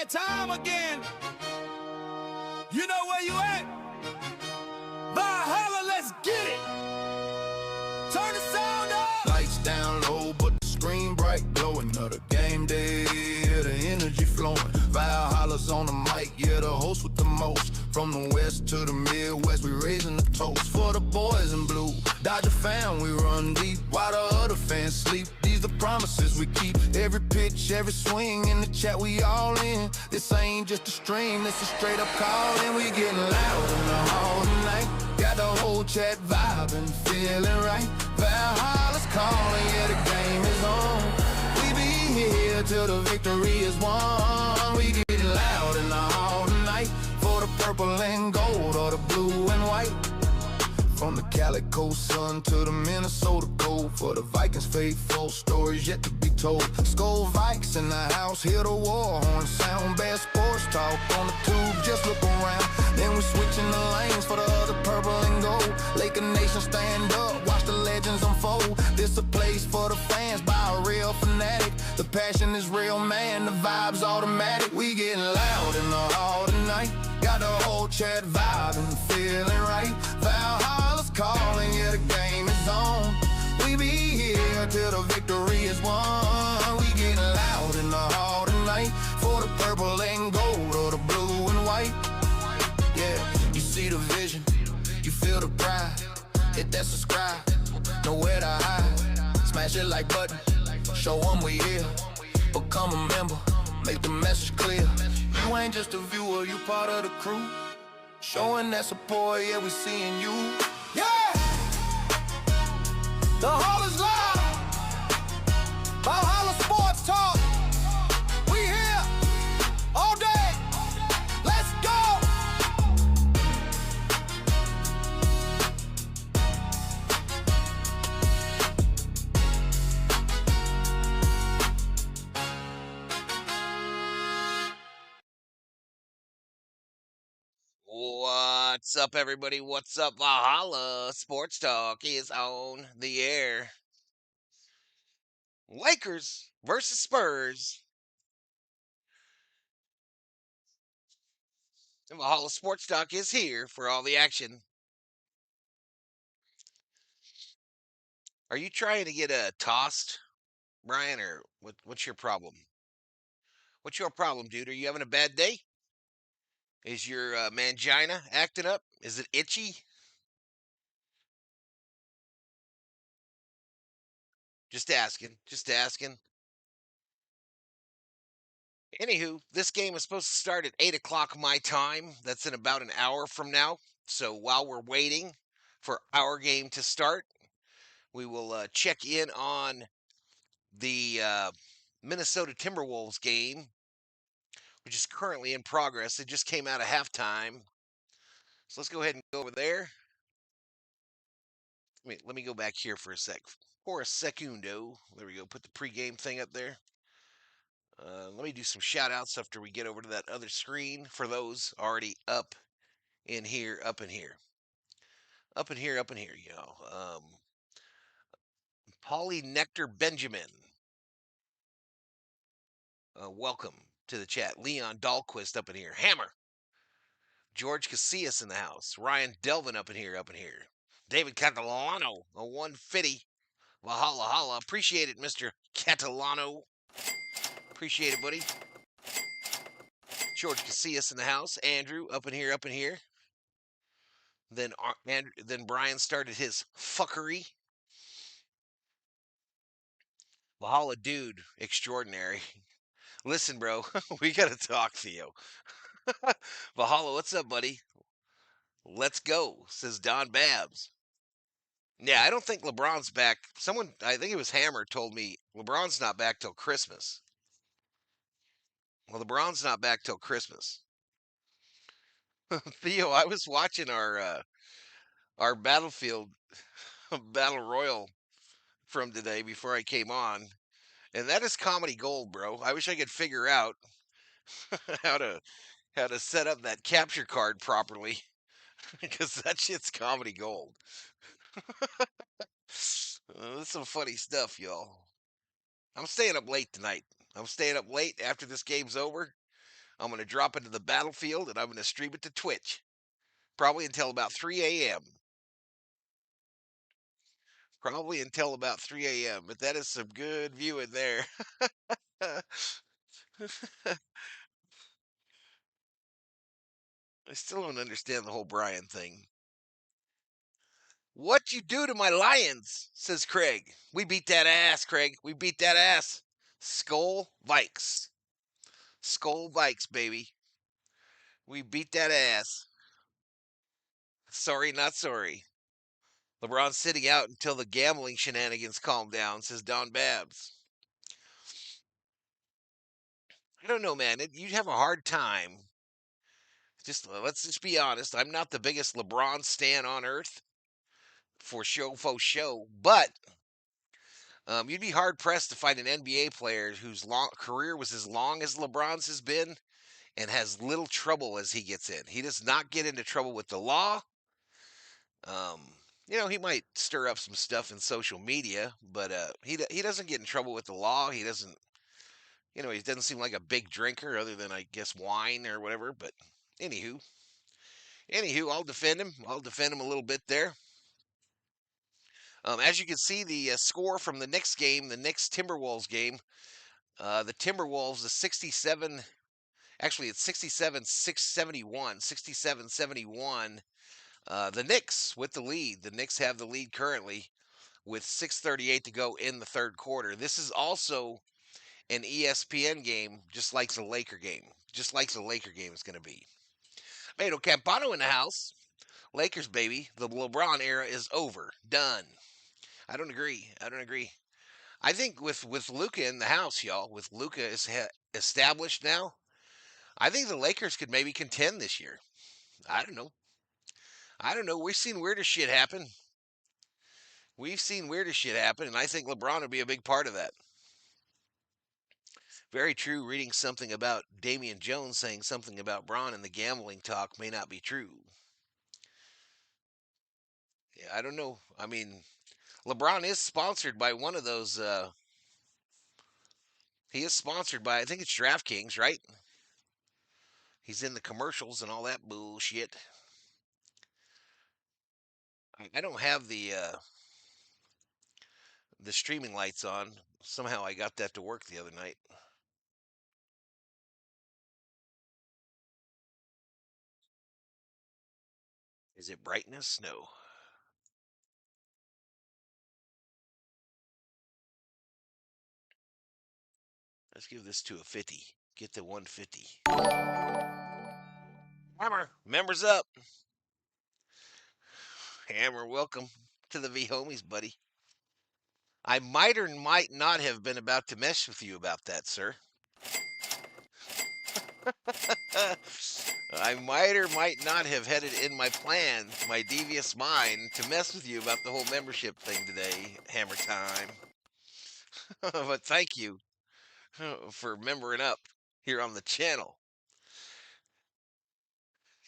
that time again. You know where you at? Valhalla, let's get it. Turn the sound up. Lights down low, but the screen bright, glowing. Another game day, yeah, the energy flowing. Valhalla's on the mic, yeah, the host with the most. From the west to the Midwest, we raising the toast for the boys in blue. Dodger fan, we run deep while the other fans sleep. These the promises we keep. Every pitch, every swing in the chat, we all in. This ain't just a stream, this a straight up call, and we getting loud in the hall tonight. Got the whole chat vibing, feeling right. Valhalla's calling, yeah, the game is on. We be here till the victory is won. We getting loud in the hall tonight. For the purple and gold or the blue and white. From the Calico Sun to the Minnesota Gold. For the Vikings faithful, stories yet to be told. Skull Vikes in the house, hear the war horn sound. Bad sports talk on the tube, just look around. Then we switching the lanes for the other purple and gold. Laker Nation stand up, watch the legends unfold. This a place for the fans by a real fanatic. The passion is real, man, the vibe's automatic. We getting loud in the hall tonight. Got the whole chat vibing, feeling right. Valhalla's calling, yeah, the game is on. We be here till the victory is won. We getting loud in the hall tonight. For the purple and gold or the blue and white. Yeah, you see the vision, you feel the pride. Hit that subscribe, nowhere to hide. Smash it like button, show them we here. Become a member, make the message clear. You ain't just a viewer, you part of the crew. Showing that support, yeah, we seeing you. Yeah! The hall is live. Valhalla Sports Talk. We here all day. Let's go! What's up, everybody? What's up? Valhalla Sports Talk is on the air. Lakers versus Spurs. And Valhalla Sports Talk is here for all the action. Are you trying to get tossed, Brian, or what's your problem? What's your problem, dude? Are you having a bad day? Is your mangina acting up? Is it itchy? Just asking. Just asking. Anywho, this game is supposed to start at 8 o'clock my time. That's in about an hour from now. So while we're waiting for our game to start, we will check in on the Minnesota Timberwolves game, which is currently in progress. It just came out of halftime. So let's go ahead and go over there. Let me go back here for a sec. For a secundo. There we go. Put the pregame thing up there. Let me do some shout outs after we get over to that other screen for those already up in here, up in here. Up in here, you know. Polly Nectar Benjamin. Welcome to the chat. Leon Dahlquist up in here. Hammer. George Casillas in the house. Ryan Delvin up in here, David Catalano, a 150. Valhalla holla. Appreciate it, Mr. Catalano. Appreciate it, buddy. George Casillas in the house. Andrew up in here. Then Brian started his fuckery. Valhalla dude extraordinary. Listen, bro, we gotta talk, Theo. Valhalla, what's up, buddy? Let's go, says Don Babs. Yeah, I don't think LeBron's back. I think it was Hammer, told me LeBron's not back till Christmas. Well, LeBron's not back till Christmas. Theo, I was watching our Battlefield Battle Royal from today before I came on, and that is comedy gold, bro. I wish I could figure out how to set up that capture card properly because that shit's comedy gold. That's some funny stuff, y'all. I'm staying up late tonight. I'm staying up late after this game's over. I'm going to drop into the battlefield and I'm going to stream it to Twitch, probably until about 3 a.m. Probably until about 3 a.m. But that is some good viewing there. I still don't understand the whole Brian thing. What you do to my Lions? Says Craig. We beat that ass, Craig. We beat that ass. Skull Vikes. Skull Vikes, baby. We beat that ass. Sorry, not sorry. LeBron's sitting out until the gambling shenanigans calm down, says Don Babs. I don't know, man. You'd have a hard time. Just let's just be honest. I'm not the biggest LeBron stan on earth, for show, but you'd be hard pressed to find an NBA player whose career was as long as LeBron's has been and has little trouble as he gets in. He does not get into trouble with the law. Um, he might stir up some stuff in social media, but he doesn't get in trouble with the law. He doesn't, he doesn't seem like a big drinker, other than I guess wine or whatever. But anywho, I'll defend him. I'll defend him a little bit there. As you can see, the score from the Knicks game, the Knicks Timberwolves game, the Timberwolves, the 67. Actually, it's 67-671, 67-71. The Knicks with the lead. The Knicks have the lead currently with 6:38 to go in the third quarter. This is also an ESPN game, just like the Laker game. Just like the Laker game is going to be. Beto Campano in the house. Lakers, baby. The LeBron era is over. Done. I don't agree. I don't agree. I think with Luka in the house, y'all, with Luka established now, I think the Lakers could maybe contend this year. I don't know. I don't know. We've seen weirder shit happen. We've seen weirder shit happen, and I think LeBron would be a big part of that. Very true. Reading something about Damian Jones saying something about Braun in the gambling talk may not be true. Yeah, I don't know. I mean, LeBron is sponsored by one of those. He is sponsored by, I think it's DraftKings, right? He's in the commercials and all that bullshit. I don't have the streaming lights on. Somehow I got that to work the other night. Is it brightness? No. Let's give this to a 50. Get the 150. Hammer, members up. Hammer, welcome to the V Homies, buddy. I might or might not have been about to mess with you about that, sir. I might or might not have had it in my plan, my devious mind, to mess with you about the whole membership thing today, Hammer Time. But thank you for membering up here on the channel.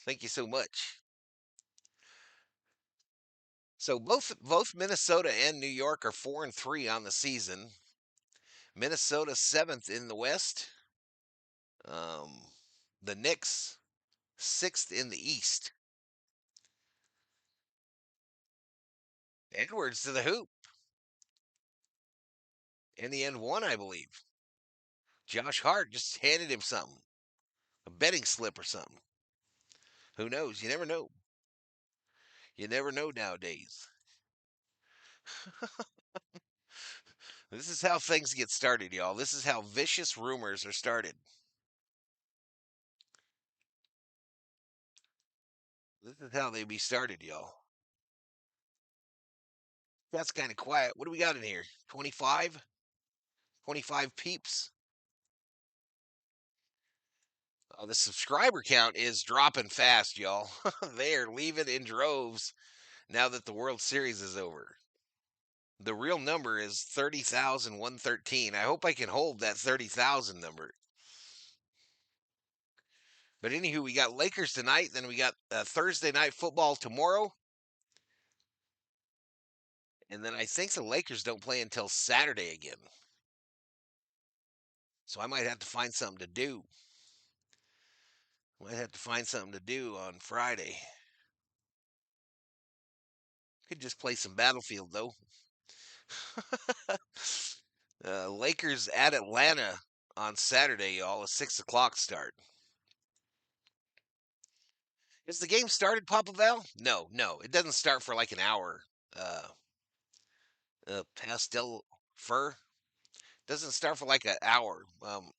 Thank you so much. So both Minnesota and New York are 4-3 on the season. Minnesota 7th in the West. The Knicks 6th in the East. Edwards to the hoop. In the end, one, I believe. Josh Hart just handed him something, a betting slip or something. Who knows? You never know. You never know nowadays. This is how things get started, y'all. This is how vicious rumors are started. This is how they be started, y'all. That's kind of quiet. What do we got in here? 25? 25 peeps. The subscriber count is dropping fast, y'all. They are leaving in droves now that the World Series is over. The real number is 30,113. I hope I can hold that 30,000 number. But anywho, we got Lakers tonight. Then we got Thursday night football tomorrow. And then I think the Lakers don't play until Saturday again. So I might have to find something to do. Might have to find something to do on Friday. Could just play some Battlefield though. Lakers at Atlanta on Saturday, y'all. A 6 o'clock start. Is the game started, Papa Val? No, no, it doesn't start for like an hour. Uh, Pastel Fur doesn't start for like an hour.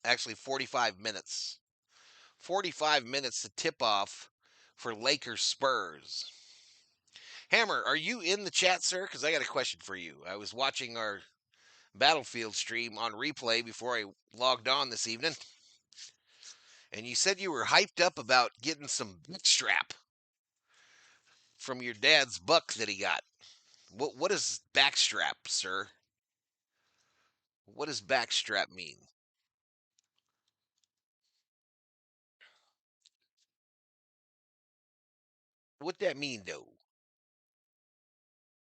Actually, 45 minutes. 45 minutes to tip off for Lakers Spurs. Hammer, are you in the chat, sir? Because I got a question for you. I was watching our Battlefield stream on replay before I logged on this evening, and you said you were hyped up about getting some strap from your dad's buck that he got. What is backstrap, sir? What does backstrap mean? What that mean, though?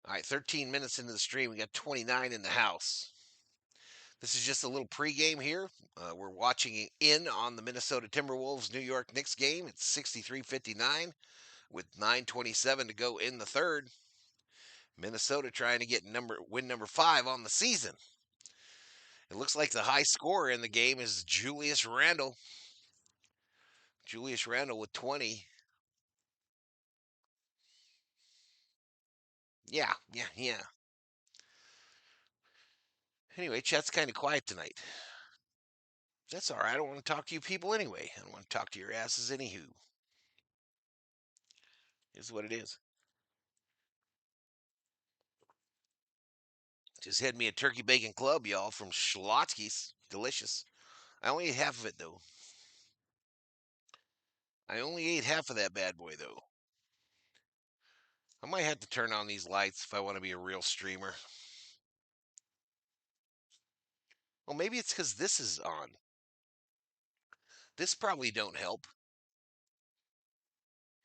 All right, 13 minutes into the stream, we got 29 in the house. This is just a little pregame here. We're watching in on the Minnesota Timberwolves New York Knicks game. It's 63-59 with 9:27 to go in the third. Minnesota trying to get win number 5 on the season. It looks like the high scorer in the game is Julius Randle. Julius Randle with 20. Yeah, yeah, yeah. Anyway, chat's kind of quiet tonight. That's all right. I don't want to talk to you people anyway. I don't want to talk to your asses anywho. Is what it is. Just had me a turkey bacon club, y'all, from Schlotsky's. Delicious. I only ate half of it though. I only ate half of that bad boy though. I might have to turn on these lights if I want to be a real streamer. Well, maybe it's because this is on. This probably don't help.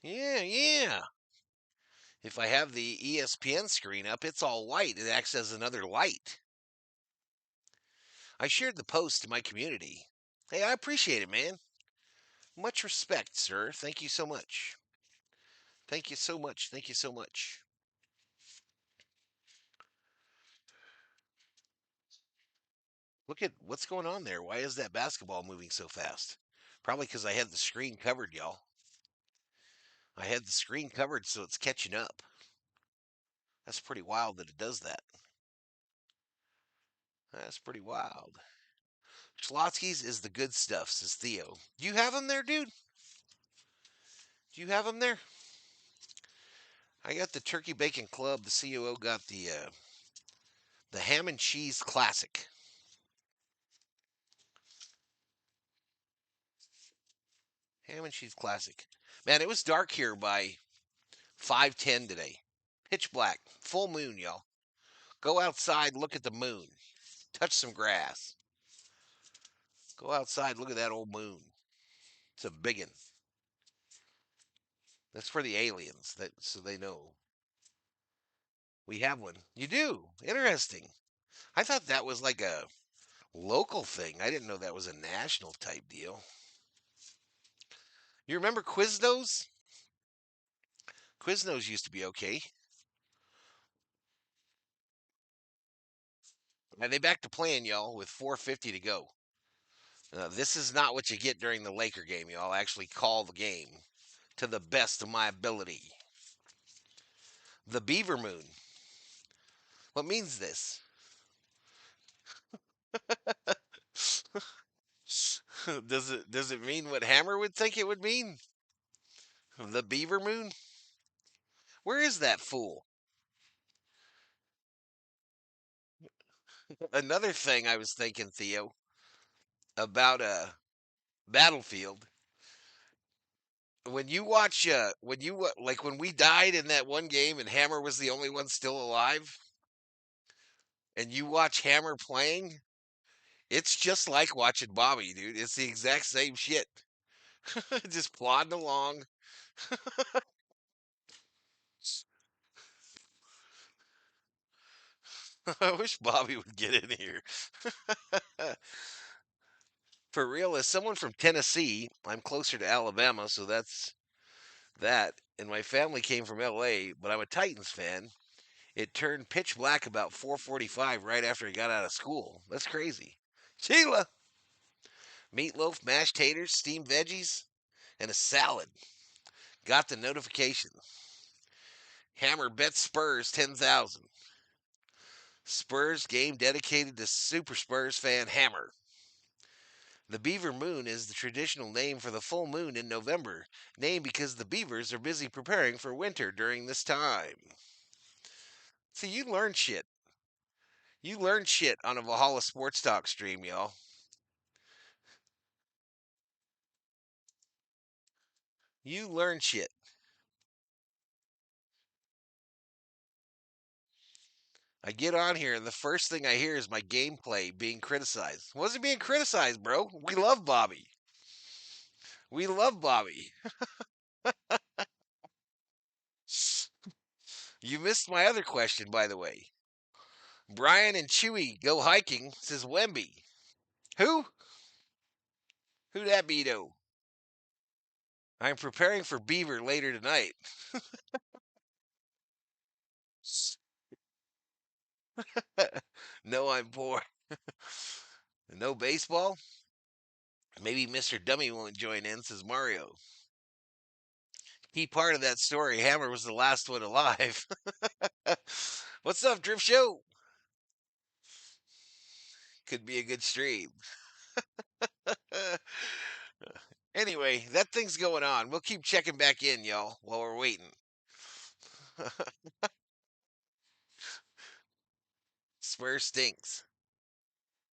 Yeah, yeah. If I have the ESPN screen up, it's all white. It acts as another light. I shared the post to my community. Hey, I appreciate it, man. Much respect, sir. Thank you so much. Thank you so much. Thank you so much. Look at what's going on there. Why is that basketball moving so fast? Probably because I had the screen covered, y'all. I had the screen covered so it's catching up. That's pretty wild that it does that. That's pretty wild. Schlotsky's is the good stuff, says Theo. Do you have them there, dude? Do you have them there? I got the Turkey Bacon Club. The COO got the ham and cheese classic. Ham and cheese classic. Man, it was dark here by 5:10 today. Pitch black. Full moon, y'all. Go outside, look at the moon. Touch some grass. Go outside, look at that old moon. It's a big one. That's for the aliens, so they know. We have one. You do. Interesting. I thought that was like a local thing. I didn't know that was a national type deal. You remember Quiznos? Quiznos used to be okay. Are they back to playing, y'all, with 4:50 to go? This is not what you get during the Laker game, y'all. I actually call the game to the best of my ability. The Beaver Moon. What means this? Does it mean what Hammer would think it would mean? The Beaver Moon? Where is that fool? Another thing I was thinking, Theo, about Battlefield. When we died in that one game and Hammer was the only one still alive, and you watch Hammer playing, it's just like watching Bobby, dude. It's the exact same shit. Just plodding along. I wish Bobby would get in here. For real, as someone from Tennessee, I'm closer to Alabama, so that's that. And my family came from LA, but I'm a Titans fan. It turned pitch black about 4:45 right after I got out of school. That's crazy. Sheila, meatloaf, mashed taters, steamed veggies, and a salad. Got the notification. Hammer bet Spurs 10,000. Spurs game dedicated to Super Spurs fan Hammer. The Beaver Moon is the traditional name for the full moon in November, named because the beavers are busy preparing for winter during this time. See, you learn shit. You learn shit on a Valhalla Sports Talk stream, y'all. You learn shit. I get on here, and the first thing I hear is my gameplay being criticized. Wasn't being criticized, bro. We love Bobby. We love Bobby. You missed my other question, by the way. Brian and Chewy go hiking, says Wemby. Who? Who that be, though? I'm preparing for Beaver later tonight. No, I'm poor. No baseball? Maybe Mr. Dummy won't join in, says Mario. Key part of that story, Hammer was the last one alive. What's up, Drift Show? Could be a good stream. Anyway, that thing's going on. We'll keep checking back in, y'all, while we're waiting. Spurs stinks.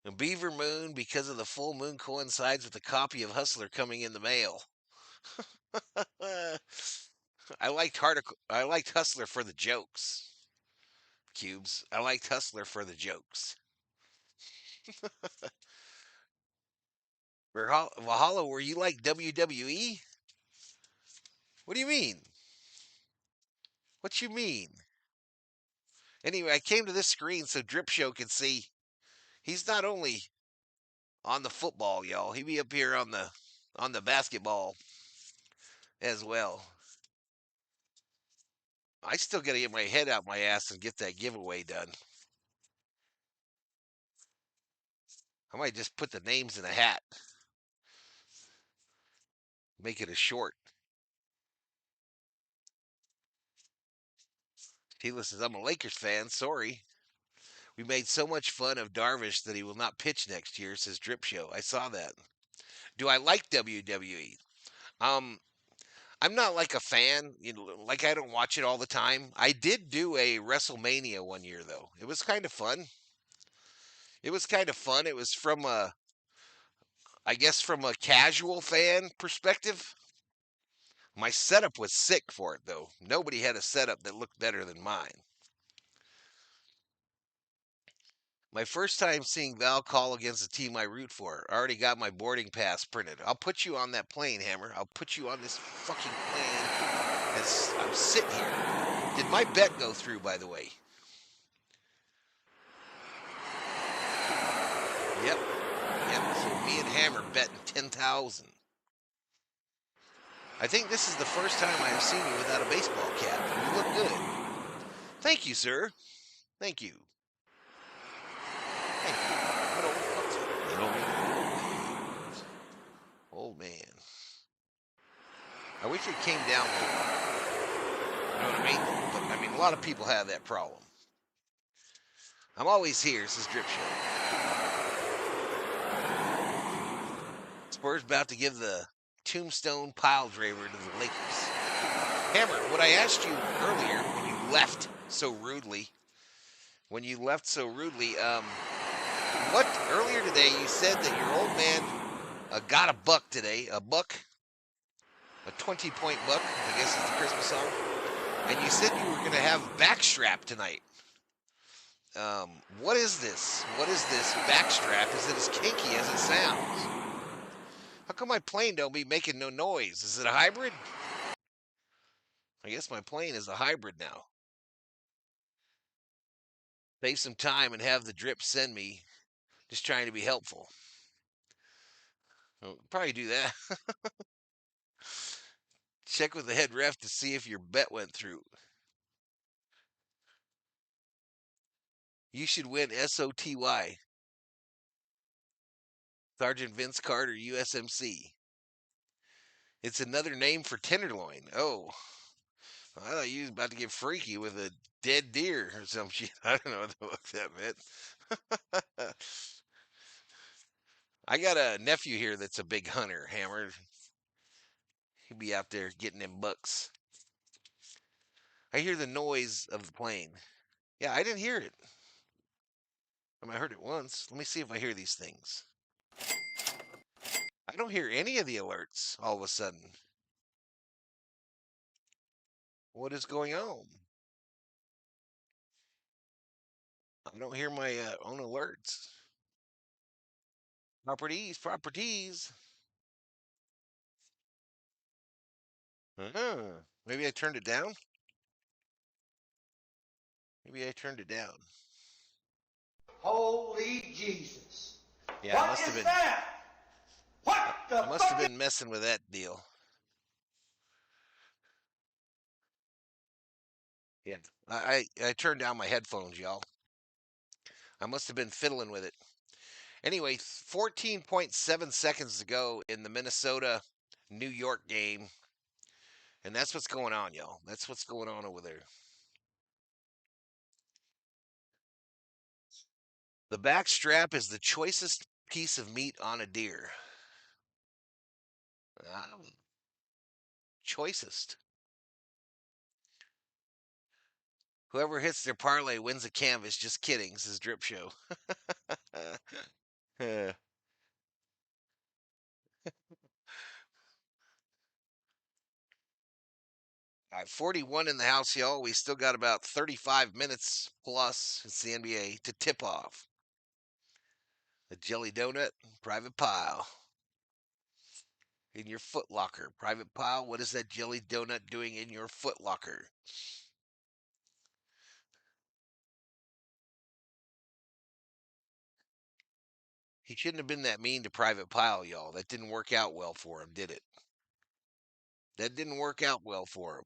And Beaver Moon, because of the full moon, coincides with a copy of Hustler coming in the mail. I liked Hustler for the jokes. Cubes. I liked Hustler for the jokes. Valhalla, were you like WWE? What do you mean? What you mean? Anyway, I came to this screen so Drip Show could see he's not only on the football, y'all. He be up here on the basketball as well. I still got to get my head out my ass and get that giveaway done. I might just put the names in a hat. Make it a short. Tila says, I'm a Lakers fan. Sorry. We made so much fun of Darvish that he will not pitch next year, says Drip Show. I saw that. Do I like WWE? Um, I'm not like a fan, like I don't watch it all the time. I did do a WrestleMania one year though. It was kind of fun. It was kind of fun. It was from I guess from a casual fan perspective. My setup was sick for it though. Nobody had a setup that looked better than mine. My first time seeing Val call against the team I root for. I already got my boarding pass printed. I'll put you on that plane, Hammer. I'll put you on this fucking plane as I'm sitting here. Did my bet go through, by the way? Yep. Yep. So me and Hammer betting 10,000. I think this is the first time I have seen you without a baseball cap. You look good. Thank you, sir. Thank you. Thank you. What old fuck's it? Old man. I wish it came down more. You know what I mean? But I mean, a lot of people have that problem. I'm always here, says Drip Show. Spurs about to give the tombstone pile driver to the Lakers. Hammer, what I asked you earlier when you left so rudely, what earlier today you said that your old man got a buck today, a 20-point buck, I guess is the Christmas song, and you said you were going to have backstrap tonight. What is this? What is this backstrap? Is it as kinky as it sounds? How come my plane don't be making no noise? Is it a hybrid? I guess my plane is a hybrid now. Save some time and have the drip send me. Just trying to be helpful. I'll probably do that. Check with the head ref to see if your bet went through. You should win SOTY. Sergeant Vince Carter, USMC. It's another name for tenderloin. Oh, I thought you was about to get freaky with a dead deer or some shit. I don't know what the fuck that meant. I got a nephew here that's a big hunter, Hammered. He'd be out there getting them bucks. I hear the noise of the plane. Yeah, I didn't hear it. I heard it once. Let me see if I hear these things. I don't hear any of the alerts all of a sudden. What is going on? I don't hear my own alerts. Properties. Maybe I turned it down. Maybe I turned it down. Holy Jesus. Yeah, I What must have is been. that? What the I must have been messing with that deal. Yeah, I turned down my headphones, y'all. I must have been fiddling with it. Anyway, 14.7 seconds to go in the Minnesota New York game. And that's what's going on, y'all. That's what's going on over there. The back strap is the choicest piece of meat on a deer. Choicest. Whoever hits their parlay wins a canvas. Just kidding, says Drip Show. 41 in the house, y'all. We still got about 35 minutes plus, it's the NBA, to tip off. The Jelly Donut, Private Pile. In your foot locker. Private Pile, what is that Jelly Donut doing in your foot locker? He shouldn't have been that mean to Private Pile, y'all. That didn't work out well for him, did it? That didn't work out well for him.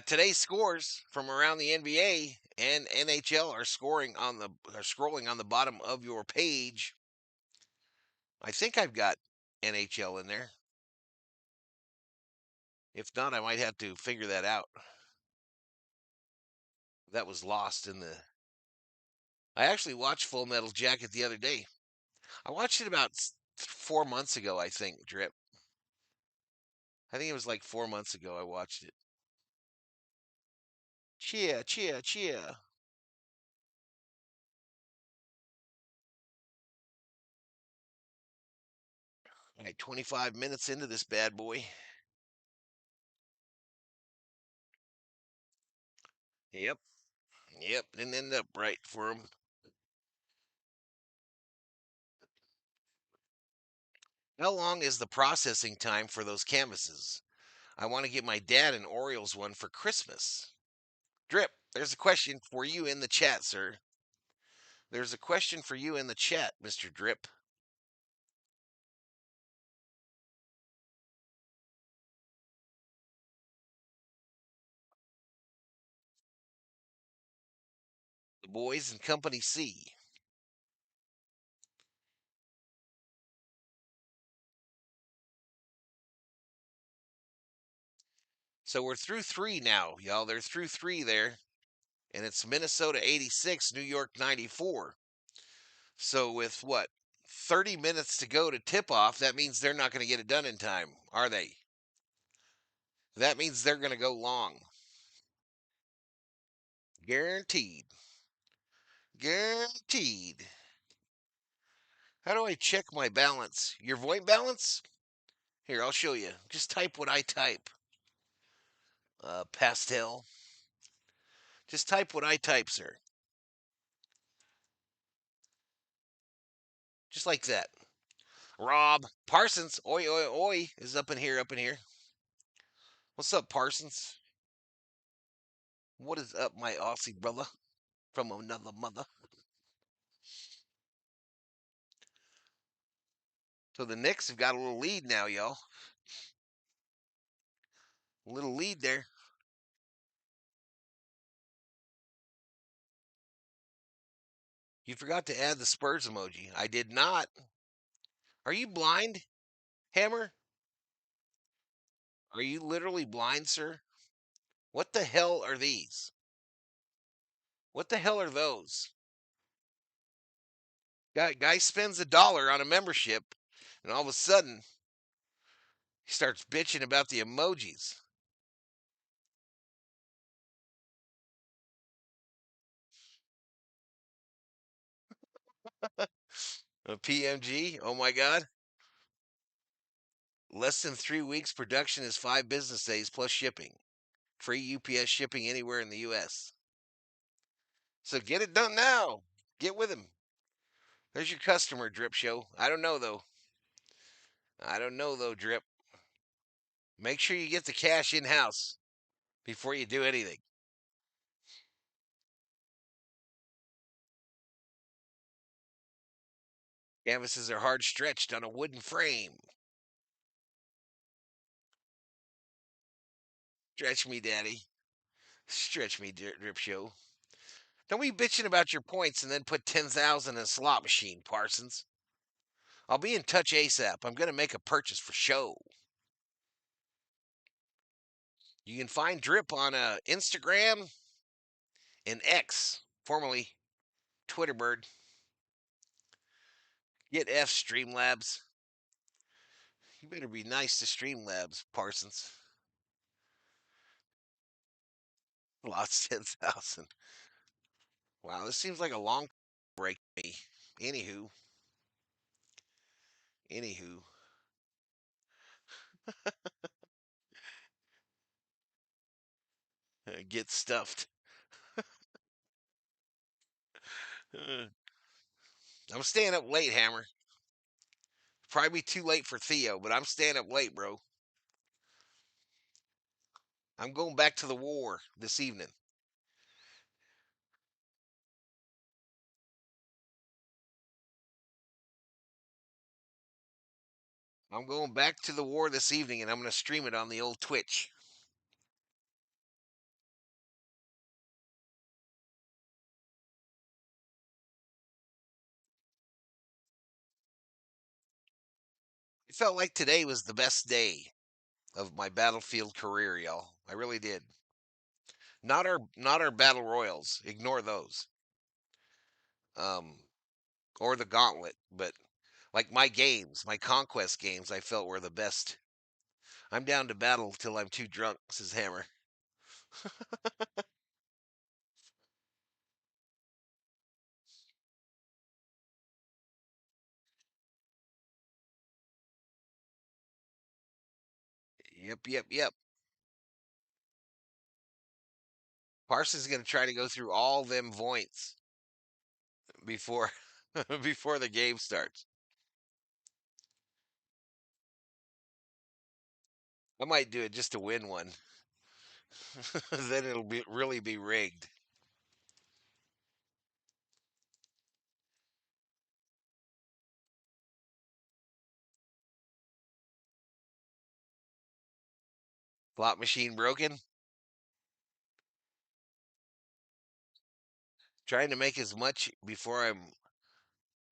Today's scores from around the NBA and NHL are scrolling on the bottom of your page. I think I've got NHL in there. If not, I might have to figure that out. That was lost in the. I actually watched Full Metal Jacket the other day. I watched it about 4 months ago, I think, Drip. I think it was like 4 months ago I watched it. Cheer, cheer, cheer. All right, 25 minutes into this bad boy. Yep. Yep. Didn't end up right for him. How long is the processing time for those canvases? I want to get my dad an Orioles one for Christmas. Drip, there's a question for you in the chat, sir. There's a question for you in the chat, Mr. Drip. The boys in Company C. So we're through three now, y'all. They're through three there. And it's Minnesota 86, New York 94. So with what? 30 minutes to go to tip off, that means they're not going to get it done in time, are they? That means they're going to go long. Guaranteed. Guaranteed. How do I check my balance? Your VoIP balance? Here, I'll show you. Just type what I type. Pastel. Just type what I type, sir. Just like that. Rob Parsons, oi, oi, oi, is up in here, up in here. What's up, Parsons? What is up, my Aussie brother from another mother? So the Knicks have got a little lead now, y'all. A little lead there. You forgot to add the Spurs emoji. I did not. Are you blind, Hammer? Are you literally blind, sir? What the hell are these? What the hell are those? Guy spends $1 on a membership, and all of a sudden he starts bitching about the emojis. A PMG? Oh my God. Less than 3 weeks. Production is 5 business days plus shipping. Free UPS shipping anywhere in the U.S. So get it done now. Get with him. There's your customer, Drip Show. I don't know, though. Drip. Make sure you get the cash in house before you do anything. Canvases are hard stretched on a wooden frame. Stretch me, daddy. Stretch me, Drip Show. Don't be bitching about your points and then put 10,000 in a slot machine, Parsons. I'll be in touch ASAP. I'm going to make a purchase for show. You can find Drip on Instagram and X, formerly Twitterbird. Get F Streamlabs. You better be nice to Streamlabs, Parsons. Lost 10,000. Wow, this seems like a long break to me. Anywho. Anywho. Get stuffed. I'm staying up late, Hammer. Probably be too late for Theo, but I'm staying up late, bro. I'm going back to the war this evening. I'm going back to the war this evening, and I'm going to stream it on the old Twitch. It felt like today was the best day of my Battlefield career, y'all. I really did. Not our battle royals. Ignore those. Um, or the gauntlet, but like my games, my conquest games, I felt were the best. I'm down to battle till I'm too drunk, says Hammer. Yep. Parsons is gonna try to go through all them points before before the game starts. I might do it just to win one. Then it'll be really be rigged. Slot machine broken. Trying to make as much before I'm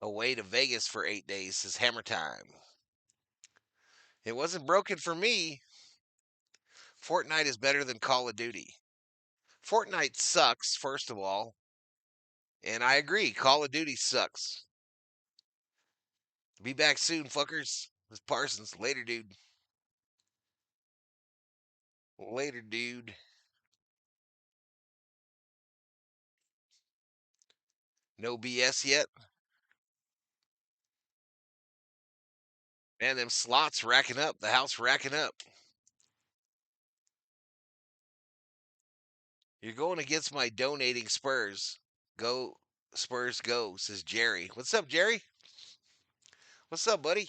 away to Vegas for 8 days, says Hammer Time. It wasn't broken for me. Fortnite is better than Call of Duty. Fortnite sucks, first of all. And I agree, Call of Duty sucks. Be back soon, fuckers. This Parsons. Later, dude. Later, dude. No BS yet. Man, them slots racking up. The house racking up. You're going against my donating Spurs. Go, Spurs, go, says Jerry. What's up, Jerry? What's up, buddy?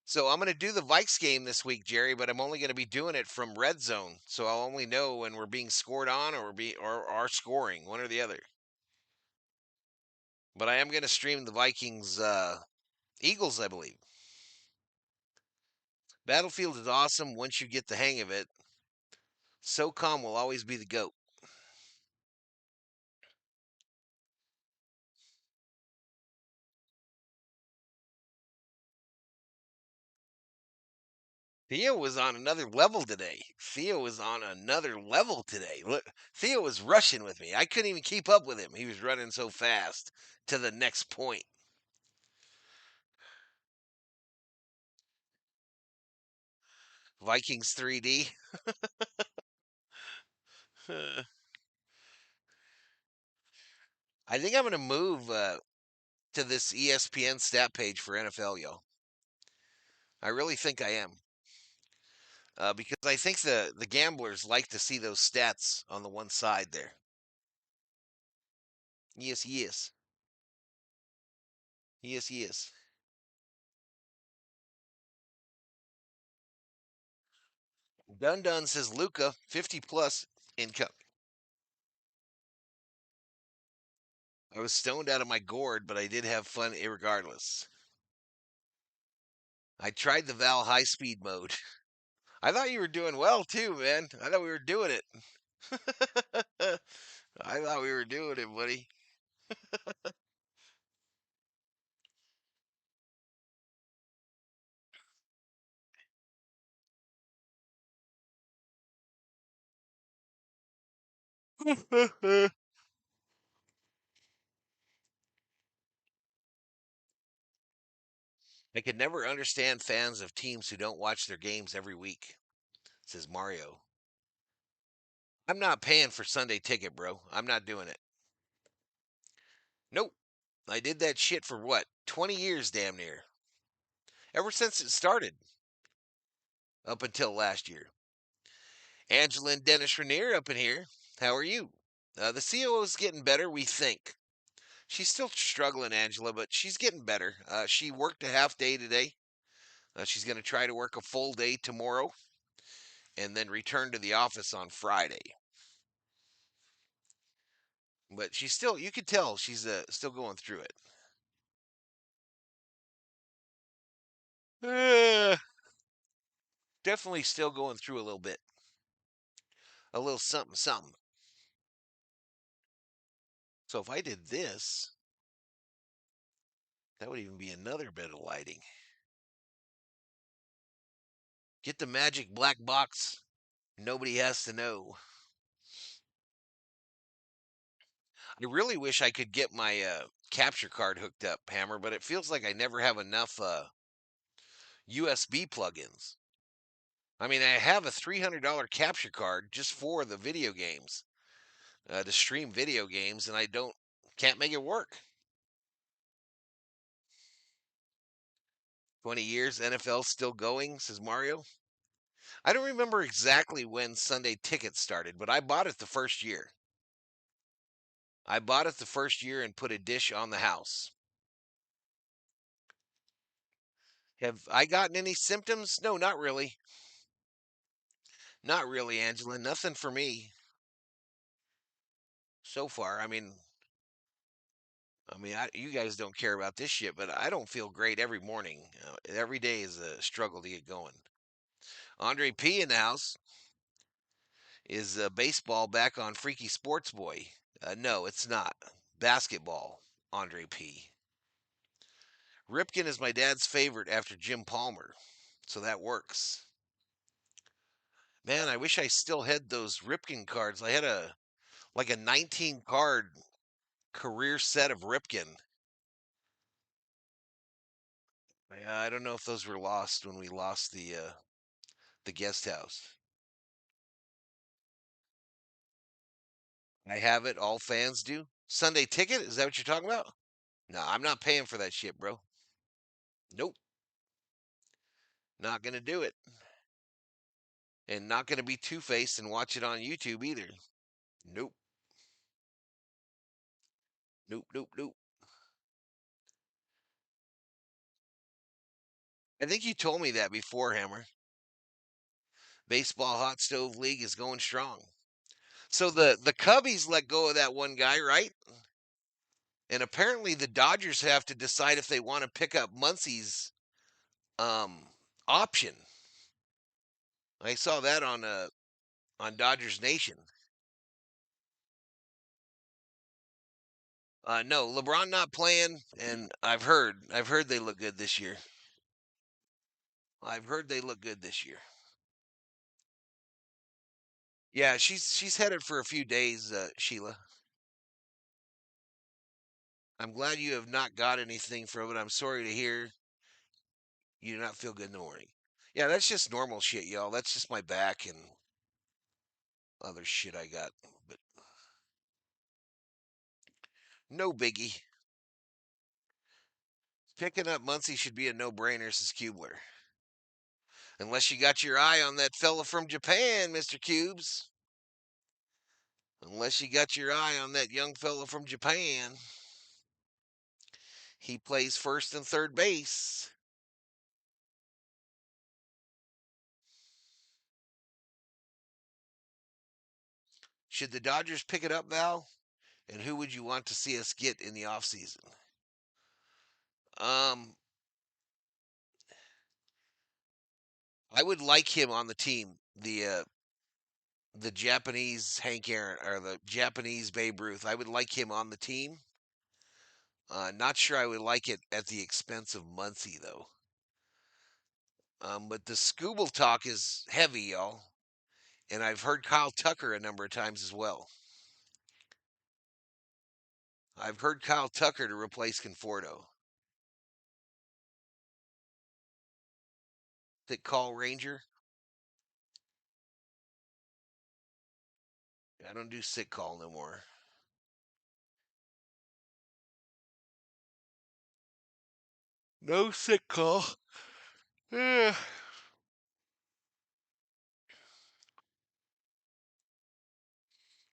So I'm going to do the Vikes game this week, Jerry, but I'm only going to be doing it from red zone. So I'll only know when we're being scored on or are scoring, one or the other. But I am going to stream the Vikings Eagles, I believe. Battlefield is awesome once you get the hang of it. SOCOM will always be the GOAT. Theo was on another level today. Theo was on another level today. Look, Theo was rushing with me. I couldn't even keep up with him. He was running so fast to the next point. Vikings 3D. I think I'm going to move to this ESPN stat page for NFL, yo. I really think I am. Because I think the gamblers like to see those stats on the one side there. Yes, yes. Yes, yes. Dun Dun says Luca 50 plus income. I was stoned out of my gourd, but I did have fun irregardless. I tried the Val high speed mode. I thought you were doing well too, man. I thought we were doing it. I thought we were doing it, buddy. I could never understand fans of teams who don't watch their games every week, says Mario. I'm not paying for Sunday ticket, bro. I'm not doing it. Nope. I did that shit for what? 20 years damn near. Ever since it started. Up until last year. Angela and Dennis Rainier up in here. How are you? The COO is getting better, we think. She's still struggling, Angela, but she's getting better. She worked a half day today. She's going to try to work a full day tomorrow and then return to the office on Friday. But she's still, you could tell she's still going through it. Uh, Definitely still going through a little bit. A little something, something. So if I did this, that would even be another bit of lighting. Get the magic black box. Nobody has to know. I really wish I could get my capture card hooked up, Hammer, but it feels like I never have enough USB plugins. I mean, I have a $300 capture card just for the video games, to stream video games, and I can't make it work. 20 years, NFL still going, says Mario. I don't remember exactly when Sunday Ticket started, but I bought it the first year. I bought it the first year and put a dish on the house. Have I gotten any symptoms? No, not really. Not really, Angela. Nothing for me so far. You guys don't care about this shit, but I don't feel great every morning. Every day is a struggle to get going. Andre P in the house. Is baseball back on Freaky Sports Boy? No, it's not. Basketball, Andre P. Ripken is my dad's favorite after Jim Palmer, so that works. Man, I wish I still had those Ripken cards. I had a 19 card career set of Ripken. I don't know if those were lost when we lost the guest house. I have it. All fans do. Sunday ticket? Is that what you're talking about? No, I'm not paying for that shit, bro. Nope. Not gonna do it. And not gonna be two-faced and watch it on YouTube either. Nope. Nope. Nope. Nope. I think you told me that before, Hammer. Baseball Hot Stove League is going strong. So the Cubbies let go of that one guy, right? And apparently the Dodgers have to decide if they want to pick up Muncy's um, option. I saw that on Dodgers Nation. No, LeBron not playing, and I've heard they look good this year. I've heard they look good this year. Yeah, she's headed for a few days, Sheila. I'm glad you have not got anything from it. I'm sorry to hear you do not feel good in the morning. Yeah, that's just normal shit, y'all. That's just my back and other shit I got. But no biggie. Picking up Muncie should be a no-brainer, says Kubler. Unless you got your eye on that fella from Japan, Mr. Cubes. Unless you got your eye on that young fella from Japan. He plays first and third base. Should the Dodgers pick it up, Val? And who would you want to see us get in the offseason? Um, I would like him on the team. The Japanese Hank Aaron or the Japanese Babe Ruth. I would like him on the team. Not sure I would like it at the expense of Muncie though. But the Scooble talk is heavy, y'all, and I've heard Kyle Tucker a number of times as well. I've heard Kyle Tucker to replace Conforto. Thick call Ranger. I don't do sick call no more. No sick call. Yeah.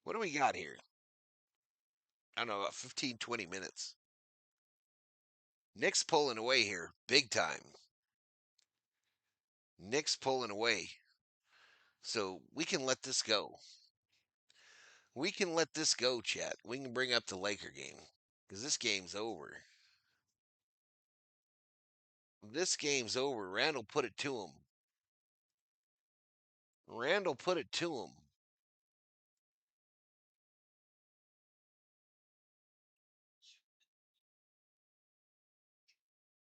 What do we got here? I don't know, about 15, 20 minutes. Knicks pulling away here, big time. Knicks pulling away. So we can let this go. We can let this go, chat. We can bring up the Laker game. Because this game's over. This game's over. Randall put it to him. Randall put it to him.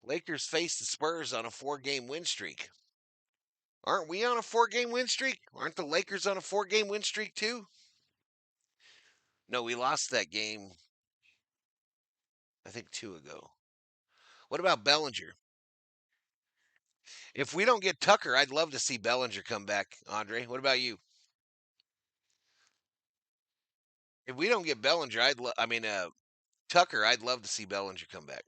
Lakers face the Spurs on a 4-game win streak. Aren't we on a 4-game win streak? Aren't the Lakers on a 4-game win streak too? No, we lost that game, I think, 2 ago. What about Bellinger? If we don't get Tucker, I'd love to see Bellinger come back, Andre. What about you? If we don't get Bellinger, Tucker, I'd love to see Bellinger come back.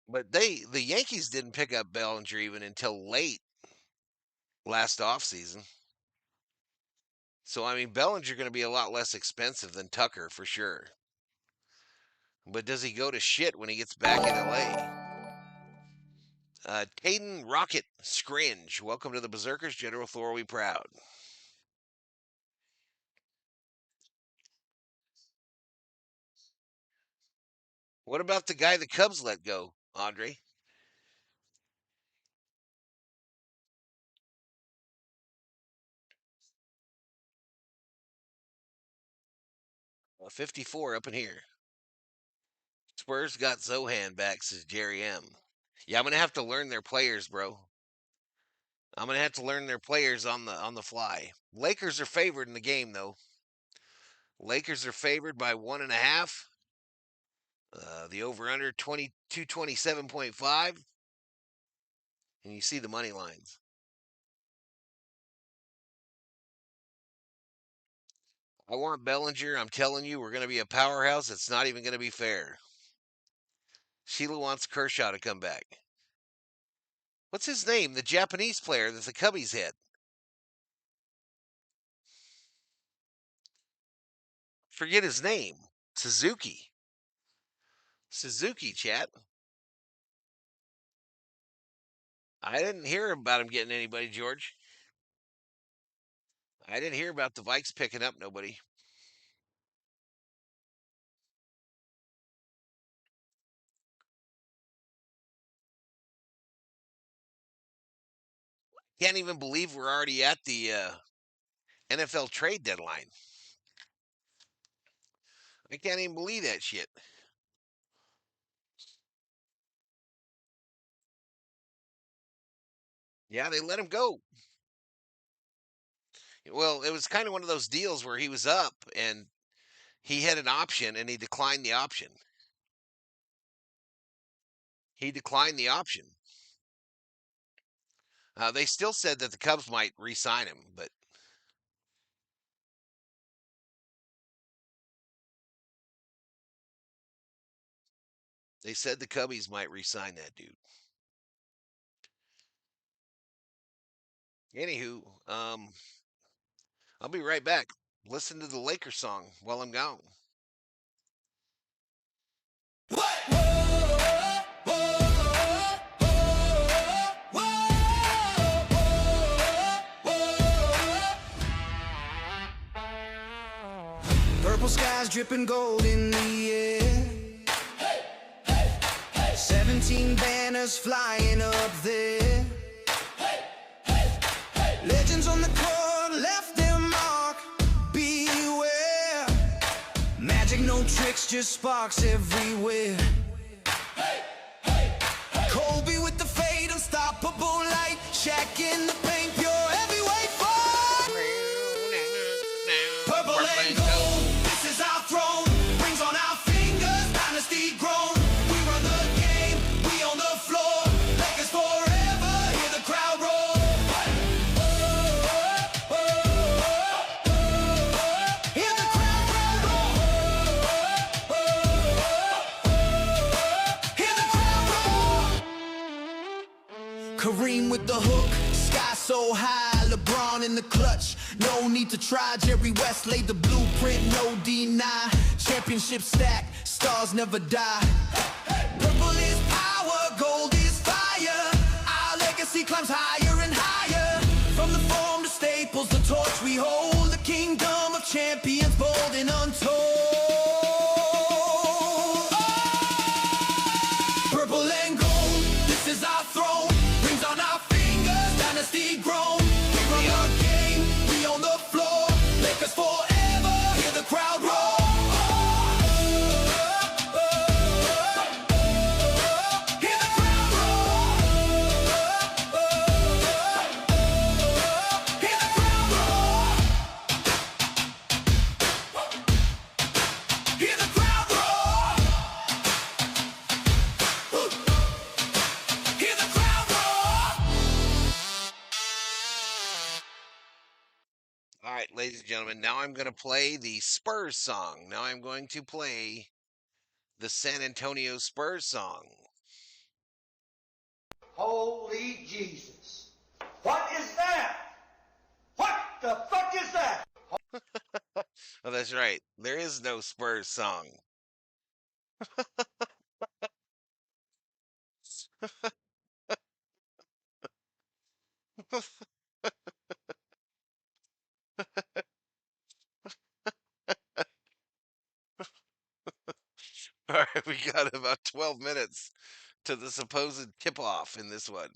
But the Yankees didn't pick up Bellinger even until late last offseason. So I mean, Bellinger going to be a lot less expensive than Tucker for sure. But does he go to shit when he gets back in LA? Taden Rocket Scringe, welcome to the Berserkers. General Thor, we proud. What about the guy the Cubs let go, Andre? 54 up in here. Spurs got Zohan back, says Jerry M. Yeah, I'm gonna have to learn their players, bro. I'm gonna have to learn their players on the fly. Lakers are favored in the game though. Lakers are favored by 1.5. The over under 2227.5. And you see the money lines. I want Bellinger. I'm telling you, we're going to be a powerhouse. It's not even going to be fair. Sheila wants Kershaw to come back. What's his name? The Japanese player that the Cubbies had. Forget his name. Suzuki. Suzuki, chat. I didn't hear about him getting anybody, George. I didn't hear about the Vikes picking up nobody. Can't even believe we're already at the NFL trade deadline. I can't even believe that shit. Yeah, they let him go. Well, it was kind of one of those deals where he was up and he had an option and he declined the option. He declined the option. They still said that the Cubs might re-sign him, but they said the Cubbies might re-sign that dude. Anywho, I'll be right back. Listen to the Lakers song while I'm gone. Purple skies dripping gold in the air. 17 banners flying up there. Legends on the court left their mark. Beware. Magic, no tricks, just sparks everywhere. Kobe with the fade, unstoppable light. Shaq in the paint, pure heavyweight fight. Purple and gold, this is our throne. Rings on our fingers, dynasty grown. We run the game, we on the floor. Lakers forever, hear the crowd roar. Hear the crowd roar. Hear the crowd roar. Kareem with the hook, sky so high. LeBron in the clutch, no need to try. Jerry West laid the blueprint, no deny. Championship stack, stars never die. Purple is power, gold is fire. Our legacy climbs higher and higher. From the form to staples, the torch we hold. The kingdom of champions, bold and untold. Purple and gold, this is our throne. Rings on our fingers, dynasty grown. We run our game, we on the floor. Lakers forever, hear the crowd roar. Hear the crowd roar. Hear the crowd roar. Hear the crowd roar. Hear the crowd roar. All right, ladies and gentlemen, now I'm going to play the Spurs song. Now I'm going to play the San Antonio Spurs song. Holy Jesus. What is that? What the fuck is that? Oh, that's right. There is no Spurs song. All right, we got about 12 minutes to the supposed tip off in this one.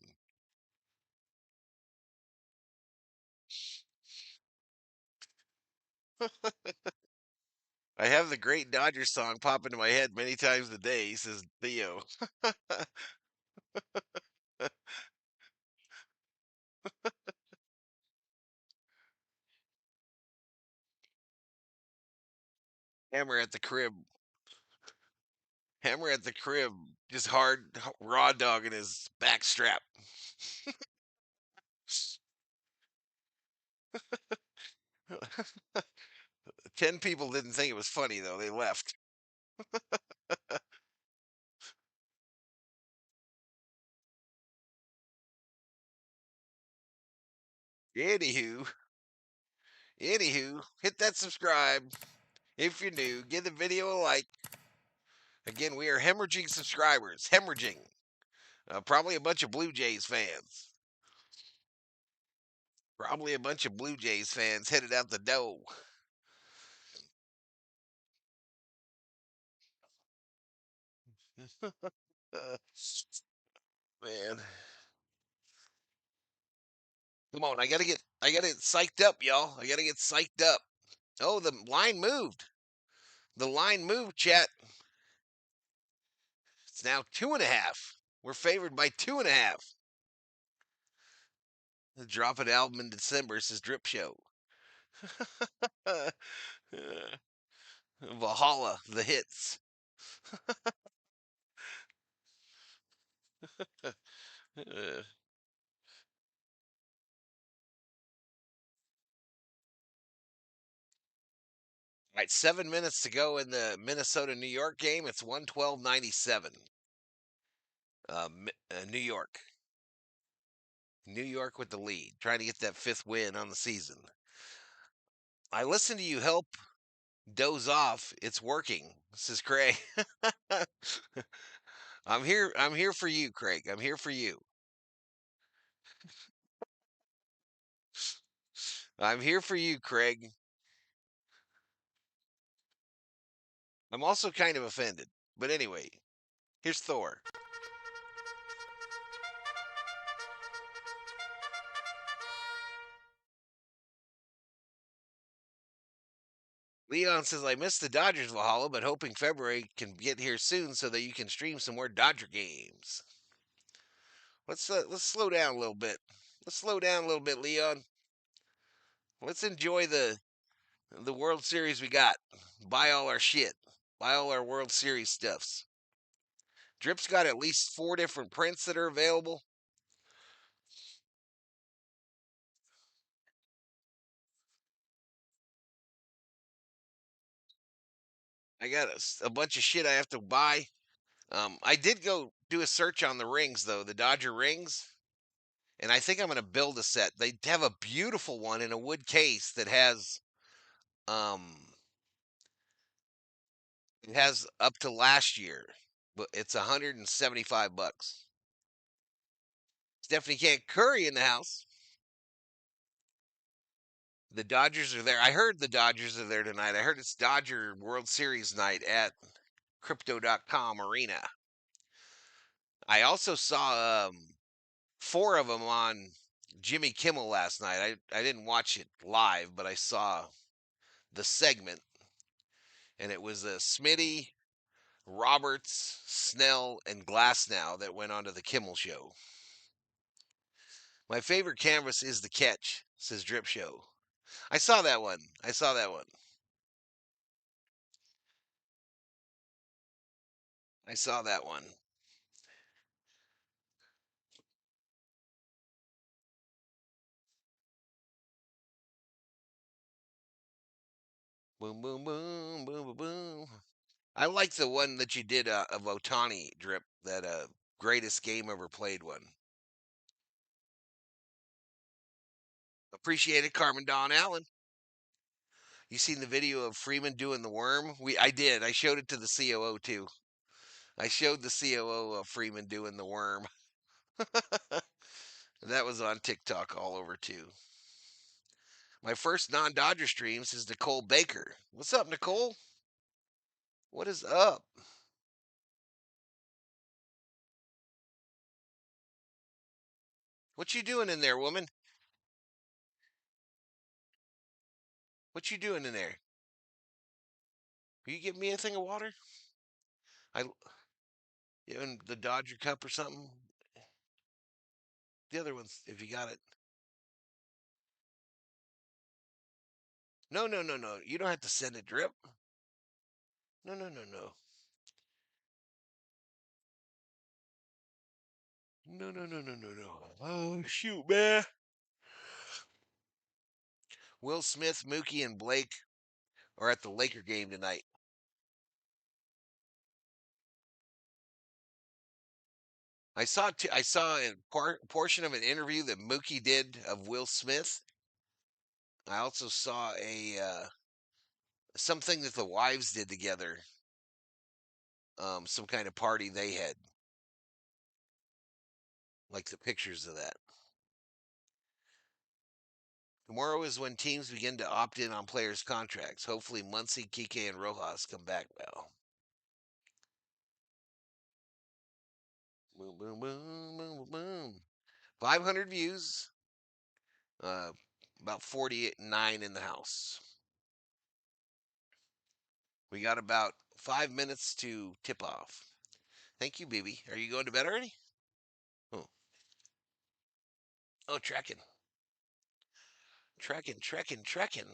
I have the great Dodgers song pop into my head many times a day, says Theo. Hammer at the crib. Hammer at the crib. Just hard raw dog in his back strap. 10 people didn't think it was funny, though. They left. Anywho, hit that subscribe if you're new. Give the video a like. Again, we are hemorrhaging subscribers. Hemorrhaging. Probably a bunch of Blue Jays fans. Probably a bunch of Blue Jays fans headed out the door. Uh, man. Come on, I gotta get psyched up, y'all. I gotta get psyched up. Oh, the line moved. The line moved, chat. It's now 2.5. We're favored by 2.5. Drop an album in December, says Drip Show. Valhalla, the hits. All right, 7 minutes to go in the Minnesota New York game. It's 112-97. New York. New York with the lead, trying to get that fifth win on the season. I listen to you help doze off. It's working, says Craig. I'm here. I'm here for you, Craig. I'm here for you. I'm here for you, Craig. I'm also kind of offended. But anyway, here's Thor. Leon says, I missed the Dodgers Valhalla, but hoping February can get here soon so that you can stream some more Dodger games. Let's slow down a little bit. Let's slow down a little bit, Leon. Let's enjoy the World Series we got. Buy all our shit. Buy all our World Series stuffs. Drip's got at least 4 different prints that are available. I got a bunch of shit I have to buy. I did go do a search on the rings, though, the Dodger rings. And I think I'm going to build a set. They have a beautiful one in a wood case that um, has up to last year, but it's $175. Stephanie can't Curry in the house. The Dodgers are there. I heard the Dodgers are there tonight. I heard it's Dodger World Series night at Crypto.com Arena. I also saw 4 of them on Jimmy Kimmel last night. I didn't watch it live, but I saw the segment, and it was Smitty, Roberts, Snell, and Glassnow that went onto the Kimmel show. My favorite canvas is the catch, says Drip Show. I saw that one. I saw that one. I saw that one. Boom, boom, boom, boom, boom, boom. I like the one that you did of Otani, Drip, that greatest game ever played one. Appreciate it, Carmen Don Allen. You seen the video of Freeman doing the worm? I did. I showed it to the COO too. I showed the COO of Freeman doing the worm. That was on TikTok all over too. My first non-Dodger streams is Nicole Baker. What's up, Nicole? What is up? What you doing in there, woman? What you doing in there? Will you give me a thing of water? I in the Dodger cup or something. The other ones, if you got it. No, no, no, no. You don't have to send it, Drip. No, no, no, no. No, no, no, no, no, no. Oh, shoot, man. Will Smith, Mookie, and Blake are at the Laker game tonight. I saw a portion of an interview that Mookie did of Will Smith. I also saw a something that the wives did together. Some kind of party they had, like the pictures of that. Tomorrow is when teams begin to opt in on players' contracts. Hopefully, Muncy, Kike, and Rojas come back well. Boom, boom, boom, boom, boom. 500 views. Uh, about 49 in the house. We got about 5 minutes to tip off. Thank you, baby. Are you going to bed already? Oh, oh, trekking. Trekking, trekking, trekking.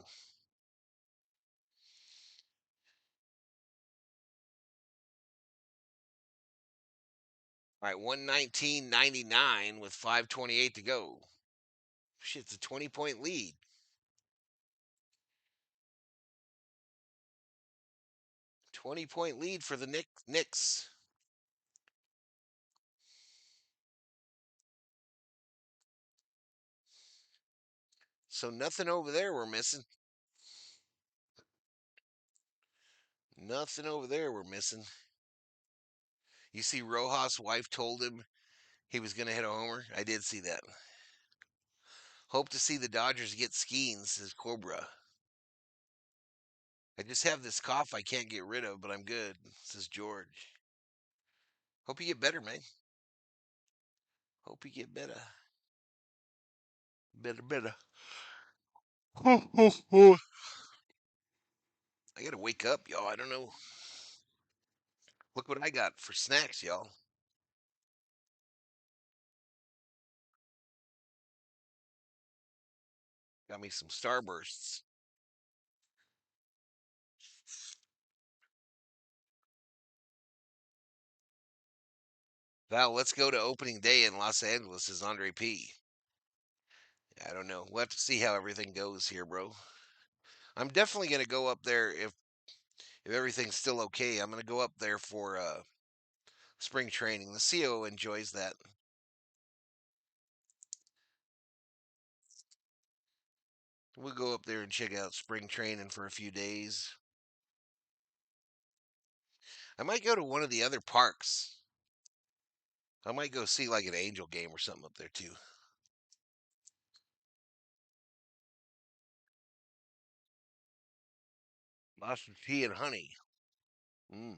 All right, 119.99 with 5:28 to go. Shit, it's a 20-point lead. 20-point lead for the Knicks. So nothing over there we're missing. Nothing over there we're missing. You see, Rojas' wife told him he was going to hit a homer. I did see that. Hope to see the Dodgers get Skeens, says Cobra. I just have this cough I can't get rid of, but I'm good, says George. Hope you get better, man. Hope you get better. Better. I gotta wake up, y'all. I don't know. Look what I got for snacks, y'all. Got me some Starbursts. Val, let's go to opening day in Los Angeles, says Andre P. I don't know. We'll have to see how everything goes here, bro. I'm definitely gonna go up there if everything's still okay. I'm gonna go up there for spring training. The CO enjoys that. We'll go up there and check out spring training for a few days. I might go to one of the other parks. I might go see like an Angel game or something up there too. Lots of tea and honey. Mm.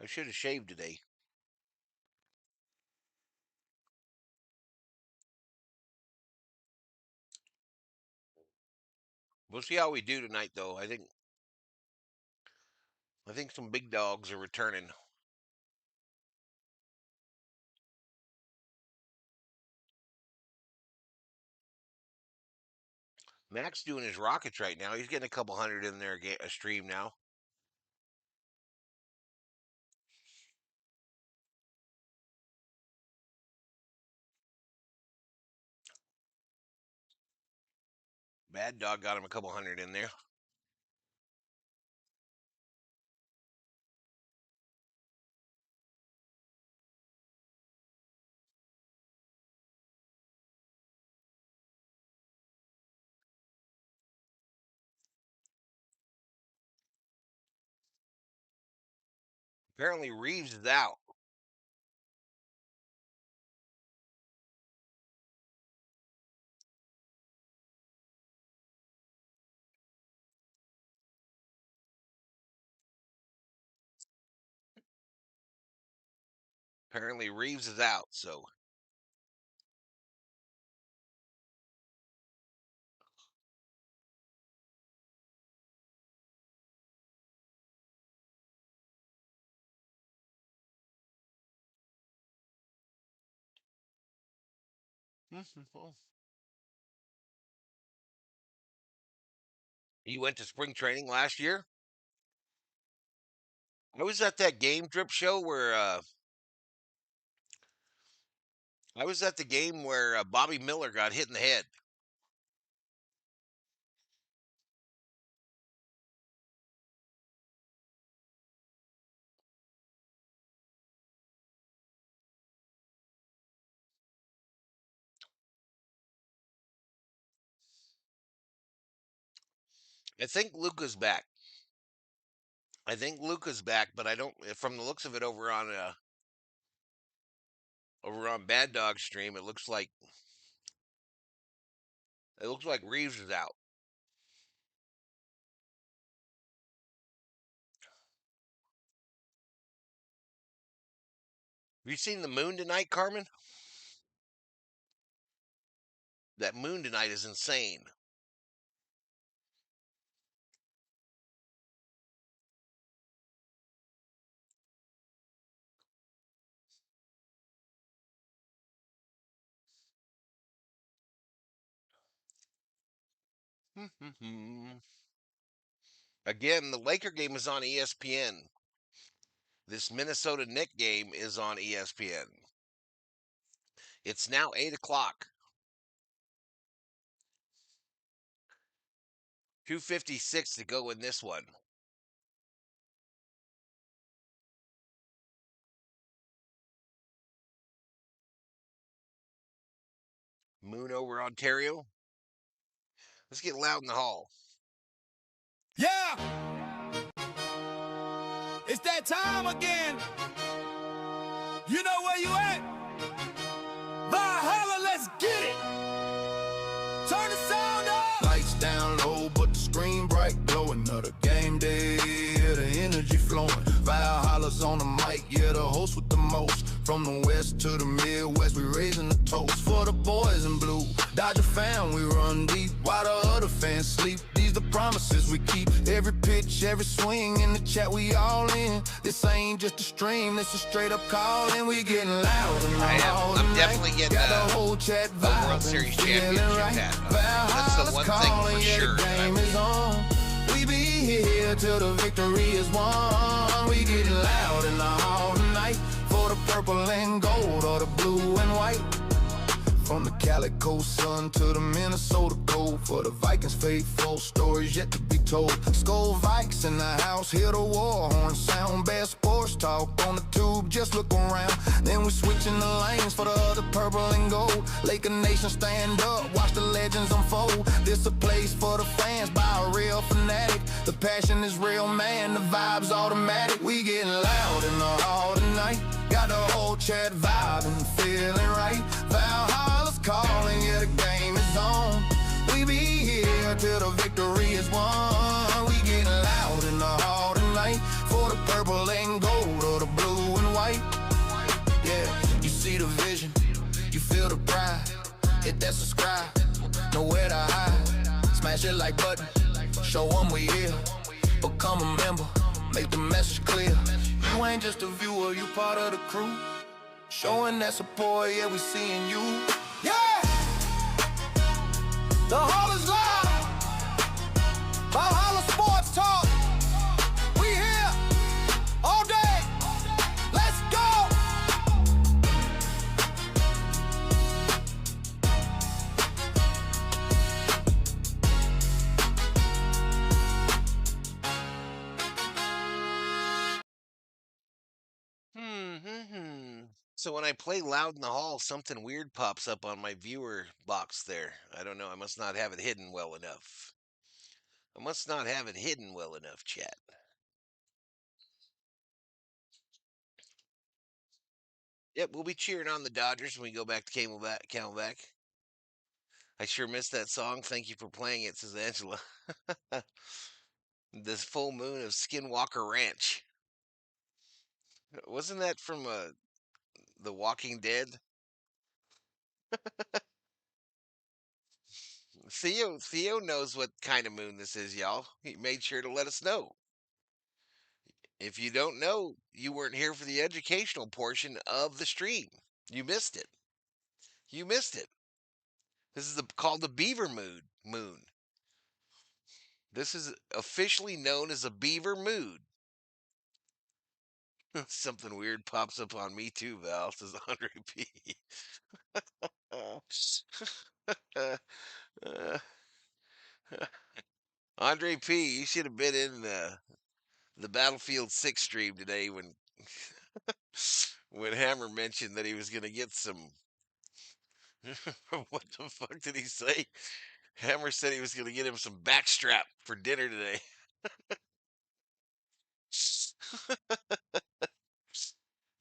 I should have shaved today. We'll see how we do tonight, though. I think some big dogs are returning. Mac's doing his rockets right now. He's getting a couple hundred in there a stream now. Bad Dog got him a couple hundred in there. Apparently Reeves is out. Apparently Reeves is out. So he went to spring training last year. I was at that game drip show where I was at the game where Bobby Miller got hit in the head. I think Luca's back. I think Luca's back, but I don't. From the looks of it over on Bad Dog stream, it looks like Reeves is out. Have you seen the moon tonight, Carmen? That moon tonight is insane. Again, the Laker game is on ESPN. This Minnesota Knicks game is on ESPN. It's now 8 o'clock. 2:56 to go in this one. Moon over Ontario. Let's get loud in the hall. Yeah! It's that time again. You know where you at? Valhalla, let's get it! Turn the sound up! Lights down low, but the screen bright, glowing. Another game day, yeah, the energy flowing. Valhalla's on the mic, yeah, the host with the most. From the west to the Midwest, we raising the toast for the boys in blue. Dodger fan, we run deep, while the other fans sleep. These the promises we keep. Every pitch, every swing in the chat, we all in. This ain't just a stream, this is straight up calling. We getting loud and loud. I'm definitely getting got the whole chat a World Series championship hat. That's the one thing for sure. Game is on. We be here till the victory is won. We getting loud in the hall tonight for the purple and gold or the blue and white. From the Calico sun to the Minnesota gold, for the Vikings faithful, stories yet to be told. Skull Vikes in the house, hear the war horn sound. Best sports talk on the tube, just look around. Then we switching the lanes for the other purple and gold. Laker Nation stand up, watch the legends unfold. This a place for the fans by a real fanatic. The passion is real, man, the vibe's automatic. We getting loud in the hall tonight. Got the whole chat vibing, feeling right. Valhalla's calling, yeah, the game is on. We be here till the victory is won. We getting loud in the hall tonight for the purple and gold or the blue and white. Yeah, you see the vision, you feel the pride. Hit that subscribe, nowhere to hide. Smash it like button, show them we here. Become a member, make the message clear. You ain't just a viewer, you part of the crew. Showing that support, yeah, we seeing you. Yeah! The hall is live! Valhalla Sports Talk! We here! All day! Let's go! So when I play loud in the hall, something weird pops up on my viewer box there. I don't know. I must not have it hidden well enough. Chat. Yep, we'll be cheering on the Dodgers when we go back to Camelback. I sure missed that song. Thank you for playing it, says Angela. This full moon of Skinwalker Ranch. Wasn't that from The Walking Dead? Theo knows what kind of moon this is, y'all. He made sure to let us know. If you don't know, you weren't here for the educational portion of the stream. You missed it. This is called the Beaver Moon. This is officially known as a Beaver Moon. Something weird pops up on me too, Val, says Andre P. Andre P, you should have been in the Battlefield 6 stream today when Hammer mentioned that he was going to get some. What the fuck did he say? Hammer said he was going to get him some backstrap for dinner today.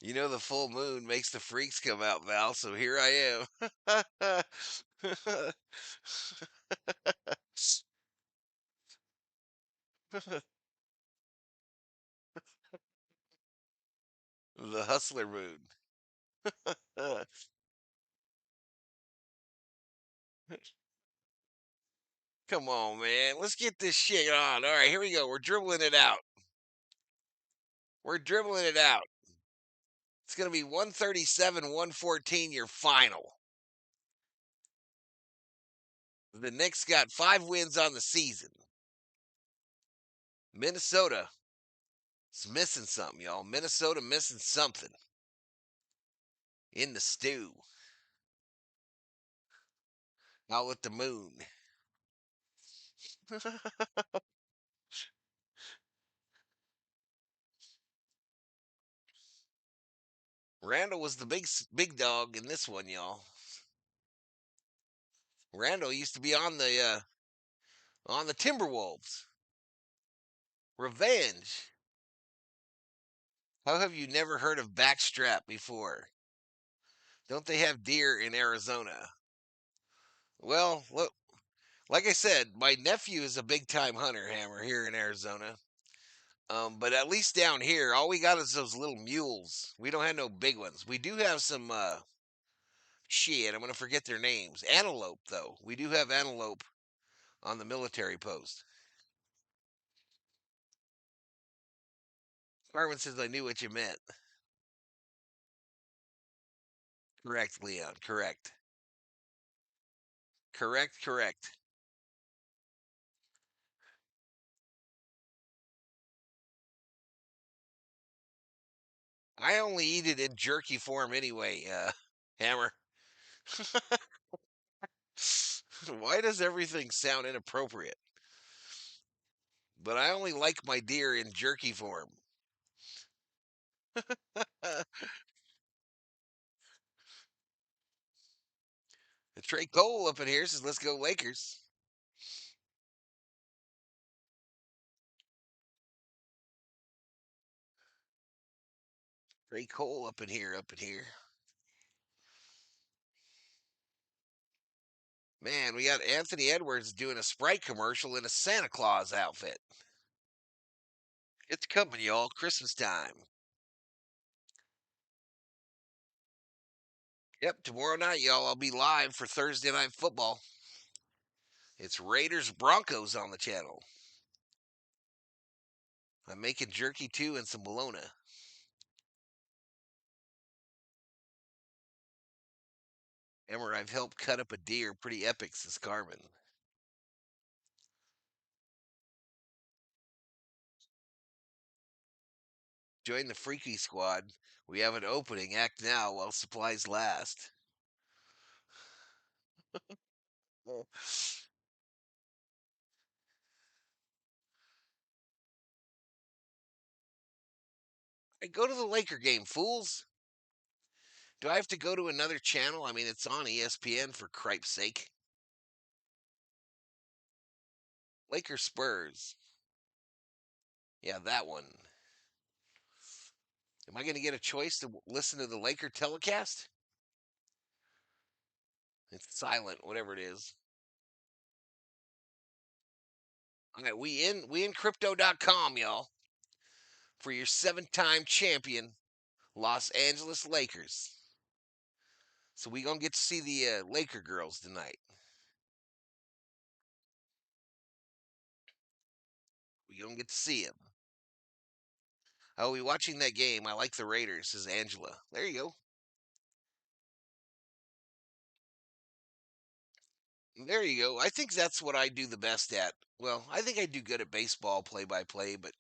You know, the full moon makes the freaks come out, Val, so here I am. The hustler moon. Come on, man. Let's get this shit on. All right, here we go. We're dribbling it out. We're dribbling it out. It's going to be 137, 114, your final. The Knicks got 5 wins on the season. Minnesota is missing something, y'all. Minnesota missing something in the stew. Out with the moon. Randall was the big dog in this one, y'all. Randall used to be on the Timberwolves. Revenge. How have you never heard of backstrap before? Don't they have deer in Arizona? Well, look, like I said, my nephew is a big time hunter, Hammer, here in Arizona. But at least down here, all we got is those little mules. We don't have no big ones. We do have some shit, I'm gonna forget their names. Antelope, though. We do have antelope on the military post. Carmen says I knew what you meant. Correct, Leon. Correct. Correct, correct. I only eat it in jerky form anyway, Hammer. Why does everything sound inappropriate? But I only like my deer in jerky form. Trey Cole up in here says, let's go Lakers. Trey Cole up in here, up in here. Man, we got Anthony Edwards doing a Sprite commercial in a Santa Claus outfit. It's coming, y'all. Christmas time. Yep, tomorrow night, y'all, I'll be live for Thursday Night Football. It's Raiders Broncos on the channel. I'm making jerky too and some bologna. Emmer, I've helped cut up a deer. Pretty epic, says Carmen. Join the Freaky Squad. We have an opening. Act now while supplies last. I go to the Laker game, fools. Do I have to go to another channel? I mean, it's on ESPN for cripe's sake. Laker Spurs. Yeah, that one. Am I going to get a choice to listen to the Laker telecast? It's silent, whatever it is. All right, we in crypto.com, y'all, for your 7-time champion Los Angeles Lakers. So we gonna get to see the Laker girls tonight. We gonna get to see them. Oh, we watching that game. I like the Raiders, says Angela. There you go. There you go. I think that's what I do the best at. Well, I think I do good at baseball play by play, but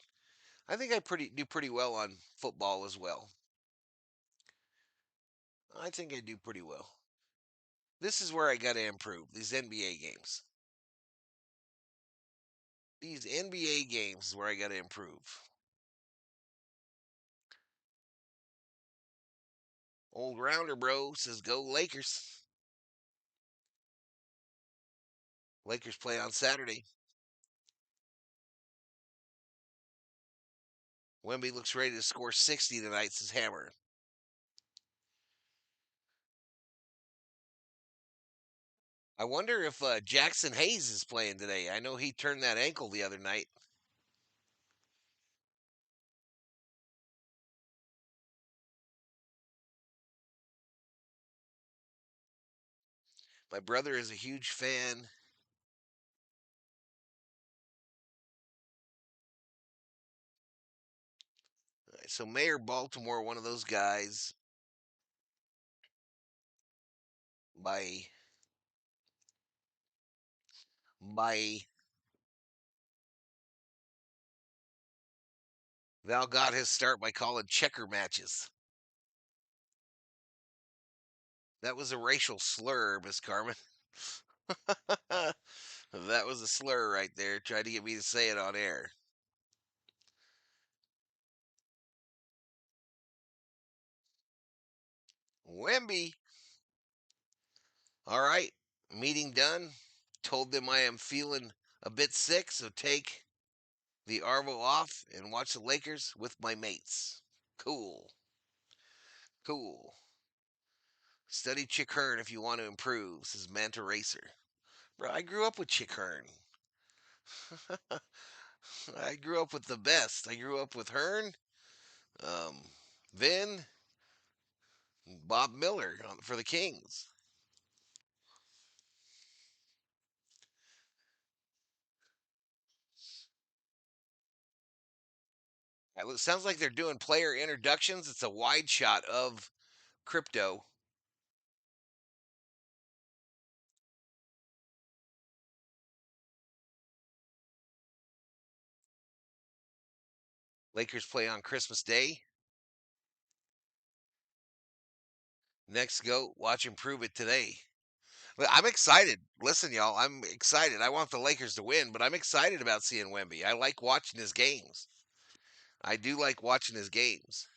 I think I do pretty well on football as well. I think I do pretty well. This is where I got to improve. These NBA games. These NBA games is where I got to improve. Old Rounder Bro says go Lakers. Lakers play on Saturday. Wemby looks ready to score 60 tonight, says Hammer. I wonder if Jackson Hayes is playing today. I know he turned that ankle the other night. My brother is a huge fan. So Mayor Baltimore, one of those guys. By Val got his start by calling checker matches. That was a racial slur, Miss Carmen. That was a slur right there. Tried to get me to say it on air. Wemby. All right. Meeting done. Told them I am feeling a bit sick, so take the Arvo off and watch the Lakers with my mates. Cool. Cool. Study Chick Hearn if you want to improve, says Manta Racer. Bro, I grew up with Chick Hearn. I grew up with the best. I grew up with Hearn, um, Vin, Bob Miller for the Kings. It sounds like they're doing player introductions. It's a wide shot of crypto. Lakers play on Christmas Day. Next, go watch and prove it today. I'm excited. Listen, y'all, I'm excited. I want the Lakers to win, but I'm excited about seeing Wemby. I like watching his games. I do like watching his games.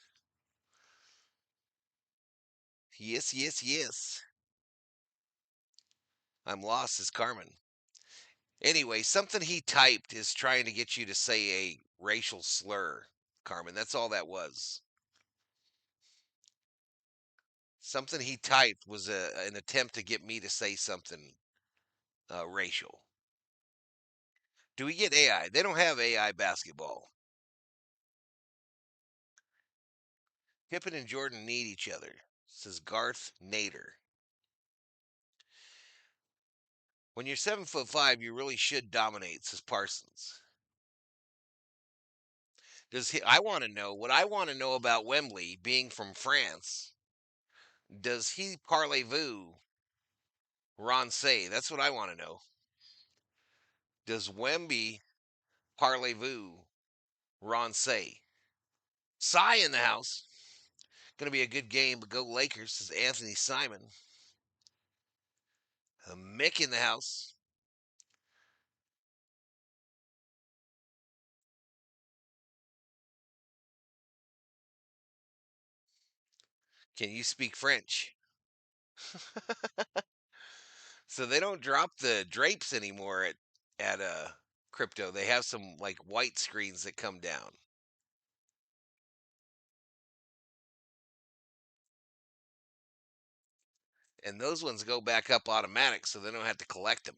Yes, yes, yes. I'm lost as Carmen. Anyway, something he typed is trying to get you to say a racial slur, Carmen. That's all that was. Something he typed was an attempt to get me to say something racial. Do we get AI? They don't have AI basketball. Pippen and Jordan need each other, says Garth Nader. When you're 7'5", you really should dominate, says Parsons. I want to know what I want to know about Wembley being from France. Does he parlez-vous Roncey? That's what I want to know. Does Wemby parlez-vous Roncey? Cy in the house. Going to be a good game, but go Lakers, says Anthony Simon. Mick in the house. Can you speak French? So they don't drop the drapes anymore at crypto. They have some like white screens that come down. And those ones go back up automatic so they don't have to collect them.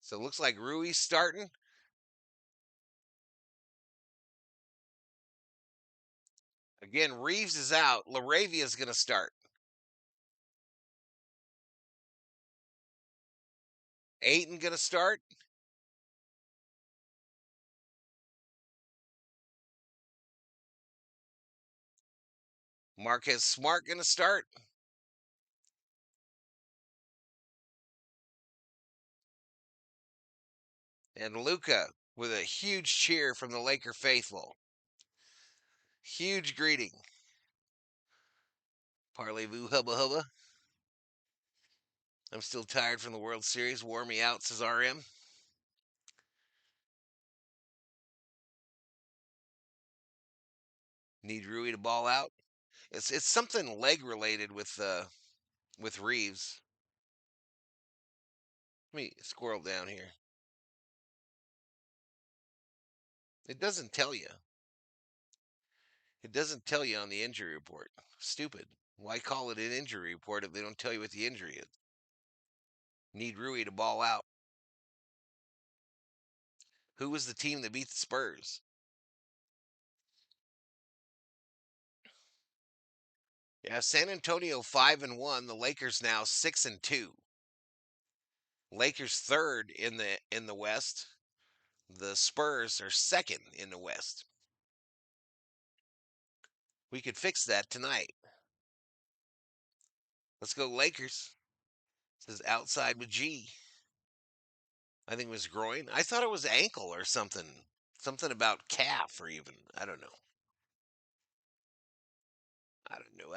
So it looks like Rui's starting. Again, Reeves is out. LaRavia is going to start. Ayton going to start. Marquez Smart going to start. And Luca with a huge cheer from the Laker faithful. Huge greeting. Parlez-vous, hubba hubba. I'm still tired from the World Series. Wore me out, says RM. Need Rui to ball out. It's something leg related with Reeves. Let me squirrel down here. It doesn't tell you. It doesn't tell you on the injury report. Stupid. Why call it an injury report if they don't tell you what the injury is? Need Rui to ball out. Who was the team that beat the Spurs? Yeah, San Antonio 5-1. The Lakers now 6-2. Lakers third in the West. The Spurs are second in the West. We could fix that tonight. Let's go Lakers. It says outside with G. I think it was groin. I thought it was ankle or something. Something about calf or even. I don't know. I don't know.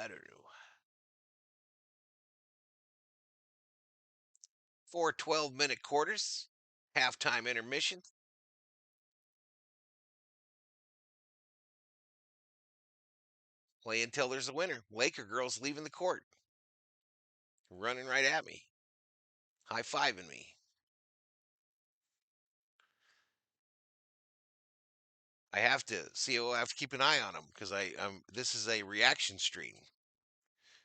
4 12-minute quarters. Halftime intermission. Play until there's a winner. Laker girls leaving the court. Running right at me. High-fiving me. I have to see. I have to keep an eye on them because this is a reaction stream,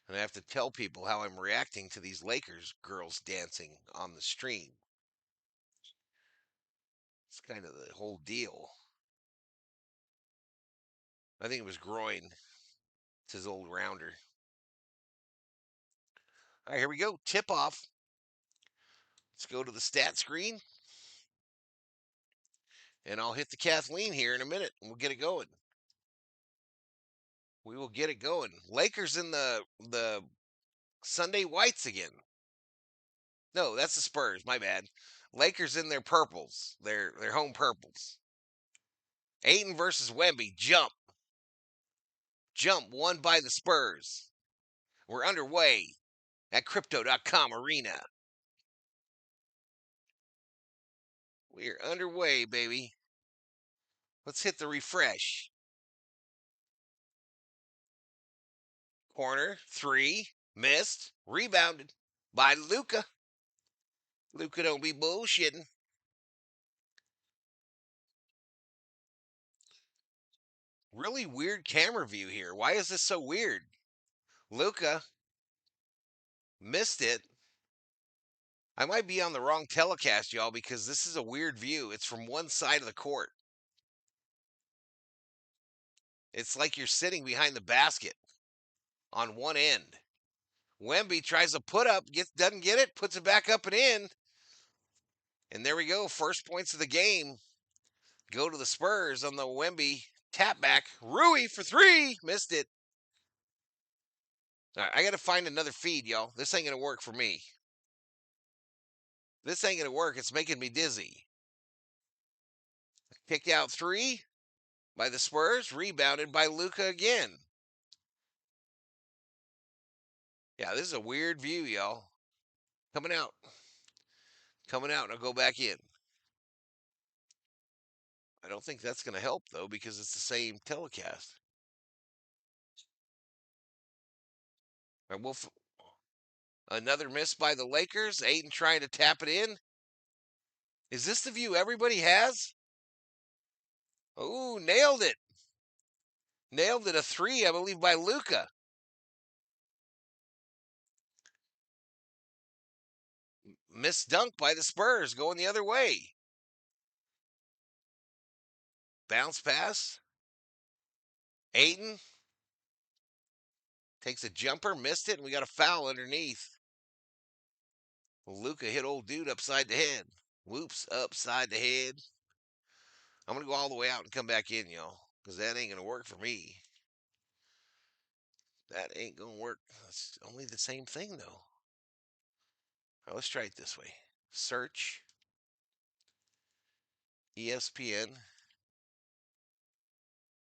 and I have to tell people how I'm reacting to these Lakers girls dancing on the stream. It's kind of the whole deal. I think it was groin. It's his old rounder. All right, here we go. Tip off. Let's go to the stat screen, and I'll hit the Kathleen here in a minute, and we'll get it going. We will get it going. Lakers in the Sunday whites again. No, that's the Spurs. My bad. Lakers in their purples. Their home purples. Ayton versus Wemby. Jump. Jump won by the Spurs. We're underway at Crypto.com Arena. We're underway, baby. Let's hit the refresh. Corner, 3, missed, rebounded by Luka. Luka don't be bullshitting. Really weird camera view here. Why is this so weird? Luka missed it. I might be on the wrong telecast, y'all, because this is a weird view. It's from one side of the court. It's like you're sitting behind the basket on one end. Wemby tries to put up, doesn't get it, puts it back up and in. And there we go. First points of the game go to the Spurs on the Wemby tap back. Rui for 3. Missed it. All right, I got to find another feed, y'all. This ain't going to work for me. This ain't going to work. It's making me dizzy. Kicked out 3 by the Spurs. Rebounded by Luka again. Yeah, this is a weird view, y'all. Coming out. And I'll go back in. I don't think that's going to help, though, because it's the same telecast. All right, another miss by the Lakers. Ayton trying to tap it in. Is this the view everybody has? Oh, nailed it. Nailed it. A 3, I believe, by Luka. Missed dunk by the Spurs going the other way. Bounce pass. Ayton takes a jumper, missed it, and we got a foul underneath. Luka hit old dude upside the head. Whoops, upside the head. I'm going to go all the way out and come back in, y'all, because that ain't going to work for me. That ain't going to work. It's only the same thing, though. All right, let's try it this way. Search ESPN.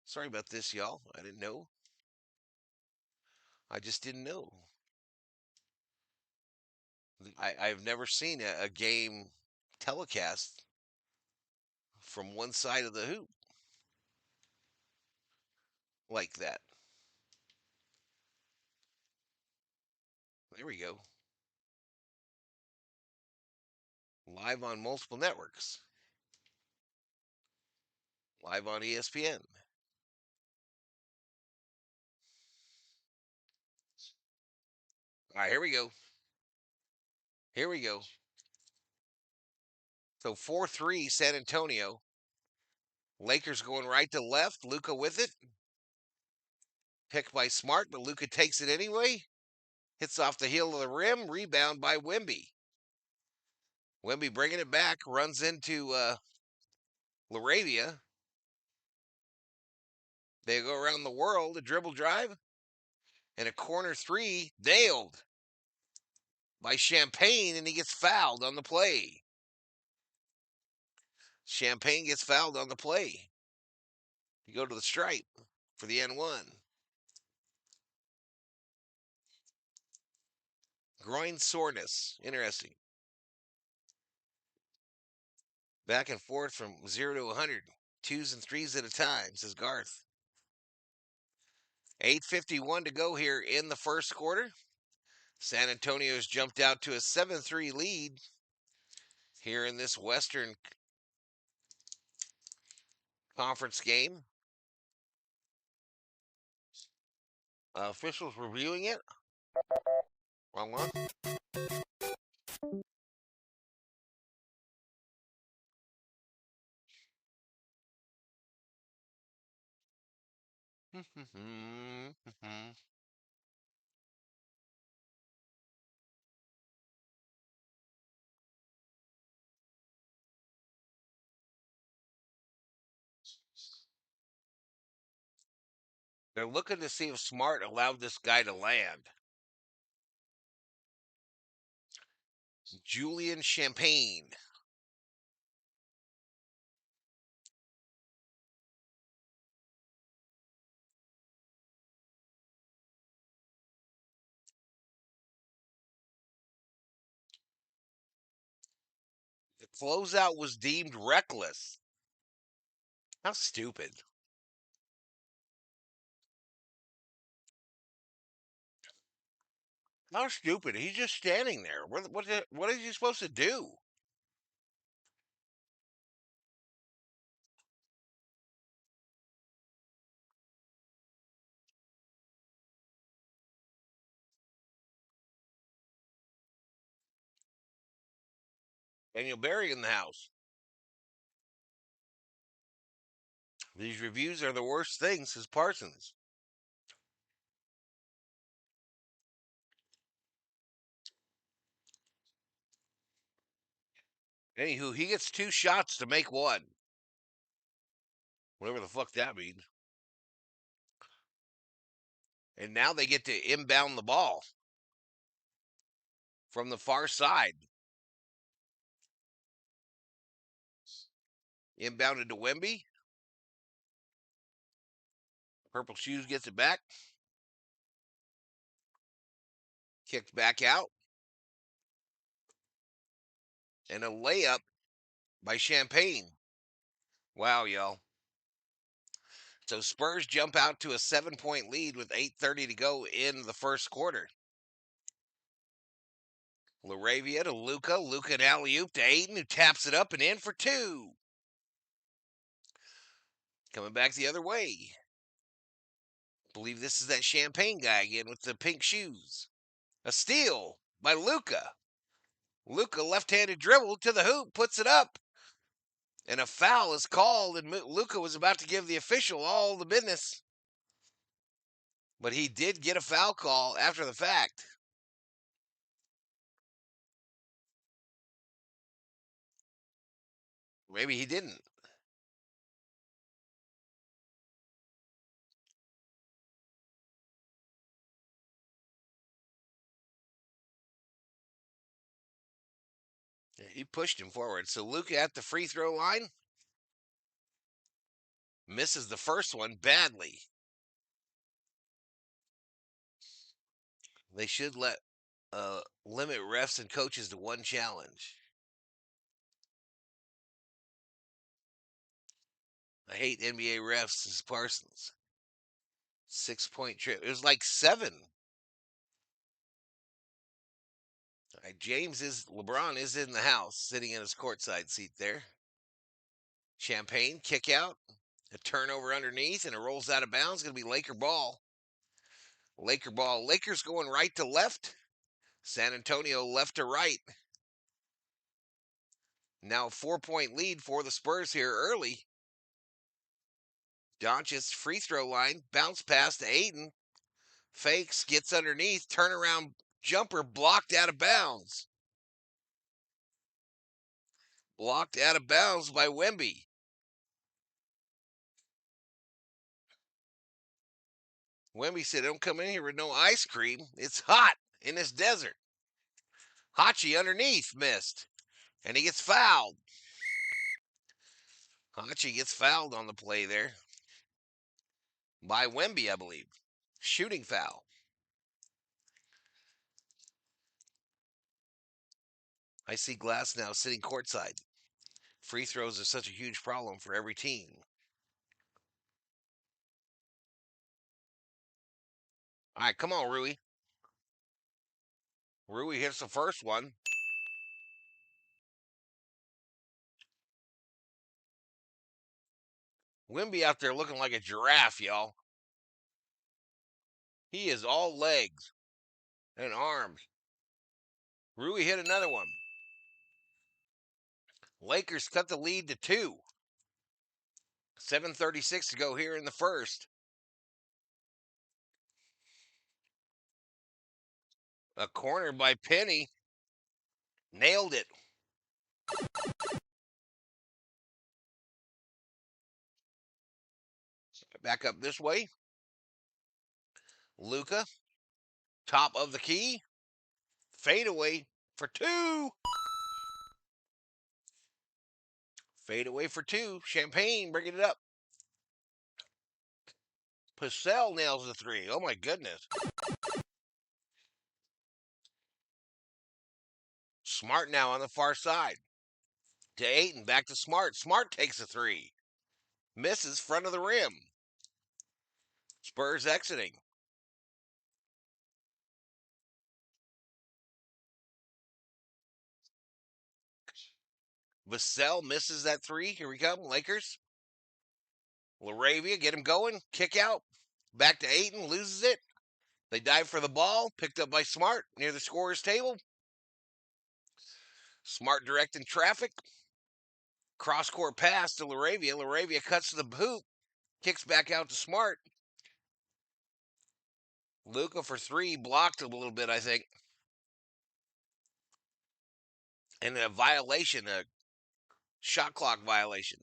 Sorry about this, y'all. I didn't know. I just didn't know. I've never seen a game telecast from one side of the hoop like that. There we go. Live on multiple networks. Live on ESPN. All right, here we go. Here we go. So 4-3 San Antonio. Lakers going right to left. Luka with it. Picked by Smart, but Luka takes it anyway. Hits off the heel of the rim. Rebound by Wemby. Wemby bringing it back. Runs into Laravia. They go around the world. A dribble drive. And a corner three. Nailed by Champagne, and he gets fouled on the play. Champagne gets fouled on the play. You go to the stripe for the N1. Groin soreness. Interesting. Back and forth from 0 to 100. 2s and 3s at a time, says Garth. 8:51 to go here in the first quarter. San Antonio's jumped out to a 7-3 lead here in this Western Conference game. Officials reviewing it. Wrong one. They're looking to see if Smart allowed this guy to land. Julian Champagne. The closeout was deemed reckless. How stupid. How stupid. He's just standing there. What is he supposed to do? Daniel Barry in the house. These reviews are the worst thing, says Parsons. Anywho, he gets 2 shots to make 1. Whatever the fuck that means. And now they get to inbound the ball from the far side. Inbounded to Wemby. Purple Shoes gets it back. Kicked back out. And a layup by Champagne. Wow, y'all. So Spurs jump out to a 7-point lead with 8:30 to go in the first quarter. Laravia to Luka. Luka and alley-oop to Ayton, who taps it up and in for 2. Coming back the other way. Believe this is that Champagne guy again with the pink shoes. A steal by Luka. Luka left-handed dribble to the hoop, puts it up. And a foul is called, and Luka was about to give the official all the business. But he did get a foul call after the fact. Maybe he didn't. He pushed him forward. So Luka at the free throw line. Misses the first one badly. They should limit refs and coaches to 1 challenge. I hate NBA refs, says Parsons. 6-point trip. It was like 7. right, LeBron is in the house, sitting in his courtside seat there. Champagne, kick out, a turnover underneath, and it rolls out of bounds. Going to be Laker ball. Laker ball. Lakers going right to left. San Antonio left to right. Now a 4-point lead for the Spurs here early. Doncic free throw line, bounce pass to Ayton. Fakes, gets underneath, turnaround jumper blocked out of bounds. Blocked out of bounds by Wemby. Wemby said, don't come in here with no ice cream. It's hot in this desert. Hachi underneath missed. And he gets fouled. Hachi gets fouled on the play there. By Wemby, I believe. Shooting foul. I see Glass now sitting courtside. Free throws are such a huge problem for every team. All right, come on, Rui. Rui hits the first one. Wemby out there looking like a giraffe, y'all. He is all legs and arms. Rui hit another one. Lakers cut the lead to 2. 7:36 to go here in the first. A corner by Penny. Nailed it. Back up this way. Luka. Top of the key. Fade away for 2. Fade away for 2. Champagne bringing it up. Purcell nails the 3. Oh my goodness. Smart now on the far side. To Ayton, back to Smart. Smart takes a 3. Misses front of the rim. Spurs exiting. Vassell misses that 3. Here we come, Lakers. LaRavia, get him going. Kick out. Back to Ayton, loses it. They dive for the ball. Picked up by Smart near the scorer's table. Smart directing traffic. Cross-court pass to LaRavia. LaRavia cuts to the hoop. Kicks back out to Smart. Luka for 3. Blocked a little bit, I think. And a violation, a shot clock violation.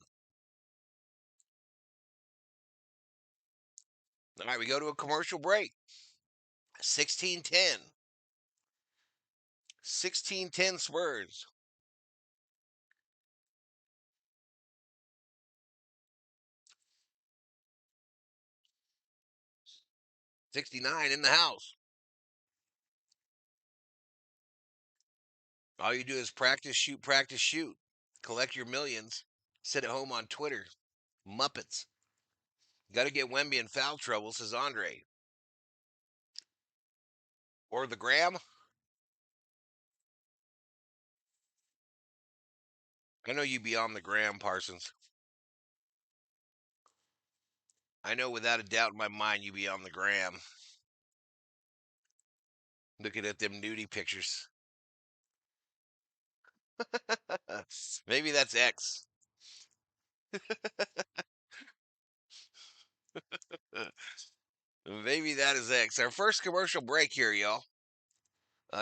All right, we go to a commercial break. 16-10. 16-10 Spurs. '69 in the house. All you do is practice, shoot, practice, shoot. Collect your millions. Sit at home on Twitter. Muppets. Got to get Wemby in foul trouble, says Andre. Or the gram. I know you be on the gram, Parsons. I know without a doubt in my mind you be on the gram. Looking at them nudie pictures. Maybe that's X. Maybe that is X. Our first commercial break here, y'all.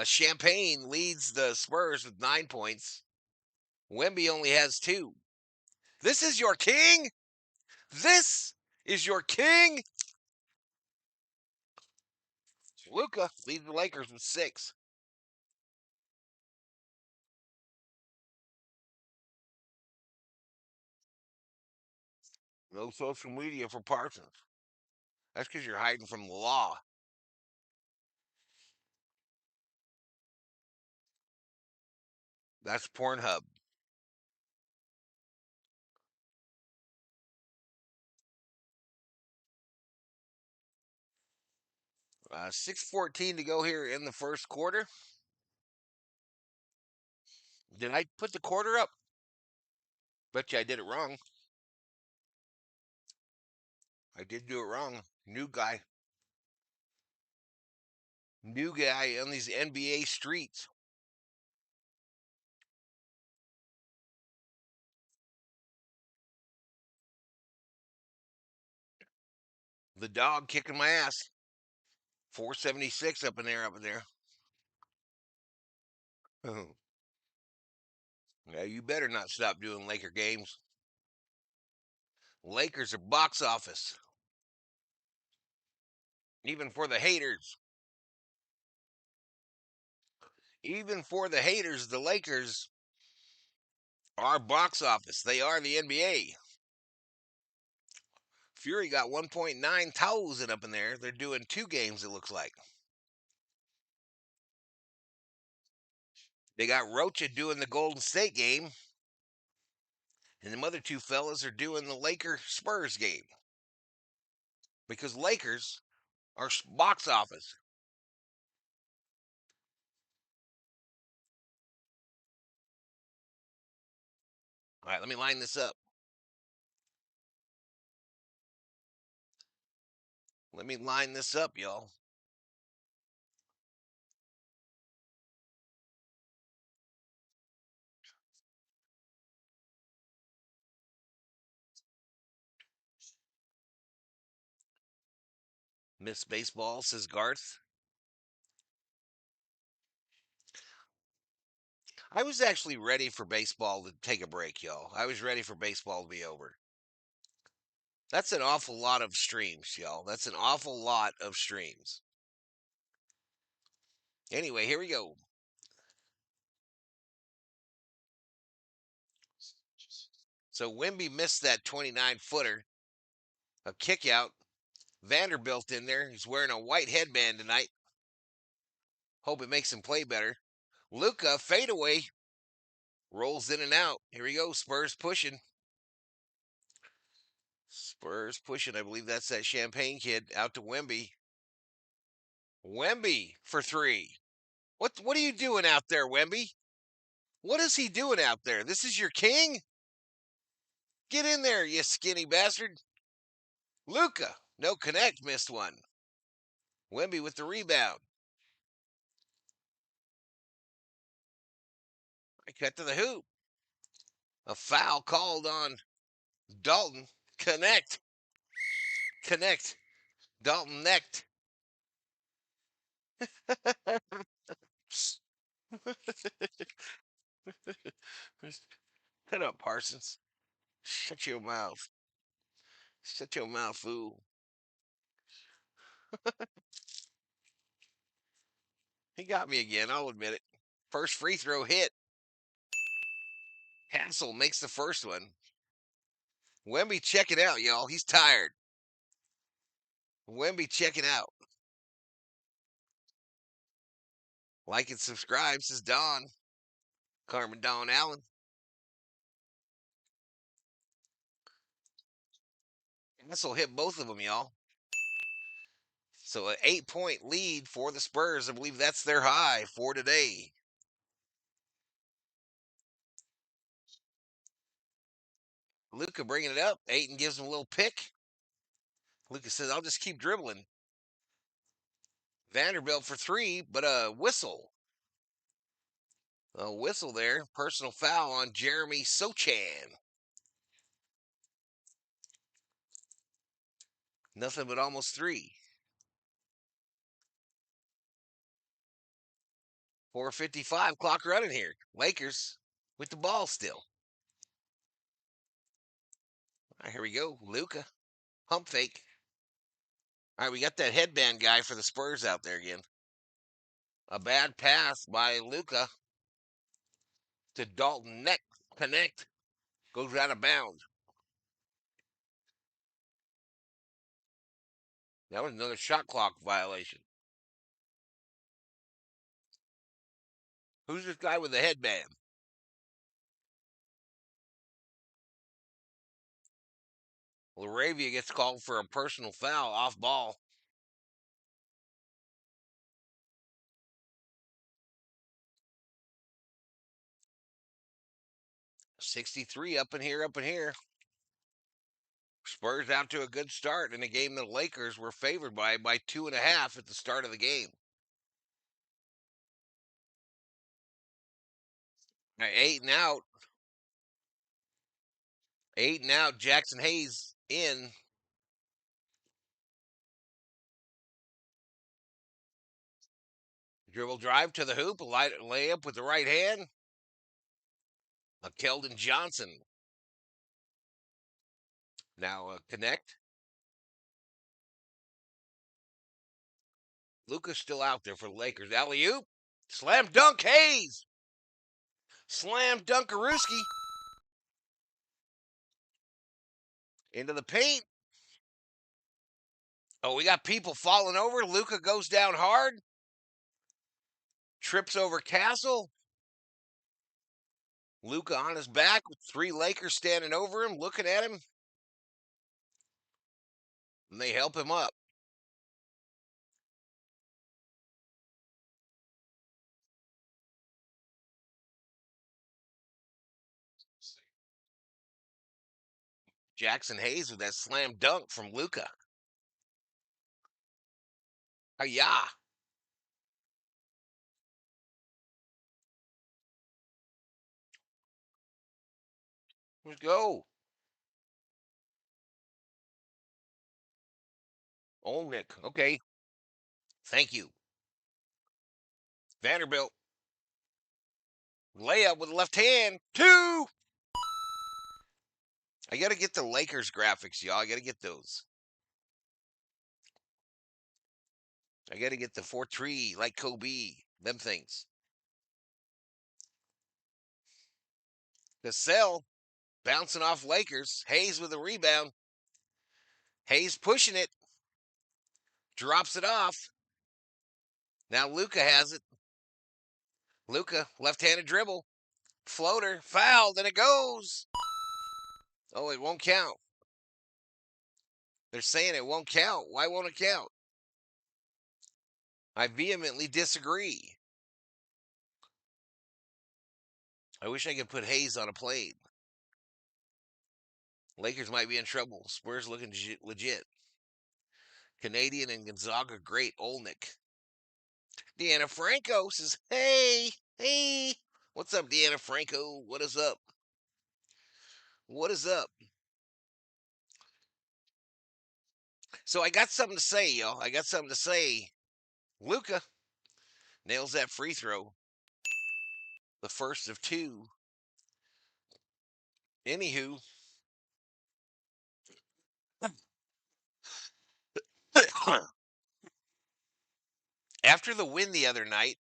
Champagne leads the Spurs with 9 points. Wemby only has 2. This is your king? This is your king? Luka leads the Lakers with 6. No social media for Parsons. That's because you're hiding from the law. That's Pornhub. 6:14 to go here in the first quarter. Did I put the quarter up? Bet you I did it wrong. I did do it wrong. New guy. New guy on these NBA streets. The dog kicking my ass. 476 up in there, up in there. Yeah, you better not stop doing Laker games. Lakers are box office. Even for the haters. Even for the haters, the Lakers are box office. They are the NBA. Fury got 1.9 thousand up in there. They're doing 2 games, it looks like. They got Rocha doing the Golden State game. And the other 2 fellas are doing the Laker Spurs game. Because Lakers are box office. All right, let me line this up. Let me line this up, y'all. Miss Baseball, says Garth. I was actually ready for baseball to take a break, y'all. I was ready for baseball to be over. That's an awful lot of streams, y'all. That's an awful lot of streams. Anyway, here we go. So Wemby missed that 29-footer. A kick out. Vanderbilt in there. He's wearing a white headband tonight. Hope it makes him play better. Luka, fadeaway. Rolls in and out. Here we go. Spurs pushing. Spurs pushing. I believe that's that Champagne kid. Out to Wemby. Wemby for 3. What are you doing out there, Wemby? What is he doing out there? This is your king? Get in there, you skinny bastard. Luka, no connect, missed one. Wemby with the rebound. I cut to the hoop. A foul called on Dalton. Connect. Connect. Dalton necked. Shut up, Parsons. Shut your mouth. Shut your mouth, fool. He got me again, I'll admit it. First free throw hit. Hassel makes the first one. Wemby checking out, y'all. He's tired. Wemby checking out. Like and subscribe, says Don. Carmen Dawn Allen. Hassel hit both of them, y'all. So an 8-point lead for the Spurs. I believe that's their high for today. Luka bringing it up. Ayton gives him a little pick. Luka says, I'll just keep dribbling. Vanderbilt for 3, but a whistle. A whistle there. Personal foul on Jeremy Sochan. Nothing but almost 3. 4:55 clock running here. Lakers with the ball still. All right, here we go. Luka. Pump fake. All right, we got that headband guy for the Spurs out there again. A bad pass by Luka to Dalton. Neck connect. Goes out of bounds. That was another shot clock violation. Who's this guy with the headband? Laravia gets called for a personal foul off ball. 63 up in here, up in here. Spurs out to a good start in a game the Lakers were favored by 2.5 at the start of the game. Now, 8 and out. 8 and out. Jackson Hayes in. Dribble drive to the hoop. A layup with the right hand. A Keldon Johnson. Now connect. Luka's still out there for the Lakers. Alley-oop. Slam dunk Hayes. Slam Dunkarooski. Into the paint. Oh, we got people falling over. Luka goes down hard. Trips over Castle. Luka on his back with 3 Lakers standing over him, looking at him. And they help him up. Jackson Hayes with that slam dunk from Luka. Hi-ya. Let's go. Olnick. Okay. Thank you. Vanderbilt. Layup with the left hand. 2. I got to get the Lakers graphics, y'all. I got to get those. I got to get the 4-3 like Kobe. Them things. Cassell bouncing off Lakers. Hayes with a rebound. Hayes pushing it. Drops it off. Now Luka has it. Luka, left-handed dribble. Floater, fouled, and it goes. Oh, it won't count. They're saying it won't count. Why won't it count? I vehemently disagree. I wish I could put Hayes on a plane. Lakers might be in trouble. Spurs looking legit. Canadian and Gonzaga great. Olnick. Deanna Franco says, hey. What's up, Deanna Franco? What is up? What is up? So I got something to say, y'all. I got something to say. Luka nails that free throw. The first of 2. Anywho. After the win the other night,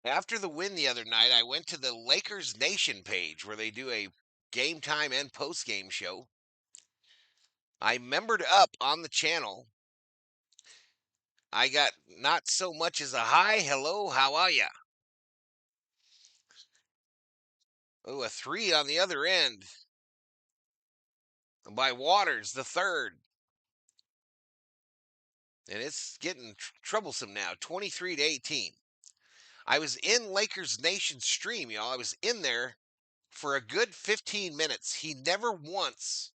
I went to the Lakers Nation page where they do a game time and post game show. I membered up on the channel. I got not so much as a hi, hello, how are ya? Oh, a 3 on the other end by Waters, the third. And it's getting troublesome now, 23-18. I was in Lakers Nation stream, y'all. I was in there for a good 15 minutes. He never once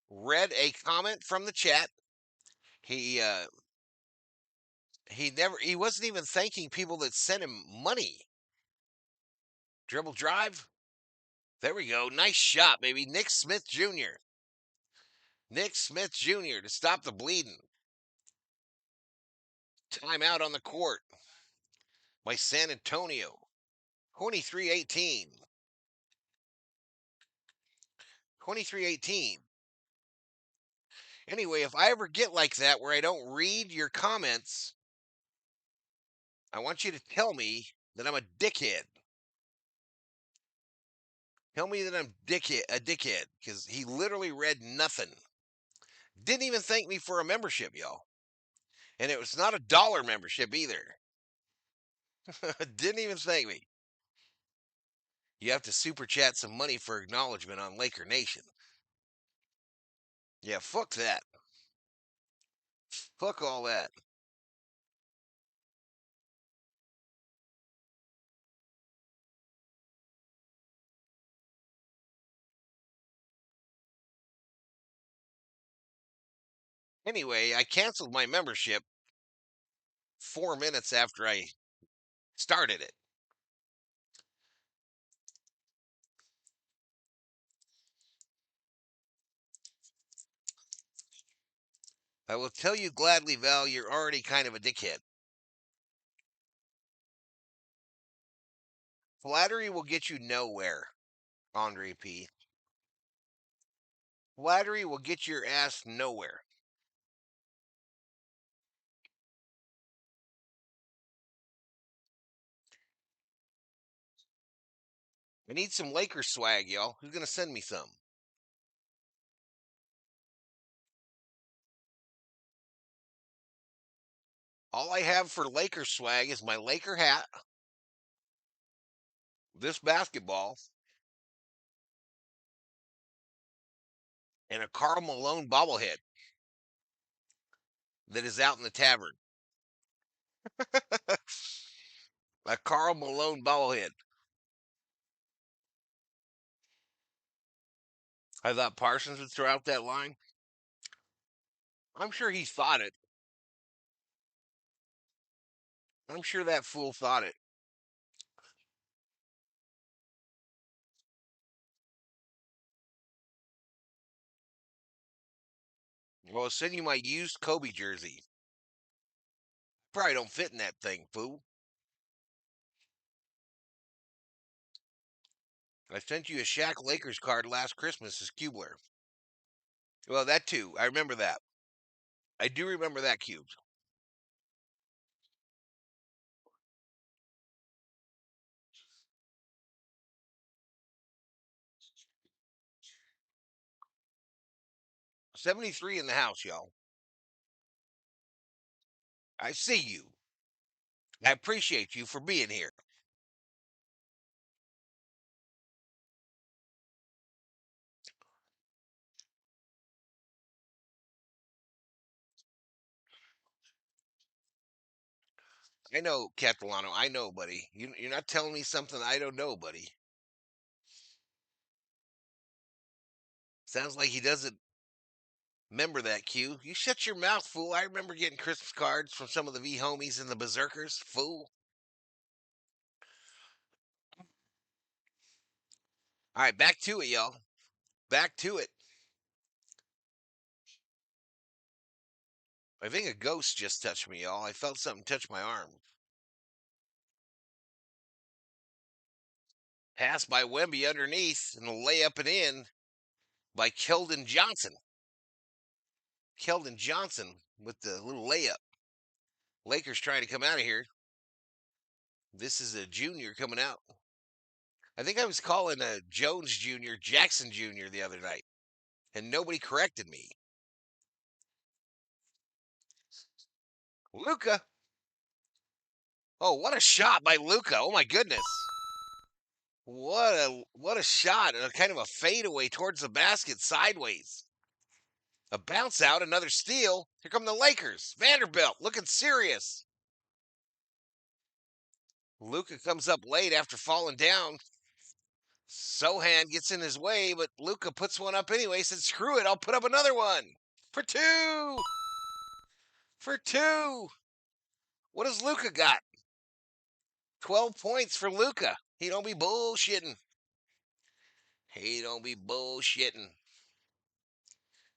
read a comment from the chat. He wasn't even thanking people that sent him money. Dribble drive. There we go. Nice shot, baby. Nick Smith Jr. Nick Smith Jr. to stop the bleeding. Timeout on the court by San Antonio. 23-18. 23-18. Anyway, if I ever get like that where I don't read your comments, I want you to tell me that I'm a dickhead. Tell me that I'm a dickhead, because he literally read nothing. Didn't even thank me for a membership, y'all. And it was not a dollar membership either. Didn't even thank me. You have to super chat some money for acknowledgement on Laker Nation. Yeah, fuck that. Fuck all that. Anyway, I canceled my membership 4 minutes after I started it. I will tell you gladly, Val, you're already kind of a dickhead. Flattery will get you nowhere, Andre P. Flattery will get your ass nowhere. I need some Lakers swag, y'all. Who's going to send me some? All I have for Lakers swag is my Laker hat, this basketball, and a Karl Malone bobblehead that is out in the tavern. A Karl Malone bobblehead. I thought Parsons would throw out that line. I'm sure he thought it. I'm sure that fool thought it. Well, I'll send you my used Kobe jersey. Probably don't fit in that thing, fool. I sent you a Shaq Lakers card last Christmas as Cubler. Well, that too. I remember that. I do remember that, Cubes. '73 in the house, y'all. I see you. I appreciate you for being here. I know, Catalano. I know, buddy. You're not telling me something I don't know, buddy. Sounds like he doesn't remember that, Q. You shut your mouth, fool. I remember getting Christmas cards from some of the V homies and the Berserkers, fool. All right, back to it, y'all. Back to it. I think a ghost just touched me, y'all. I felt something touch my arm. Pass by Wemby underneath and a layup and in by Keldon Johnson. Keldon Johnson with the little layup. Lakers trying to come out of here. This is a junior coming out. I think I was calling a Jones Jr. Jackson Jr. the other night, and nobody corrected me. Luca. Oh, what a shot by Luca. Oh my goodness. What a shot. A kind of a fadeaway towards the basket sideways. A bounce out, another steal. Here come the Lakers. Vanderbilt looking serious. Luca comes up late after falling down. Sohan gets in his way, but Luca puts one up anyway. Said, screw it, I'll put up another one. For two. For two. What does Luca got? 12 points for Luca. He don't be bullshitting. He don't be bullshitting.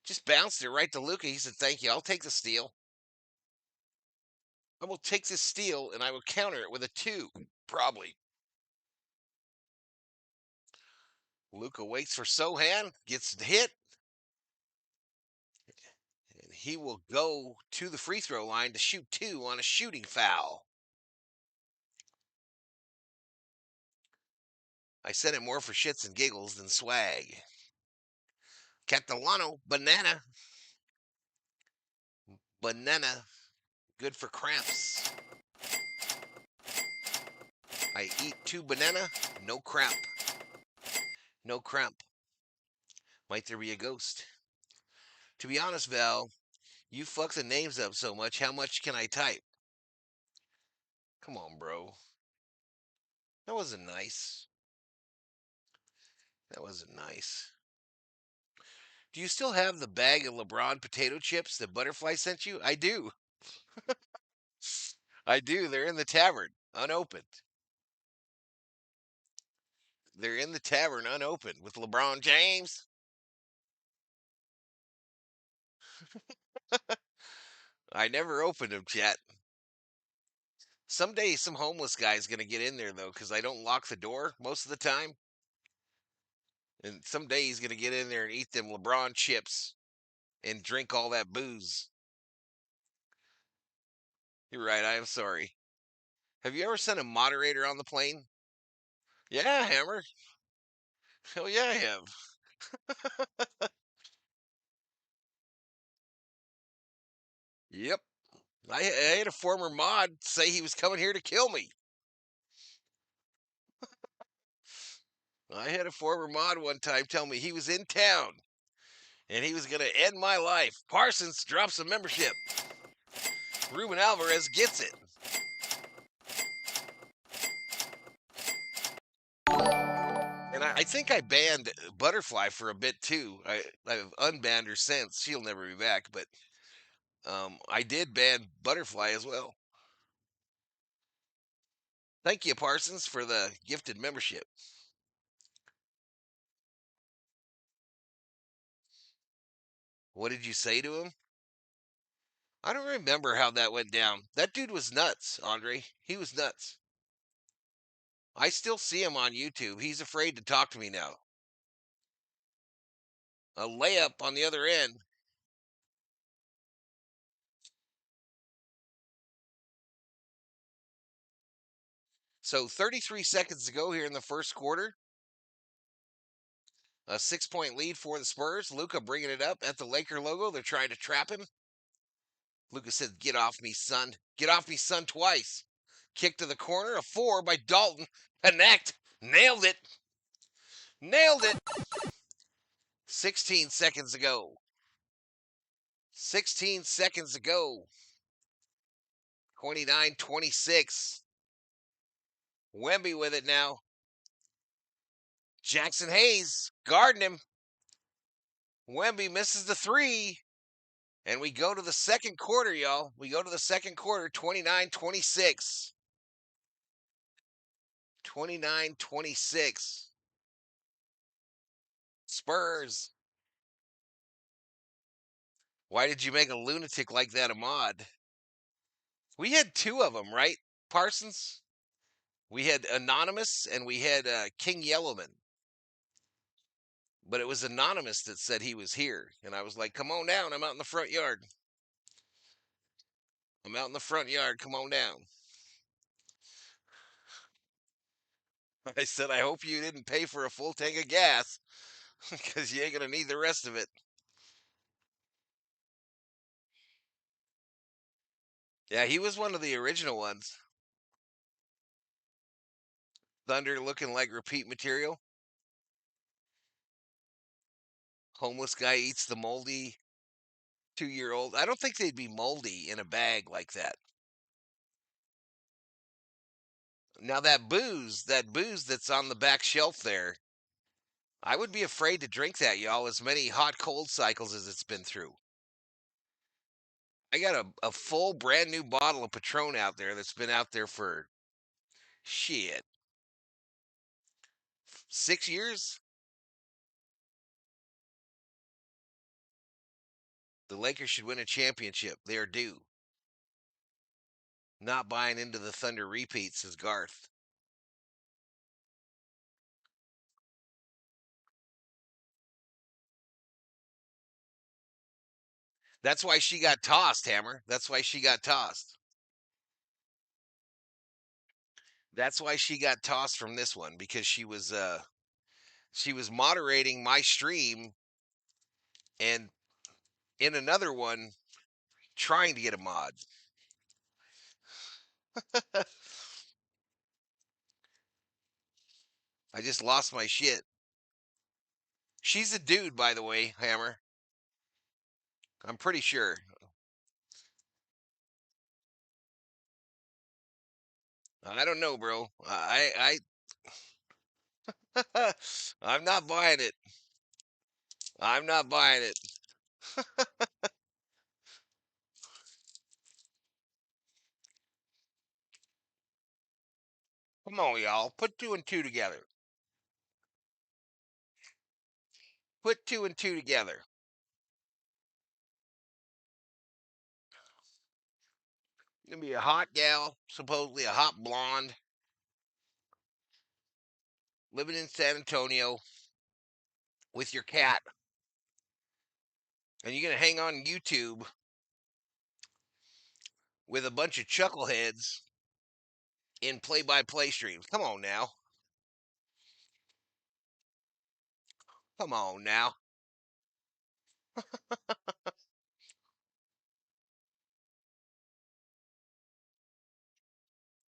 Just bounced it right to Luca. He said, thank you. I'll take the steal. I will take this steal and I will counter it with a two. Probably. Luca waits for Sohan. Gets the hit. And he will go to the free throw line to shoot two on a shooting foul. I said it more for shits and giggles than swag. Catalano, banana. Banana, good for cramps. I eat two banana, no cramp. No cramp. Might there be a ghost? To be honest, Val, you fuck the names up so much, how much can I type? Come on, bro. That wasn't nice. That wasn't nice. Do you still have the bag of LeBron potato chips that Butterfly sent you? I do. I do. They're in the tavern, unopened. They're in the tavern, unopened, with LeBron James. I never opened them yet. Someday, some homeless guy's gonna get in there though, because I don't lock the door most of the time. And someday he's gonna get in there and eat them LeBron chips and drink all that booze. You're right. I am sorry. Have you ever sent a moderator on the plane? Yeah, Hammer. Hell yeah, I have. Yep. I had a former mod say he was coming here to kill me. I had a former mod one time tell me he was in town and he was going to end my life. Parsons drops a membership. Ruben Alvarez gets it. And I think I banned Butterfly for a bit too. I've unbanned her since. She'll never be back, but I did ban Butterfly as well. Thank you, Parsons, for the gifted membership. What did you say to him? I don't remember how that went down. That dude was nuts, Andre. He was nuts. I still see him on YouTube. He's afraid to talk to me now. A layup on the other end. So 33 seconds to go here in the first quarter. A 6-point lead for the Spurs. Luka bringing it up at the Laker logo. They're trying to trap him. Luka said, "Get off me, son. Get off me, son," twice. Kick to the corner. A 4 by Dalton. Connect. Nailed it. Nailed it. 16 seconds to go. 16 seconds to go. 29-26. Wemby with it now. Jackson Hayes guarding him. Wemby misses the 3. And we go to the second quarter, y'all. We go to the second quarter, 29-26. 29-26. Spurs. Why did you make a lunatic like that a mod? We had 2 of them, right, Parsons? We had Anonymous and we had King Yellowman. But it was Anonymous that said he was here. And I was like, come on down. I'm out in the front yard. I'm out in the front yard. Come on down. I said, I hope you didn't pay for a full tank of gas because you ain't going to need the rest of it. Yeah, he was one of the original ones. Thunder looking like repeat material. Homeless guy eats the moldy 2-year-old. I don't think they'd be moldy in a bag like that. Now that booze that's on the back shelf there, I would be afraid to drink that, y'all, as many hot cold cycles as it's been through. I got a full brand new bottle of Patron out there that's been out there for shit 6 years. The Lakers should win a championship. They are due. Not buying into the Thunder repeat, says Garth. That's why she got tossed, Hammer. That's why she got tossed. That's why she got tossed from this one, because she was moderating my stream and in another one trying to get a mod. I just lost my shit. She's a dude, by the way, Hammer. I'm pretty sure. I don't know, bro. I'm not buying it. I'm not buying it. Come on, y'all. Put two and two together. Put two and two together. Gonna be a hot gal, supposedly a hot blonde, living in San Antonio with your cat, and you're gonna hang on YouTube with a bunch of chuckleheads in play-by-play streams. Come on now. Come on now.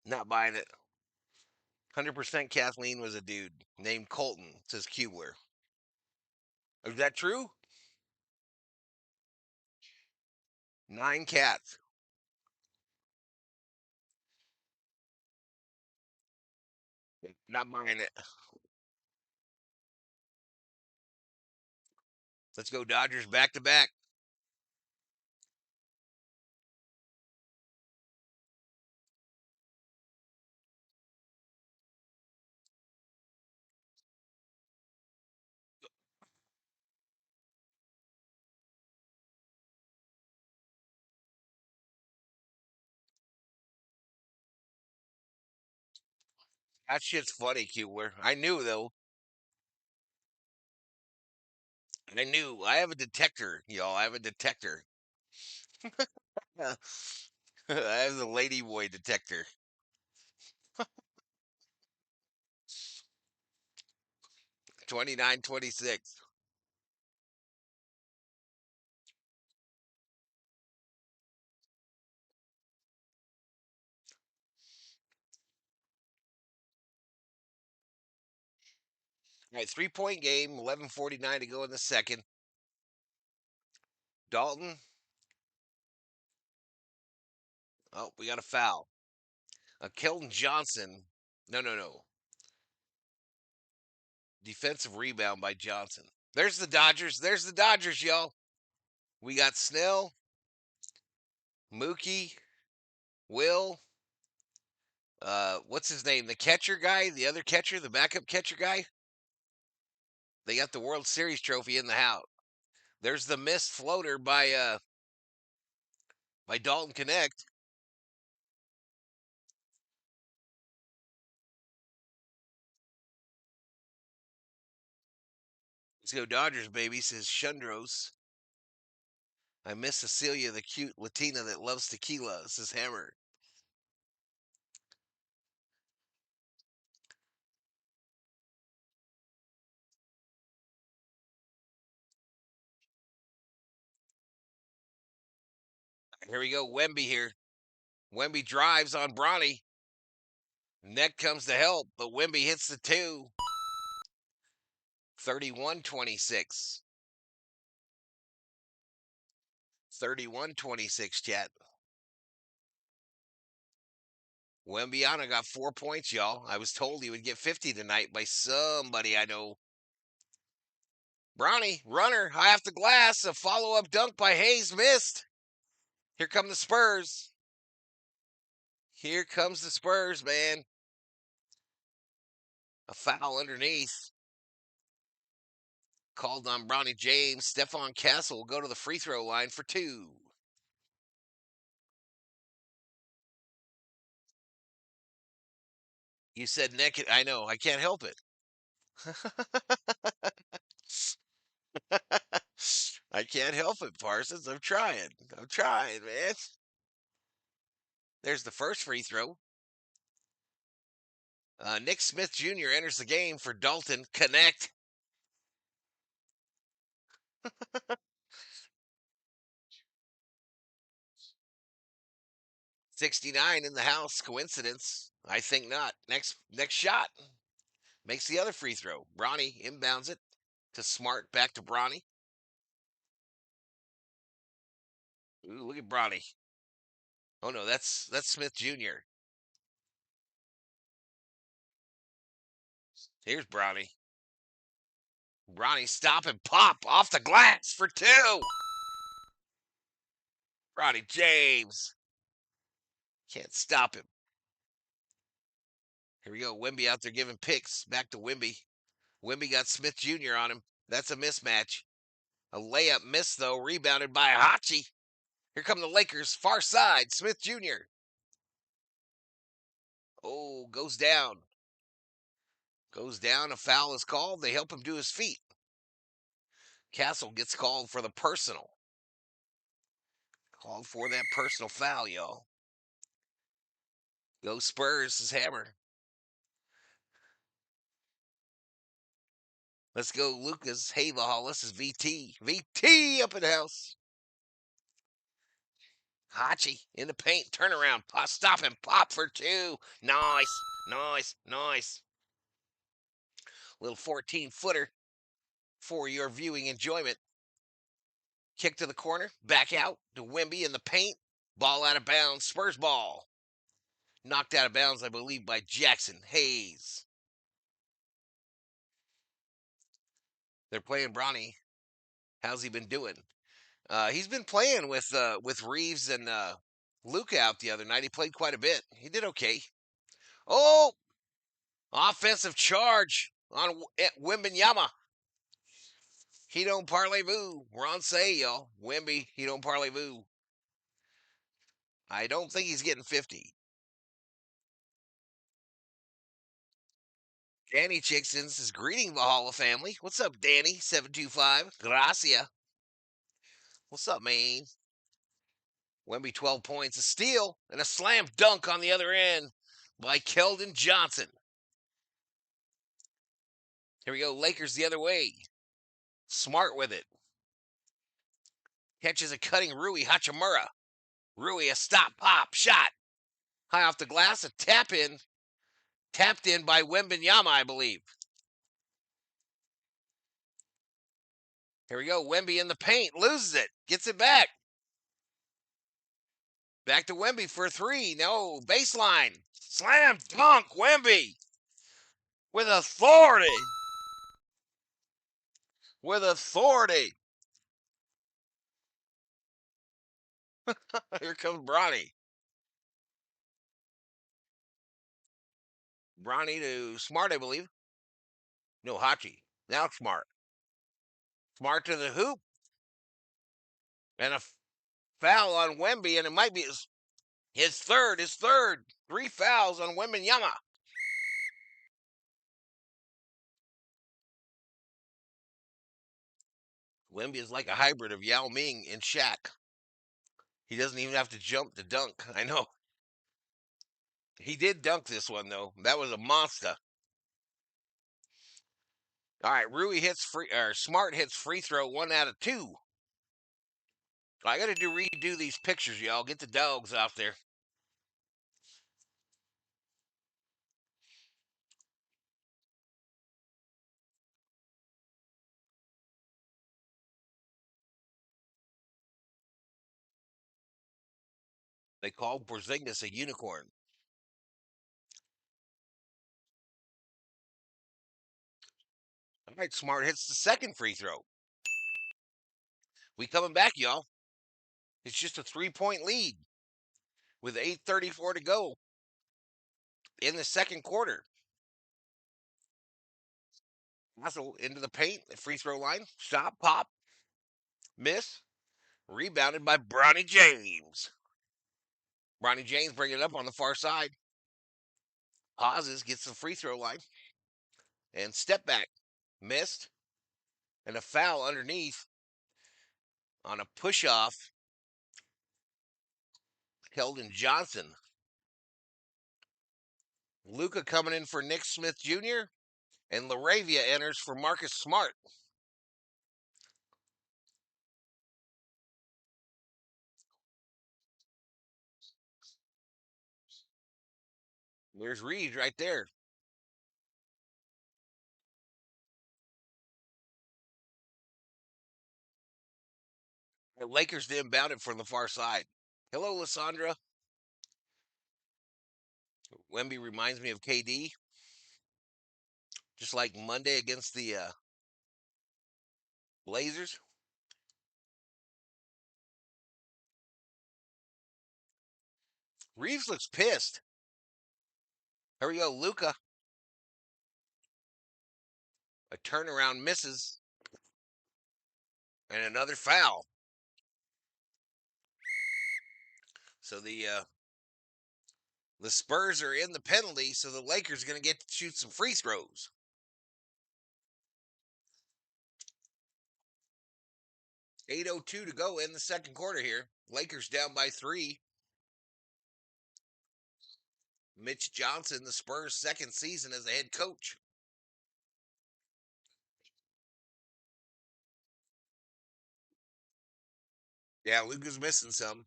Not buying it. 100% Kathleen was a dude named Colton, says Kubler. Is that true? 9 cats. Not buying it. Let's go Dodgers back to back. That shit's funny, Kubler. I knew though. I knew. I have a detector, y'all. I have a detector. I have the lady boy detector. 29-26. All right, 3-point game, 11:49 to go in the second. Dalton. Oh, we got a foul. Kelton Johnson. No, no, no. Defensive rebound by Johnson. There's the Dodgers. There's the Dodgers, y'all. We got Snell, Mookie, Will. What's his name? The catcher guy, the other catcher, the backup catcher guy. They got the World Series trophy in the house. There's the missed floater by Dalton Connect. Let's go Dodgers, baby, says Shundros. I miss Cecilia, the cute Latina that loves tequila, says Hammer. Here we go, Wemby here. Wemby drives on Bronny. Net comes to help, but Wemby hits the 2. 31-26. 31-26, chat. Wembyana got 4 points, y'all. I was told he would get 50 tonight by somebody I know. Bronny, runner, high off the glass. A follow-up dunk by Hayes missed. Here come the Spurs. Here comes the Spurs, man. A foul underneath. Called on Bronny James. Stephon Castle will go to the free throw line for 2. You said naked. I know. I can't help it. I can't help it, Parsons. I'm trying. I'm trying, man. There's the first free throw. Nick Smith Jr. enters the game for Dalton Connect. 69 in the house. Coincidence? I think not. Next shot. Makes the other free throw. Bronny inbounds it to Smart. Back to Bronny. Ooh, look at Bronny. Oh no, that's Smith Jr. Here's Bronny. Bronny stop and pop off the glass for 2. Bronny James. Can't stop him. Here we go. Wemby out there giving picks. Back to Wemby. Wemby got Smith Jr. on him. That's a mismatch. A layup miss, though. Rebounded by Hachi. Here come the Lakers. Far side. Smith Jr. Oh, goes down. Goes down. A foul is called. They help him to his feet. Castle gets called for the personal. Called for that personal foul, y'all. Go Spurs is hammer. Let's go, Lucas. Hey, Valhalla. This is VT. VT up in the house. Hachi in the paint. Turnaround. Stop and pop for 2. Nice. Nice. Nice. Little 14-footer for your viewing enjoyment. Kick to the corner. Back out to Wemby in the paint. Ball out of bounds. Spurs ball. Knocked out of bounds, I believe, by Jackson Hayes. They're playing Bronny. How's he been doing? He's been playing with Reeves and Luka out the other night. He played quite a bit. He did okay. Oh, offensive charge on Wembanyama. He don't parlay-vous. We're on say, y'all. Wemby, he don't parlay-vous. I don't think he's getting 50. Danny Chicksons is greeting the Hall of Family. What's up, Danny? 725. Gracia. What's up, man? Wemby 12 points, a steal, and a slam dunk on the other end by Keldon Johnson. Here we go, Lakers the other way. Smart with it. Catches a cutting Rui Hachimura. Rui a stop, pop, shot. High off the glass, a tap in. Tapped in by Wembanyama, I believe. Here we go, Wemby in the paint, loses it, gets it back. Back to Wemby for 3. No, baseline. Slam dunk, Wemby. With authority. With authority. Here comes Bronny. Bronny to Smart, I believe. No, Hachi. Now Smart. Smart to the hoop. And a foul on Wemby, and it might be his third. 3 fouls on Wembanyama. Wemby is like a hybrid of Yao Ming and Shaq. He doesn't even have to jump to dunk. I know. He did dunk this one, though. That was a monster. All right, Smart hits free throw 1 out of 2. I got to redo these pictures, y'all. Get the dogs out there. They call Porzingis a unicorn. All right, Smart hits the second free throw. We coming back, y'all. It's just a 3-point lead with 8:34 to go in the second quarter. Muscle into the paint, the free throw line. Stop, pop, miss. Rebounded by Bronny James. Bronny James bringing it up on the far side. Pauses, gets the free throw line. And step back. Missed. And a foul underneath on a push-off. Keldon Johnson. Luka coming in for Nick Smith Jr. And Laravia enters for Marcus Smart. There's Reed right there. The Lakers did inbound it from the far side. Hello, Lysandra. Wemby reminds me of KD. Just like Monday against the Blazers. Reeves looks pissed. Here we go, Luka. A turnaround misses. And another foul. So the Spurs are in the penalty, so the Lakers are going to get to shoot some free throws. .802 to go in the second quarter here. Lakers down by 3. Mitch Johnson, the Spurs' second season as a head coach. Yeah, Luka's missing some.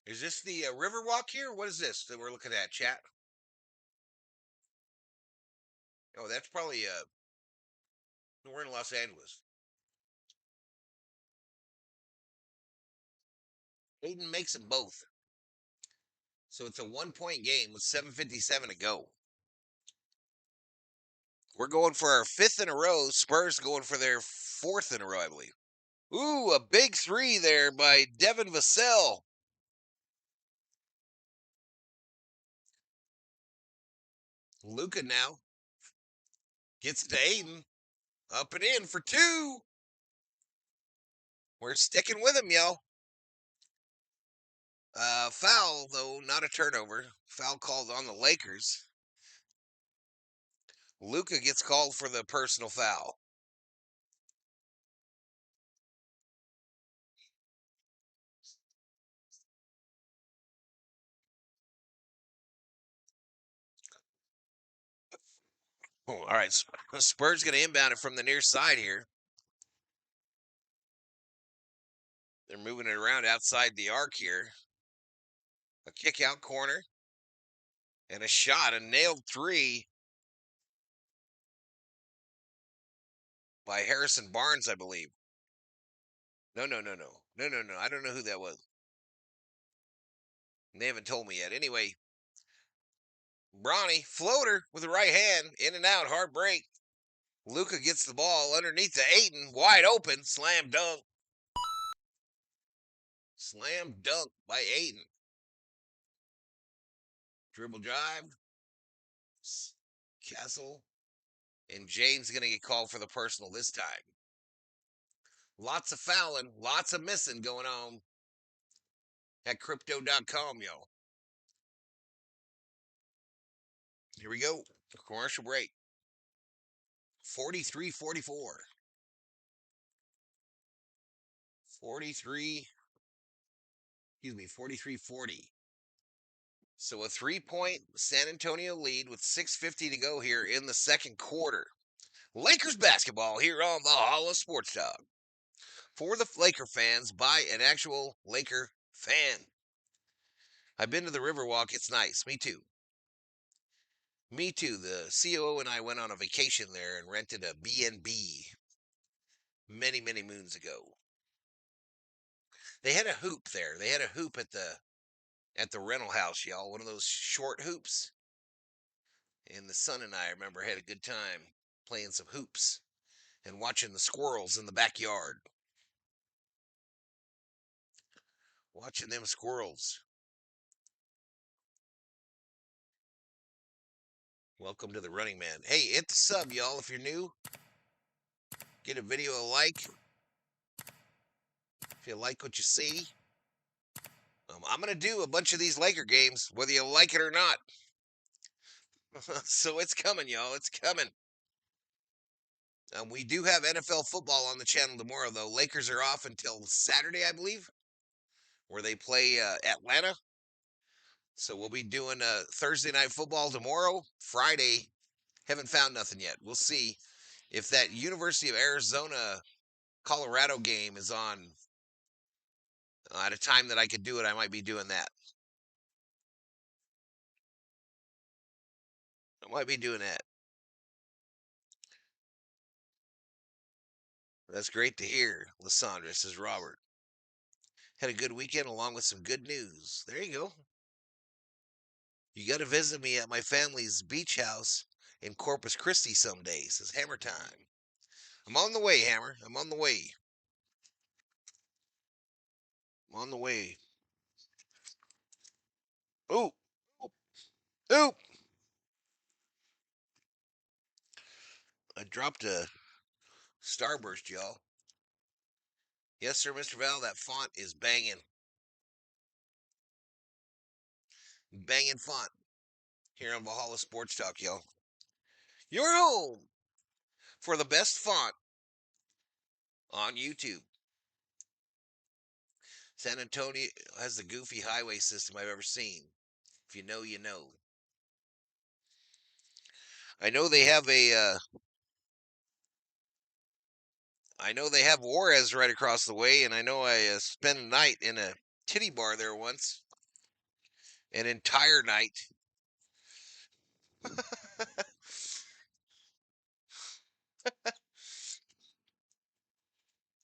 Is this the Riverwalk here? What is this that we're looking at, chat? Oh, that's probably we're in Los Angeles. Aiden makes them both. So it's a 1-point game with 7:57 to go. We're going for our 5th in a row. Spurs going for their 4th in a row, I believe. Ooh, a big 3 there by Devin Vassell. Luka now gets it to Aiden. Up and in for 2. We're sticking with him, yo. Foul, though, not a turnover. Foul called on the Lakers. Luka gets called for the personal foul. Oh, all right, Spurs going to inbound it from the near side here. They're moving it around outside the arc here. A kick out corner. And a shot, a nailed 3 by Harrison Barnes, I believe. No. I don't know who that was. They haven't told me yet. Anyway, Bronny, floater with the right hand, in and out, hard break. Luka gets the ball underneath the Ayton, wide open, slam dunk. Slam dunk by Ayton. Dribble drive. Castle. And James going to get called for the personal this time. Lots of fouling, lots of missing going on at crypto.com, yo. Here we go. Commercial break. 43-44. 43-40. So a 3-point San Antonio lead with 6:50 to go here in the second quarter. Lakers basketball here on Valhalla Sports Talk. For the Laker fans, by an actual Laker fan. I've been to the Riverwalk. It's nice. Me too. Me too. The COO and I went on a vacation there and rented a B&B many, many moons ago. They had a hoop there. They had a hoop at the rental house, y'all. One of those short hoops. And the son and I remember had a good time playing some hoops and watching the squirrels in the backyard. Watching them squirrels. Welcome to the Running Man. Hey, hit the sub, y'all, if you're new. Get a video a like. If you like what you see. I'm going to do a bunch of these Laker games, whether you like it or not. So it's coming, y'all. It's coming. We do have NFL football on the channel tomorrow, though. Lakers are off until Saturday, I believe, where they play Atlanta. So we'll be doing Thursday night football tomorrow. Friday, haven't found nothing yet. We'll see if that University of Arizona Colorado game is on at a time that I could do it. I might be doing that. I might be doing that. That's great to hear, Lysandra, says Robert. Had a good weekend along with some good news. There you go. You got to visit me at my family's beach house in Corpus Christi some days. It's hammer time. I'm on the way, Hammer. I'm on the way. I'm on the way. Ooh. Ooh. I dropped a Starburst, y'all. Yes, sir, Mr. Val. That font is banging. Banging font here on Valhalla Sports Talk, y'all. You're home for the best font on YouTube. San Antonio has the goofy highway system I've ever seen. If you know, you know. I know they have I know they have Juarez right across the way, and I know I spent a night in a titty bar there once. An entire night.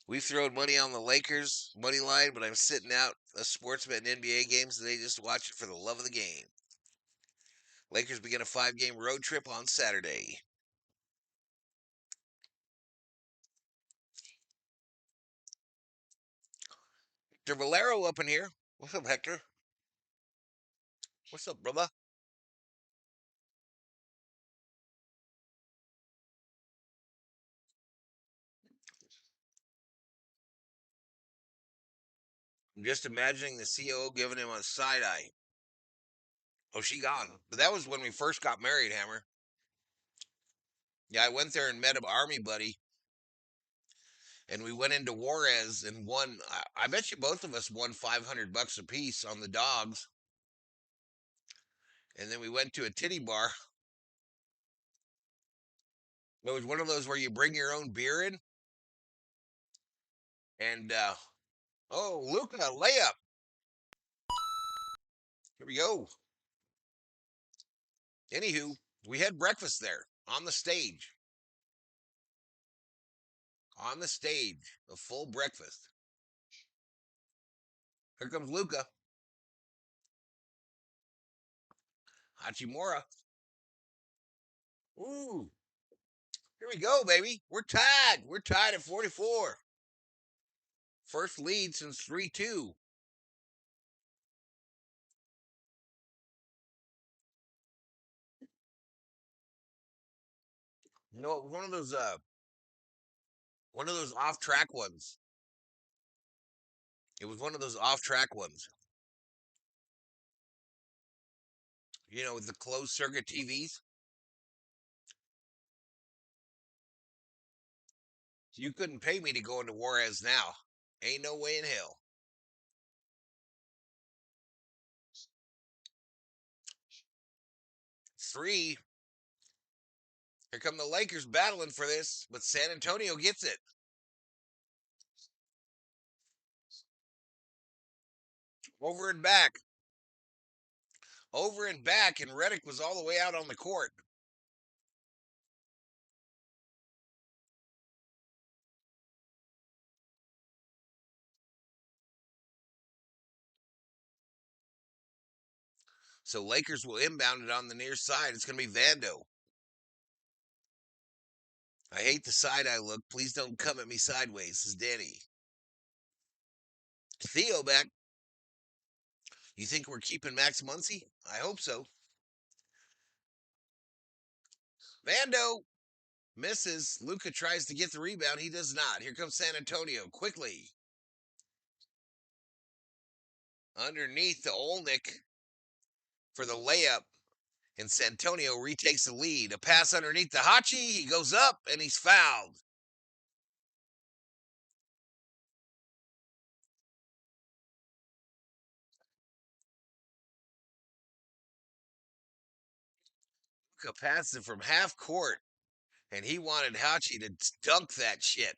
We've thrown money on the Lakers money line, but I'm sitting out a sports bet and NBA games, and they just watch it for the love of the game. Lakers begin a 5-game road trip on Saturday. Hector Valero up in here. What's up, Hector? What's up, brother? I'm just imagining the COO giving him a side eye. Oh, she gone. But that was when we first got married, Hammer. Yeah, I went there and met an army buddy. And we went into Juarez and won. I bet you both of us won $500 a piece on the dogs. And then we went to a titty bar. It was one of those where you bring your own beer in. And, oh, Luca, layup. Here we go. Anywho, we had breakfast there on the stage. On the stage, a full breakfast. Here comes Luca. Hachimura. Ooh. Here we go, baby. We're tied. We're tied at 44. First lead since 3-2. You know, one of those off-track ones. It was one of those off-track ones. You know, with the closed circuit TVs. You couldn't pay me to go into Juarez now. Ain't no way in hell. Three. Here come the Lakers battling for this, but San Antonio gets it. Over and back. Over and back, and Reddick was all the way out on the court. So Lakers will inbound it on the near side. It's going to be Vando. I hate the side eye look. Please don't come at me sideways, says Danny. Theo back. You think we're keeping Max Muncy? I hope so. Vando misses. Luca tries to get the rebound. He does not. Here comes San Antonio quickly. Underneath the Olnick for the layup. And Santonio retakes the lead. A pass underneath the Hachi. He goes up and he's fouled. Luka passed it from half court. And he wanted Hachi to dunk that shit.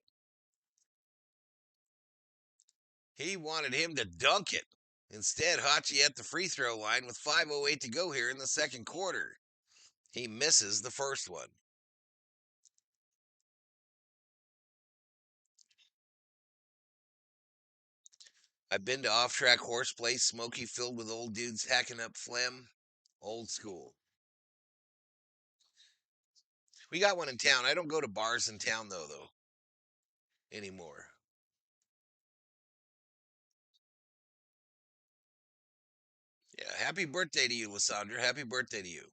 He wanted him to dunk it. Instead, Hachi at the free throw line with 5:08 to go here in the second quarter. He misses the first one. I've been to off-track horseplay, smoky filled with old dudes hacking up phlegm. Old school. We got one in town. I don't go to bars in town, though, anymore. Yeah, happy birthday to you, Lysandra. Happy birthday to you.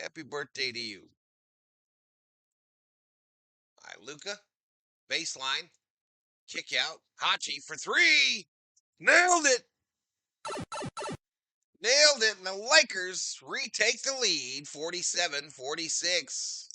Happy birthday to you. All right, Luca, baseline, kick out, Hachi for three. Nailed it. Nailed it. And the Lakers retake the lead, 47-46.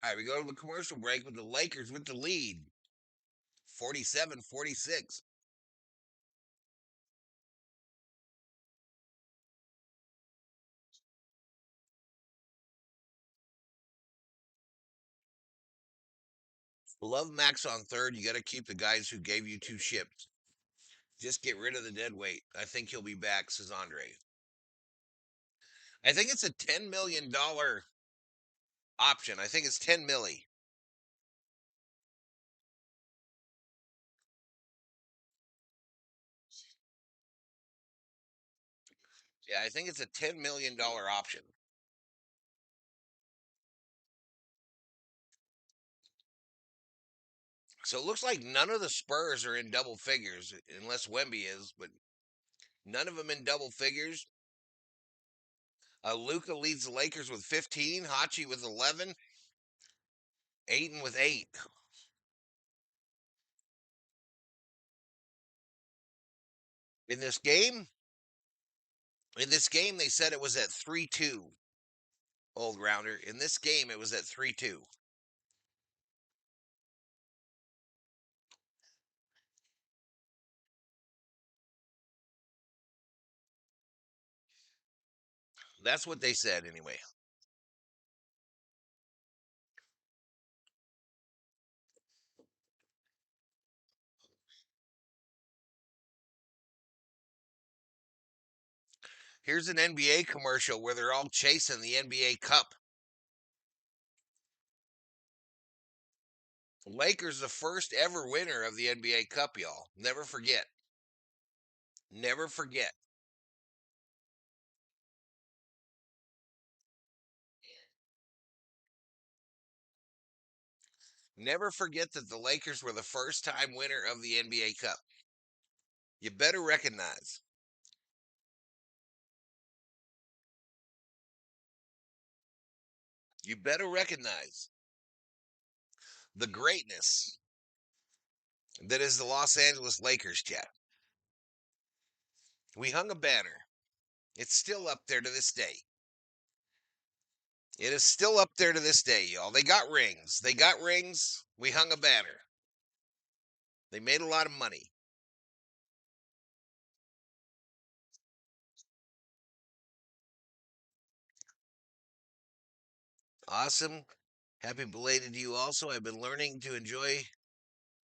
All right, we go to the commercial break with the Lakers with the lead, 47-46. Love Max on third. You got to keep the guys who gave you two ships. Just get rid of the dead weight. I think he'll be back, says Andre. I think it's a $10 million option. I think it's 10 milli. Yeah, I think it's a $10 million option. So it looks like none of the Spurs are in double figures, unless Wemby is, but none of them in double figures. Luka leads the Lakers with 15, Hachi with 11, Ayton with 8. In this game, they said it was at 3-2. Old rounder. In this game, it was at 3-2. That's what they said anyway. Here's an NBA commercial where they're all chasing the NBA Cup. Lakers the first ever winner of the NBA Cup, y'all. Never forget. Never forget. Never forget that the Lakers were the first time winner of the NBA Cup. You better recognize. You better recognize the greatness that is the Los Angeles Lakers, chat. We hung a banner. It's still up there to this day. It is still up there to this day, y'all. They got rings. They got rings. We hung a banner. They made a lot of money. Awesome. Happy belated to you also. I've been learning to enjoy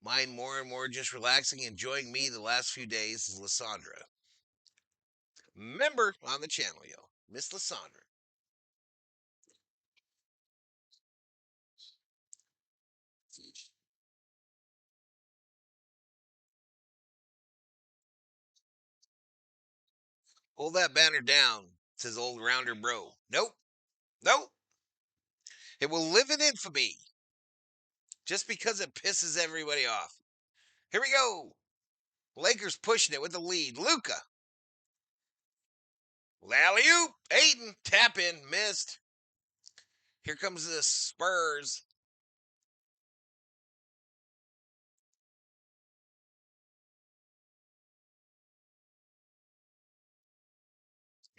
mine more and more, just relaxing, enjoying me the last few days, is Lysandra. Member on the channel, yo. Miss Lysandra. Pull that banner down, says old rounder bro. Nope. Nope. It will live in infamy just because it pisses everybody off. Here we go. Lakers pushing it with the lead. Luka. Alley-oop. Ayton. Tap in. Missed. Here comes the Spurs.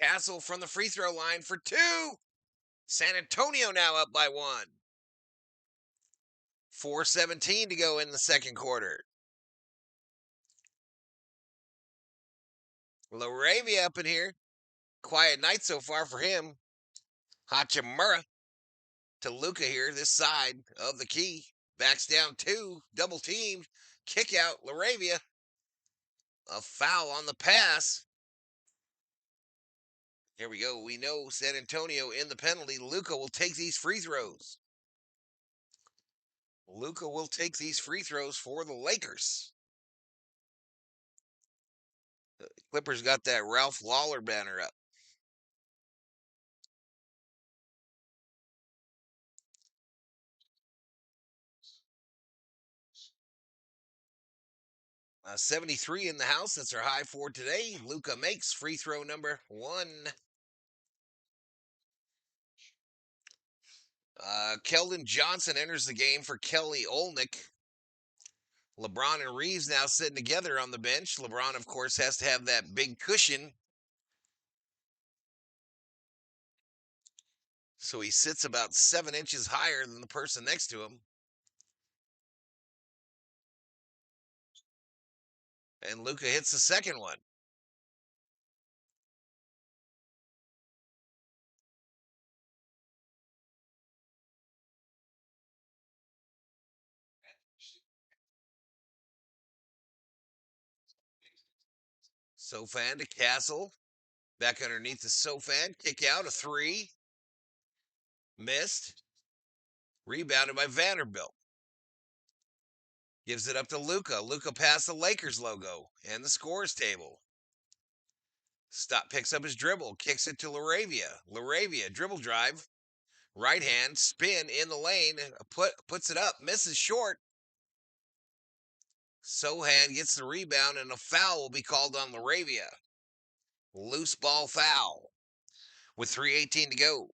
Castle from the free throw line for 2. San Antonio now up by 1. 4:17 to go in the second quarter. LaRavia up in here. Quiet night so far for him. Hachimura to Luka here, this side of the key. Backs down 2. Double teamed. Kick out LaRavia. A foul on the pass. Here we go. We know San Antonio in the penalty. Luka will take these free throws. Luka will take these free throws for the Lakers. The Clippers got that Ralph Lawler banner up. Uh, 73 in the house. That's our high for today. Luka makes free throw number 1. Keldon Johnson enters the game for Kelly Olynyk. LeBron and Reeves now sitting together on the bench. LeBron, of course, has to have that big cushion. So he sits about 7 inches higher than the person next to him. And Luka hits the second one. Sofan to Castle. Back underneath the Sofan. Kick out a 3. Missed. Rebounded by Vanderbilt. Gives it up to Luka. Luka past the Lakers logo and the scores table. Picks up his dribble. Kicks it to Laravia. Laravia, dribble drive. Right hand, spin in the lane. Puts it up. Misses short. Sohan gets the rebound and a foul will be called on Laravia. Loose ball foul with 3:18 to go.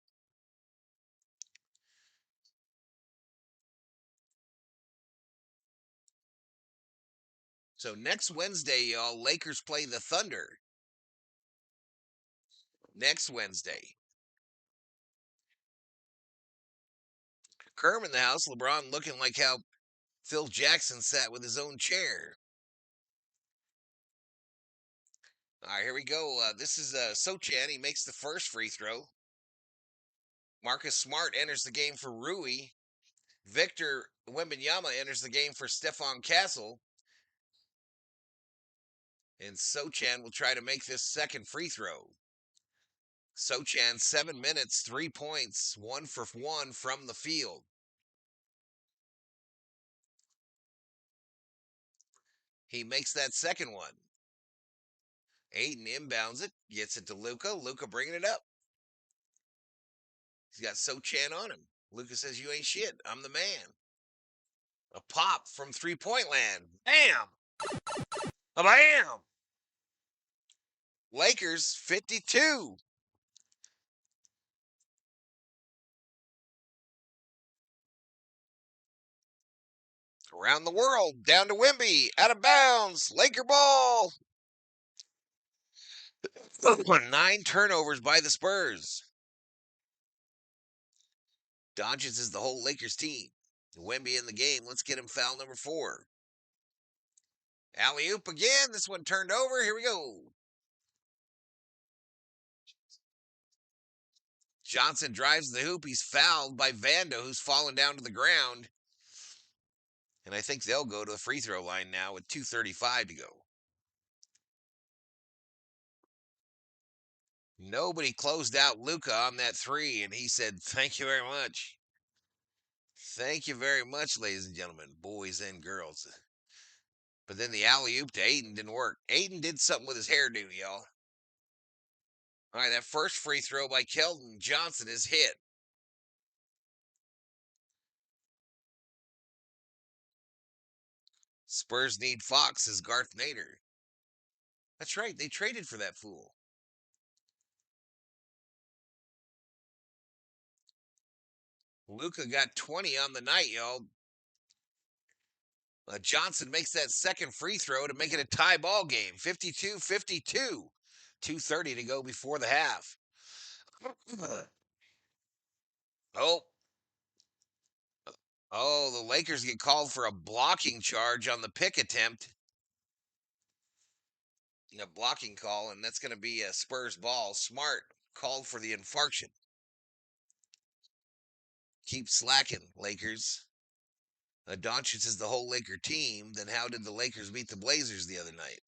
So next Wednesday, y'all, Lakers play the Thunder. Next Wednesday. Kerm in the house. LeBron looking like how Phil Jackson sat with his own chair. All right, here we go. This is Sochan. He makes the first free throw. Marcus Smart enters the game for Rui. Victor Wembanyama enters the game for Stephon Castle. And Sochan will try to make this second free throw. Sochan, 7 minutes, 3 points, 1 for 1 from the field. He makes that second one. Aiden inbounds it, gets it to Luka. Luka bringing it up. He's got Sochan on him. Luka says, "You ain't shit. I'm the man." A pop from three-point land. Bam! A bam! Lakers 52. Around the world, down to Wemby, out of bounds, Laker ball. 9 turnovers by the Spurs. Doncic is the whole Lakers team. Wemby in the game. Let's get him foul number 4. Alley-oop again. This one turned over. Here we go. Johnson drives the hoop. He's fouled by Vando, who's fallen down to the ground. And I think they'll go to the free throw line now with 2:35 to go. Nobody closed out Luka on that 3, and he said, "Thank you very much." Thank you very much, ladies and gentlemen, boys and girls. But then the alley-oop to Aiden didn't work. Aiden did something with his hairdo, y'all. All right, that first free throw by Keldon Johnson is hit. Spurs need Fox, as Garth Nader. That's right, they traded for that fool. Luka got 20 on the night, y'all. Johnson makes that second free throw to make it a tie ball game. 52-52. 2:30 to go before the half. Oh. Oh, the Lakers get called for a blocking charge on the pick attempt. A blocking call, and that's going to be a Spurs ball. Smart called for the infarction. Keep slacking, Lakers. Doncic is the whole Laker team. Then how did the Lakers beat the Blazers the other night?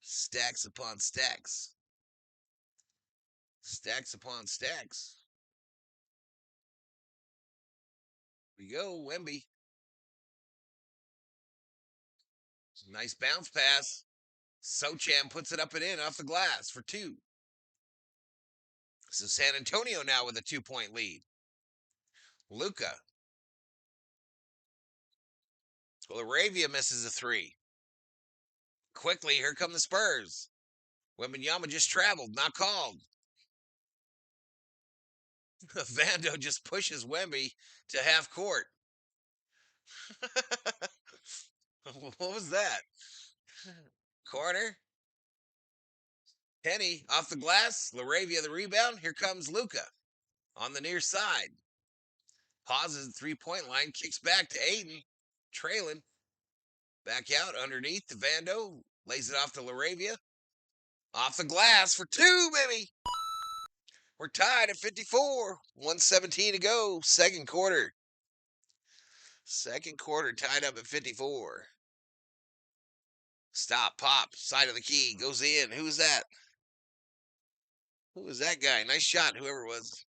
Stacks upon stacks. Stacks upon stacks. Here we go, Wemby. Nice bounce pass. Sochan puts it up and in off the glass for 2. So San Antonio now with a 2-point lead. Luka. Laravia misses a 3. Quickly, here come the Spurs. Wembanyama just traveled, not called. Vando just pushes Wemby to half court. What was that? Corner. Penny off the glass. Laravia the rebound. Here comes Luka on the near side. Pauses the 3-point line. Kicks back to Aiden. Trailing. Back out underneath to Vando. Lays it off to Laravia. Off the glass for 2, baby. We're tied at 54. 1:17 to go. Second quarter. Second quarter tied up at 54. Stop, pop, side of the key, goes in. Who is that? Who is that guy? Nice shot, whoever it was.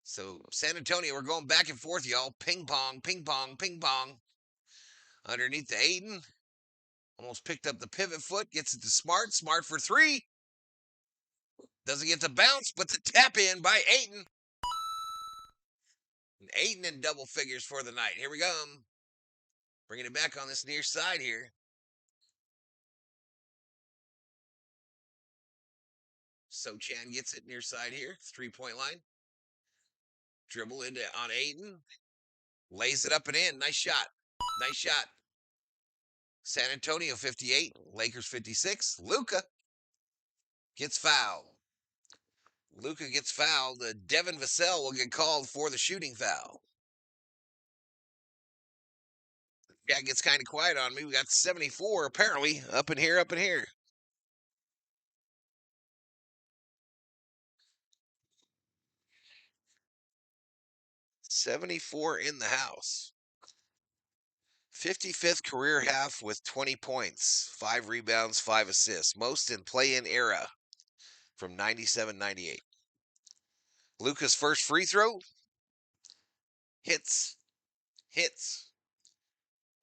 So, San Antonio, we're going back and forth, y'all. Ping pong, ping pong, ping pong. Underneath the Aiden. Almost picked up the pivot foot. Gets it to Smart. Smart for 3. Doesn't get the bounce, but the tap in by Aiden. And Aiden in double figures for the night. Here we go. Bringing it back on this near side here. Sochan gets it near side here. 3-point line. Dribble into on Aiden. Lays it up and in. Nice shot. Nice shot. San Antonio 58. Lakers 56. Luka gets fouled. Luka gets fouled. Devin Vassell will get called for the shooting foul. Yeah, it gets kind of quiet on me. We got 74 apparently up in here, up in here. $74 in the house. 55th career half with 20 points, 5 rebounds, 5 assists. Most in play-in era from 97-98. Luka's first free throw. Hits.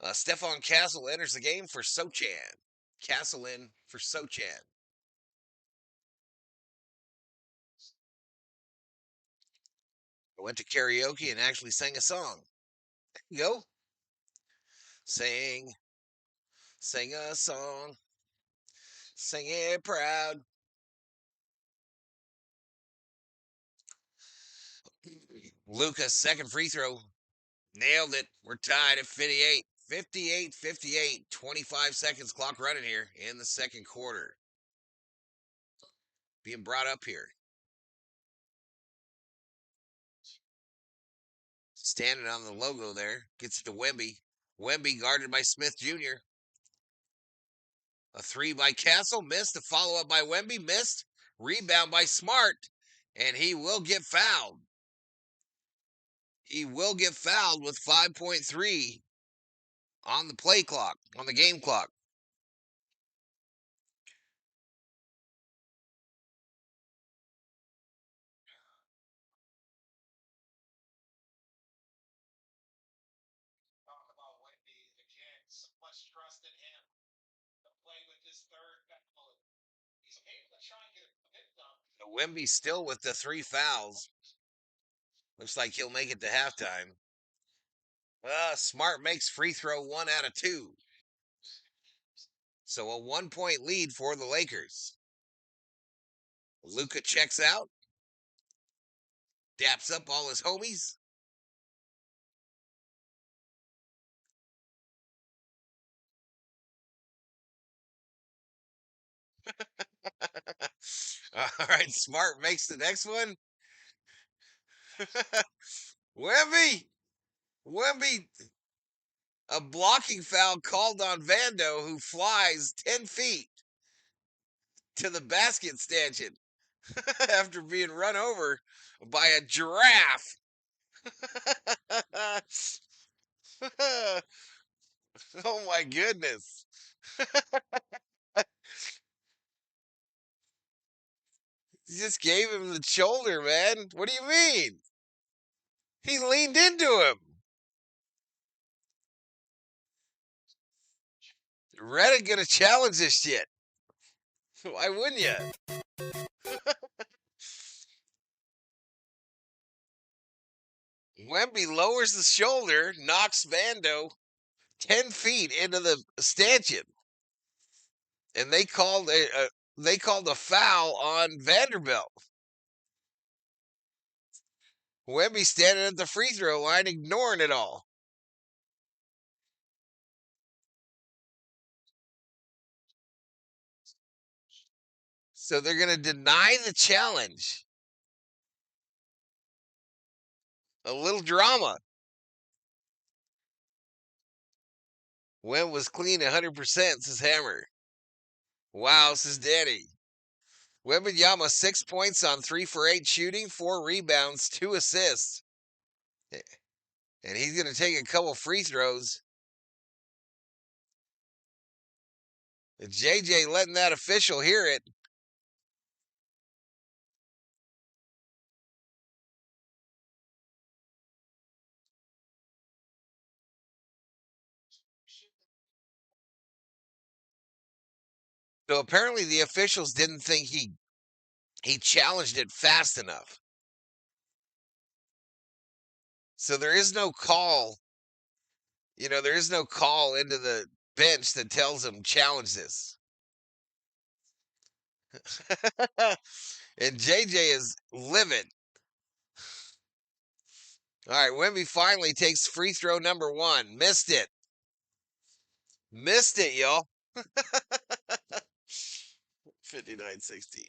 Stephon Castle enters the game for Sochan. Castle in for Sochan. I went to karaoke and actually sang a song. There you go. Sing a song. Sing it proud. Luka's second free throw. Nailed it. We're tied at 58. 58-58. 25 seconds clock running here in the second quarter. Being brought up here. Standing on the logo there. Gets it to Wemby. Wemby guarded by Smith Jr. A 3 by Castle. Missed. A follow-up by Wemby. Missed. Rebound by Smart. And he will get fouled. He will get fouled with 5.3 on the play clock, on the game clock. Talk about Wendy again. So much trust in him to play with this third foul. He's able to try and get a hit done. Wemby still with the 3 fouls. Looks like he'll make it to halftime. Smart makes free throw 1 out of 2. So a 1-point lead for the Lakers. Luka checks out. Daps up all his homies. All right, Smart makes the next one. Wemby, a blocking foul called on Vando, who flies 10 feet to the basket stanchion after being run over by a giraffe. Oh my goodness. just gave him the shoulder, man. What do you mean? He leaned into him. Reddit gonna challenge this shit. Why wouldn't you? Wemby lowers the shoulder, knocks Vando 10 feet into the stanchion, and they called a foul on Vanderbilt. Wemby standing at the free throw line, ignoring it all. So they're going to deny the challenge. A little drama. Wemby was clean 100%, says Hammer. Wow, says Danny. Wembanyama 6 points on 3 for 8 shooting, 4 rebounds, 2 assists. And he's going to take a couple free throws. JJ letting that official hear it. So apparently the officials didn't think he challenged it fast enough. So there is no call. There is no call into the bench that tells him challenge this. And JJ is livid. All right, Wemby finally takes free throw number 1. Missed it. Missed it, y'all. 59-60.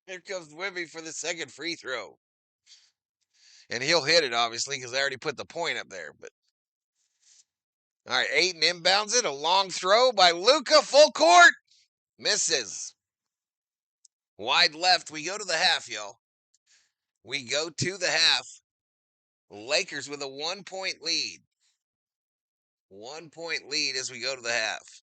Here comes Wemby for the second free throw. And he'll hit it, obviously, because I already put the point up there. But all right, Ayton inbounds it. A long throw by Luka, full court. Misses. Wide left. We go to the half, y'all. We go to the half. Lakers with a 1-point lead. 1-point lead as we go to the half.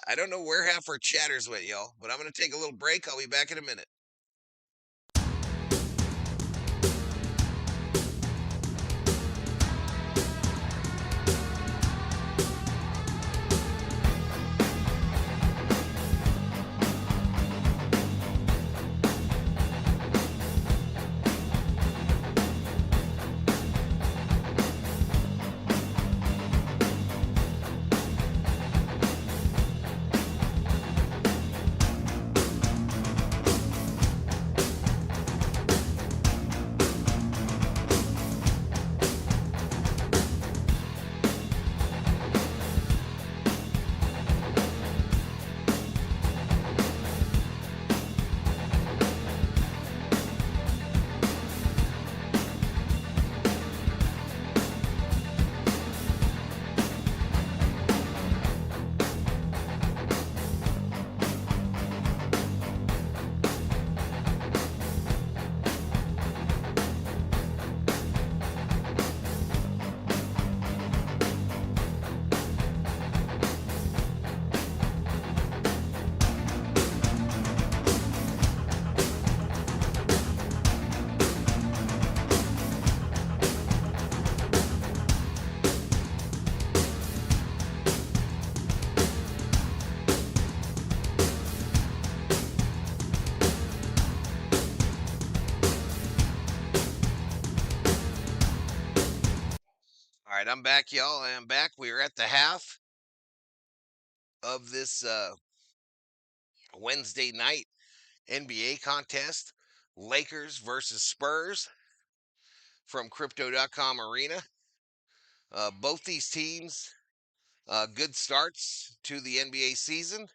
I don't know where half our chatters went, y'all, but I'm going to take a little break. I'll be back in a minute. All right, I'm back, y'all. I am back. We are at the half of this Wednesday night NBA contest. Lakers versus Spurs from Crypto.com Arena. Both these teams, good starts to the NBA season.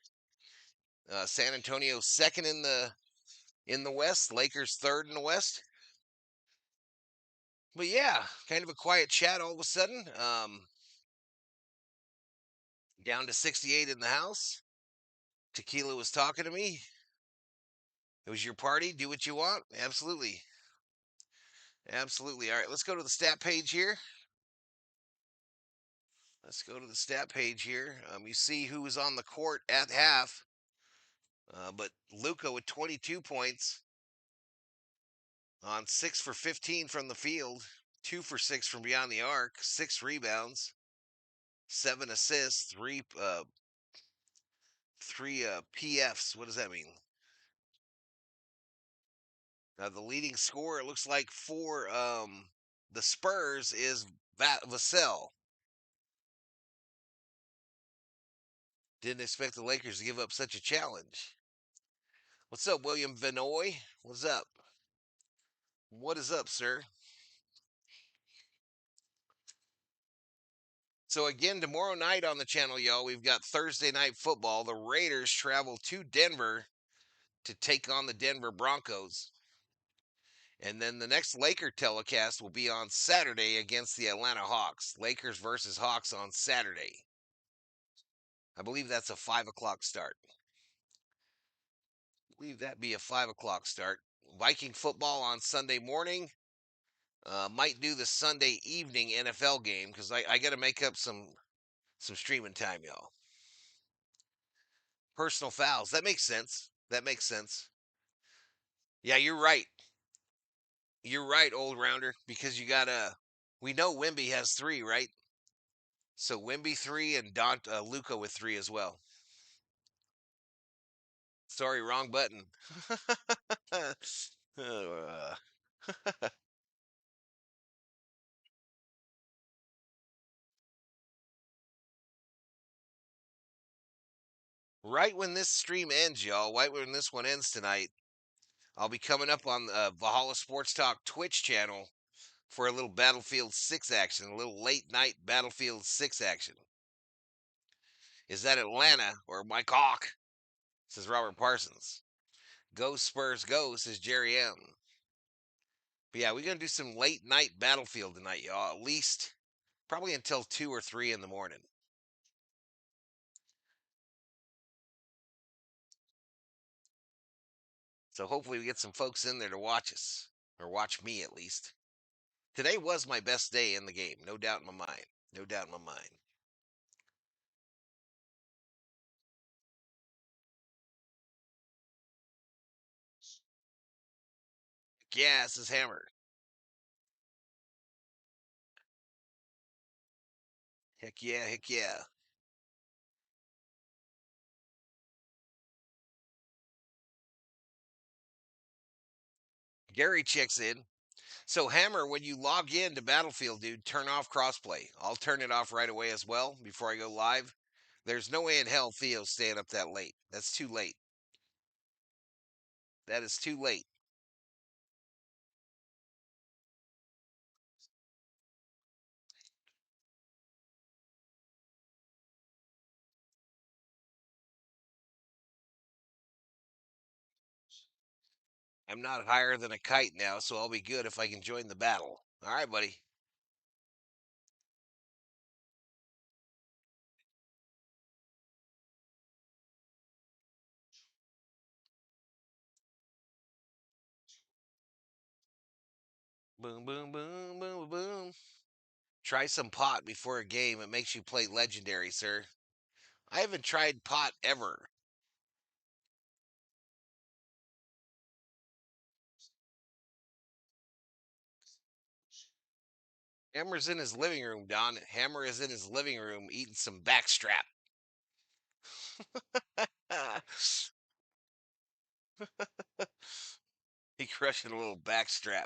San Antonio second in the West. Lakers third in the West. But yeah, kind of a quiet chat all of a sudden. Down to 68 in the house. Tequila was talking to me. It was your party. Do what you want. Absolutely. Absolutely. All right, let's go to the stat page here. Let's go to the stat page here. You see who was on the court at half. But Luka with 22 points on 6 for 15 from the field, 2 for 6 from beyond the arc, 6 rebounds, 7 assists, three PFs. What does that mean? The leading scorer, it looks like for the Spurs is Vassell. Didn't expect the Lakers to give up such a challenge. What's up, William Vinoy? What's up? What is up, sir? So again, tomorrow night on the channel, y'all, we've got Thursday night football. The Raiders travel to Denver to take on the Denver Broncos. And then the next Laker telecast will be on Saturday against the Atlanta Hawks. Lakers versus Hawks on Saturday. I believe that's a 5 o'clock start. Leave that be a 5 o'clock start. Viking football on Sunday morning. Might do the Sunday evening NFL game because I got to make up some streaming time, y'all. Personal fouls. That makes sense. That makes sense. Yeah, you're right. You're right, old rounder, because you got we know Wimby has 3, right? So Wimby 3 and Luca with 3 as well. Sorry, wrong button. Uh, right when this stream ends, y'all, right when this one ends tonight, I'll be coming up on the Valhalla Sports Talk Twitch channel for a little Battlefield 6 action, a little late night Battlefield 6 action. Is that Atlanta or Mike Hawk? Says Robert Parsons. Go Spurs, go, says Jerry M. But yeah, we're going to do some late night Battlefield tonight, y'all. At least probably until 2 or 3 in the morning. So hopefully we get some folks in there to watch us, or watch me at least. Today was my best day in the game, no doubt in my mind. No doubt in my mind. Yeah, this is Hammer. Heck yeah, heck yeah. Gary checks in. So Hammer, when you log in to Battlefield, dude, turn off crossplay. I'll turn it off right away as well before I go live. There's no way in hell Theo's staying up that late. That's too late. That is too late. I'm not higher than a kite now, so I'll be good if I can join the battle. All right, buddy. Boom, boom, boom, boom, boom. Try some pot before a game. It makes you play legendary, sir. I haven't tried pot ever. Hammer's in his living room, Don. Hammer is in his living room eating some backstrap. He crushing a little backstrap.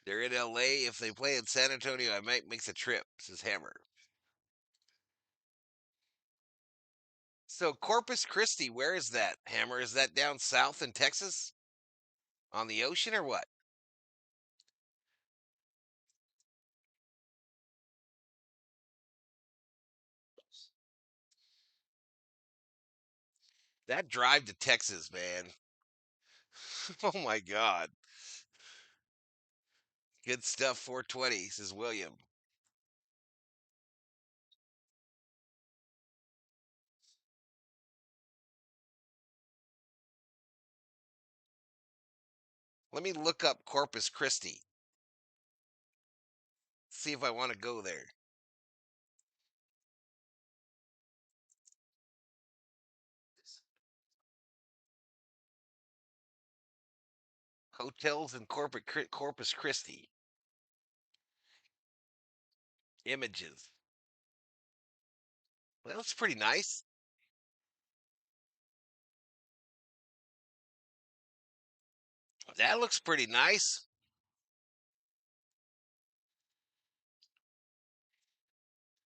They're in LA. If they play in San Antonio, I might make the trip, says Hammer. So Corpus Christi, where is that? Hammer, is that down south in Texas? On the ocean or what? That drive to Texas, man. Oh my God. Good stuff, 420, says William. Let me look up Corpus Christi. See if I want to go there. Hotels in Corpus Christi. Images. Well, that's pretty nice. That looks pretty nice.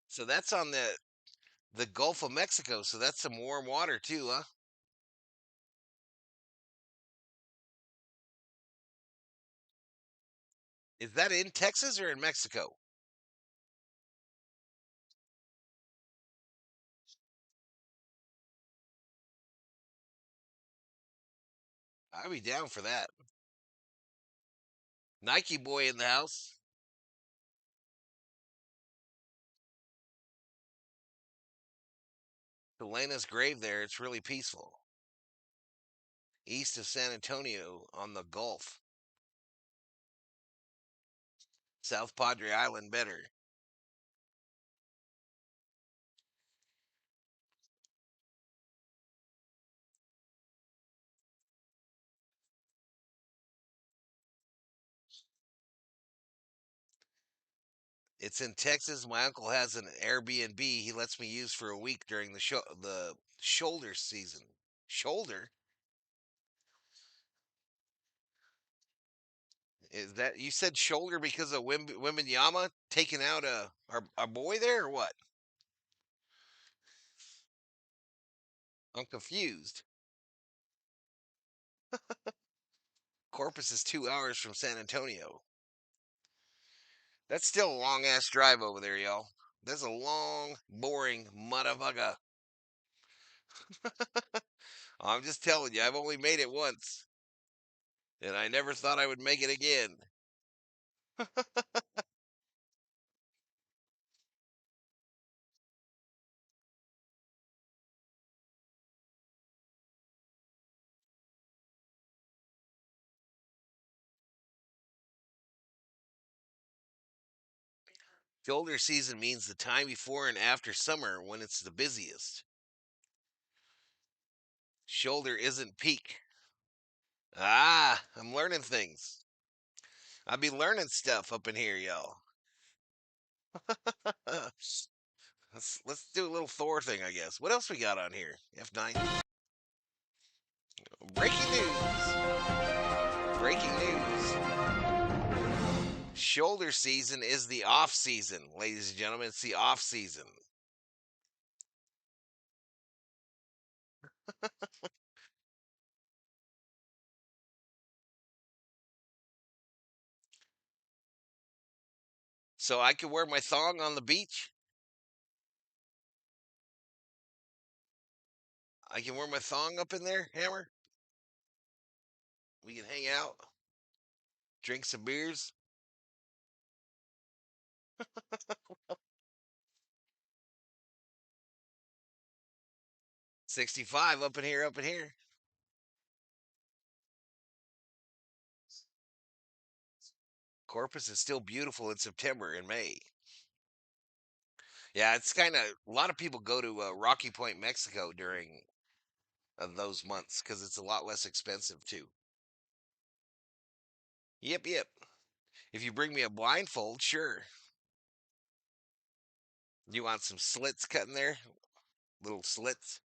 So that's on the Gulf of Mexico. So that's some warm water too, huh? Is that in Texas or in Mexico? I'd be down for that. Nike boy in the house. Helena's grave there. It's really peaceful. East of San Antonio on the Gulf. South Padre Island better. It's in Texas. My uncle has an Airbnb he lets me use for a week during the shoulder season. Shoulder? Is that you said shoulder because of Wimbenyama taking out our boy there or what? I'm confused. Corpus is 2 hours from San Antonio. That's still a long ass drive over there, y'all. That's a long, boring motherfucker. I'm just telling you, I've only made it once, and I never thought I would make it again. Shoulder season means the time before and after summer when it's the busiest. Shoulder isn't peak. Ah, I'm learning things. I be learning stuff up in here, y'all. let's do a little Thor thing, I guess. What else we got on here? F9. Breaking news. Breaking news. Shoulder season is the off season, ladies and gentlemen. It's the off season. So I can wear my thong on the beach. I can wear my thong up in there, Hammer. We can hang out, drink some beers. 65 up in here, up in here. Corpus is still beautiful in September and May. Yeah, it's kind of a lot of people go to Rocky Point, Mexico during those months because it's a lot less expensive too. Yep, yep. If you bring me a blindfold, sure. You want some slits cutting there? Little slits.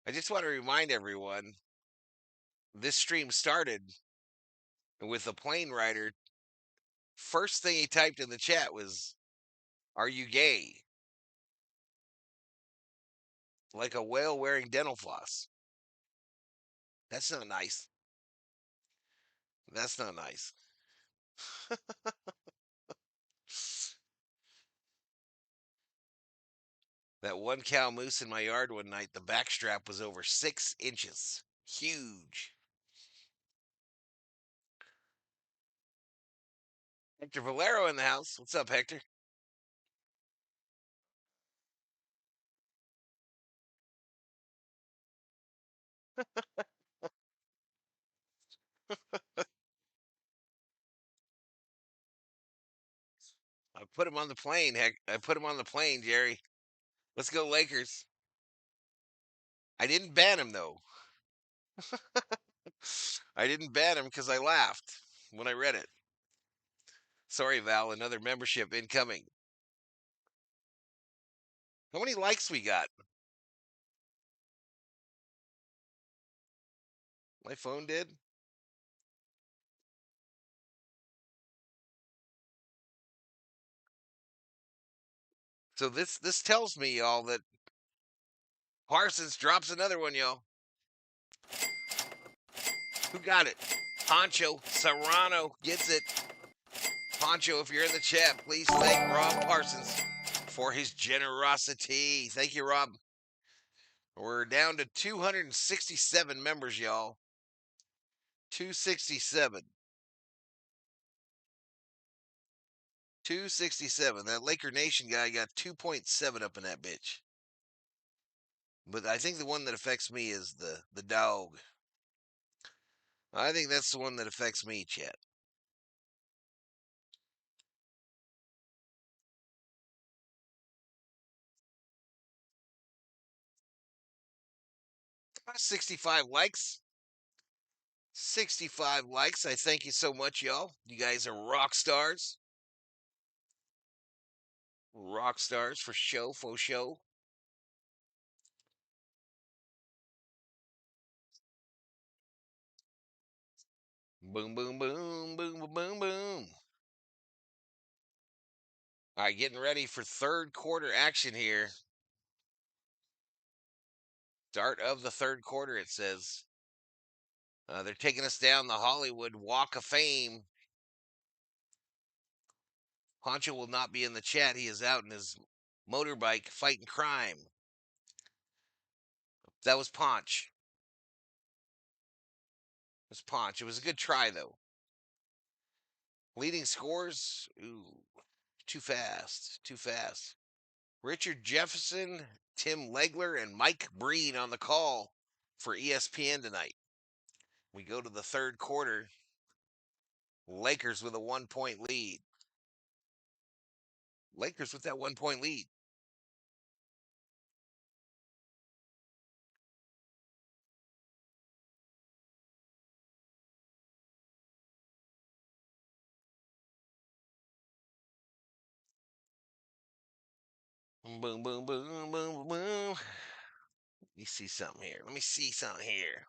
I just want to remind everyone this stream started with a plane rider. First thing he typed in the chat was, "Are you gay?" Like a whale wearing dental floss. That's not nice. That's not nice. That one cow moose in my yard one night, the backstrap was over 6 inches. Huge. Hector Valero in the house. What's up, Hector? I put him on the plane. Heck, I put him on the plane, Jerry. Let's go Lakers. I didn't ban him though. I didn't ban him because I laughed when I read it. Sorry, Val. Another membership incoming. How many likes we got? My phone did. So this tells me, y'all, that Parsons drops another one, y'all. Who got it? Poncho Serrano gets it. Poncho, if you're in the chat, please thank Rob Parsons for his generosity. Thank you, Rob. We're down to 267 members, y'all. 267. 267. That Laker Nation guy got 2.7 up in that bitch. But I think the one that affects me is the dog. I think that's the one that affects me, chat. About 65 likes. 65 likes. I thank you so much, y'all. You guys are rock stars. Rock stars for show, faux show. Boom, boom, boom, boom, boom, boom, boom. All right, getting ready for third quarter action here. Start of the third quarter, it says. They're taking us down the Hollywood Walk of Fame. Poncho will not be in the chat. He is out in his motorbike fighting crime. That was Ponch. It was Ponch. It was a good try, though. Leading scores? Ooh, too fast. Too fast. Richard Jefferson, Tim Legler, and Mike Breen on the call for ESPN tonight. We go to the third quarter. Lakers with a 1-point lead. Lakers with that 1-point lead. Boom, boom, boom, boom, boom, boom. Let me see something here. Let me see something here.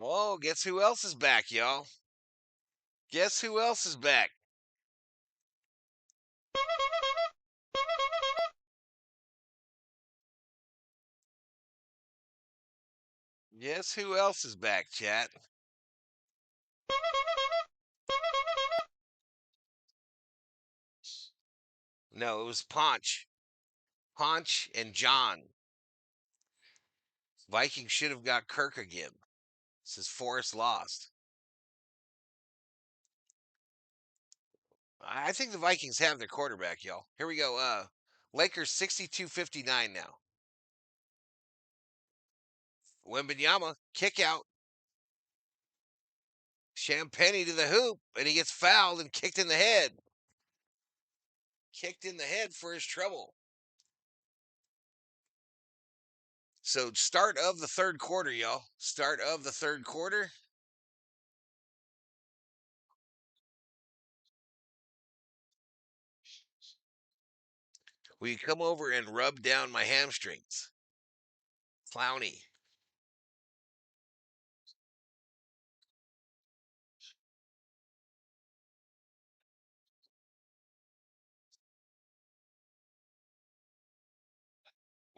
Oh, guess who else is back, y'all? Guess who else is back? Guess who else is back, chat? No, it was Ponch. Ponch and John. Vikings should have got Kirk again. Says Forrest lost. I think the Vikings have their quarterback, y'all. Here we go. Lakers 62-59 now. Wembanyama, kick out. Champagny to the hoop, and he gets fouled and kicked in the head. Kicked in the head for his trouble. So start of the third quarter, y'all. Start of the third quarter. Will you come over and rub down my hamstrings? Clowny.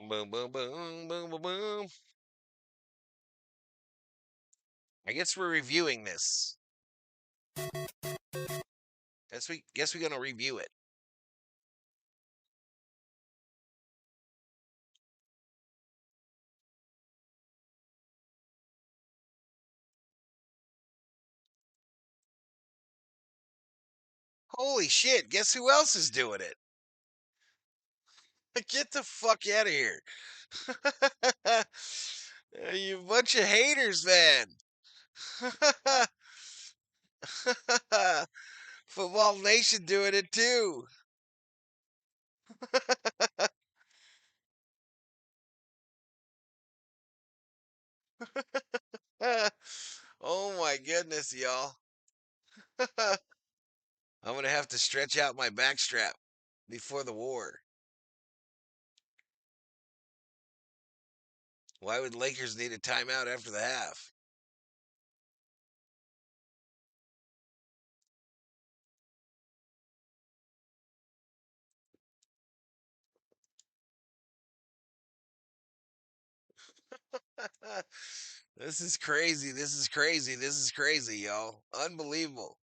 Boom, boom, boom, boom, boom, boom. I guess we're reviewing this. Guess we're gonna review it. Holy shit, guess who else is doing it? Get the fuck out of here. You bunch of haters, man. Football Nation doing it too. Oh my goodness, y'all. I'm going to have to stretch out my backstrap before the war. Why would Lakers need a timeout after the half? This is crazy. This is crazy. This is crazy, y'all. Unbelievable.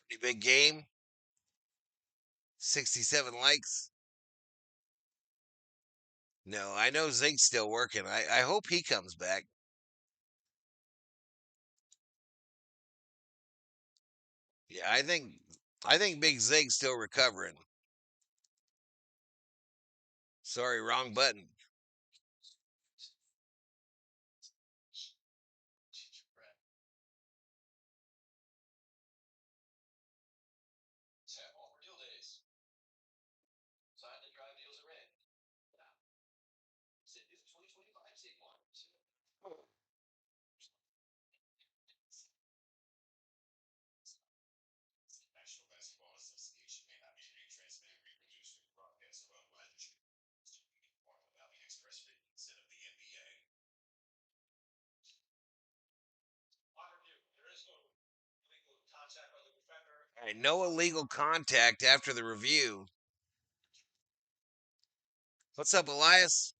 Pretty big game. 67 likes. No, I know Zink's still working. I hope he comes back. Yeah, I think Big Zig's still recovering. Sorry, wrong button. All right, no illegal contact after the review. What's up, Elias?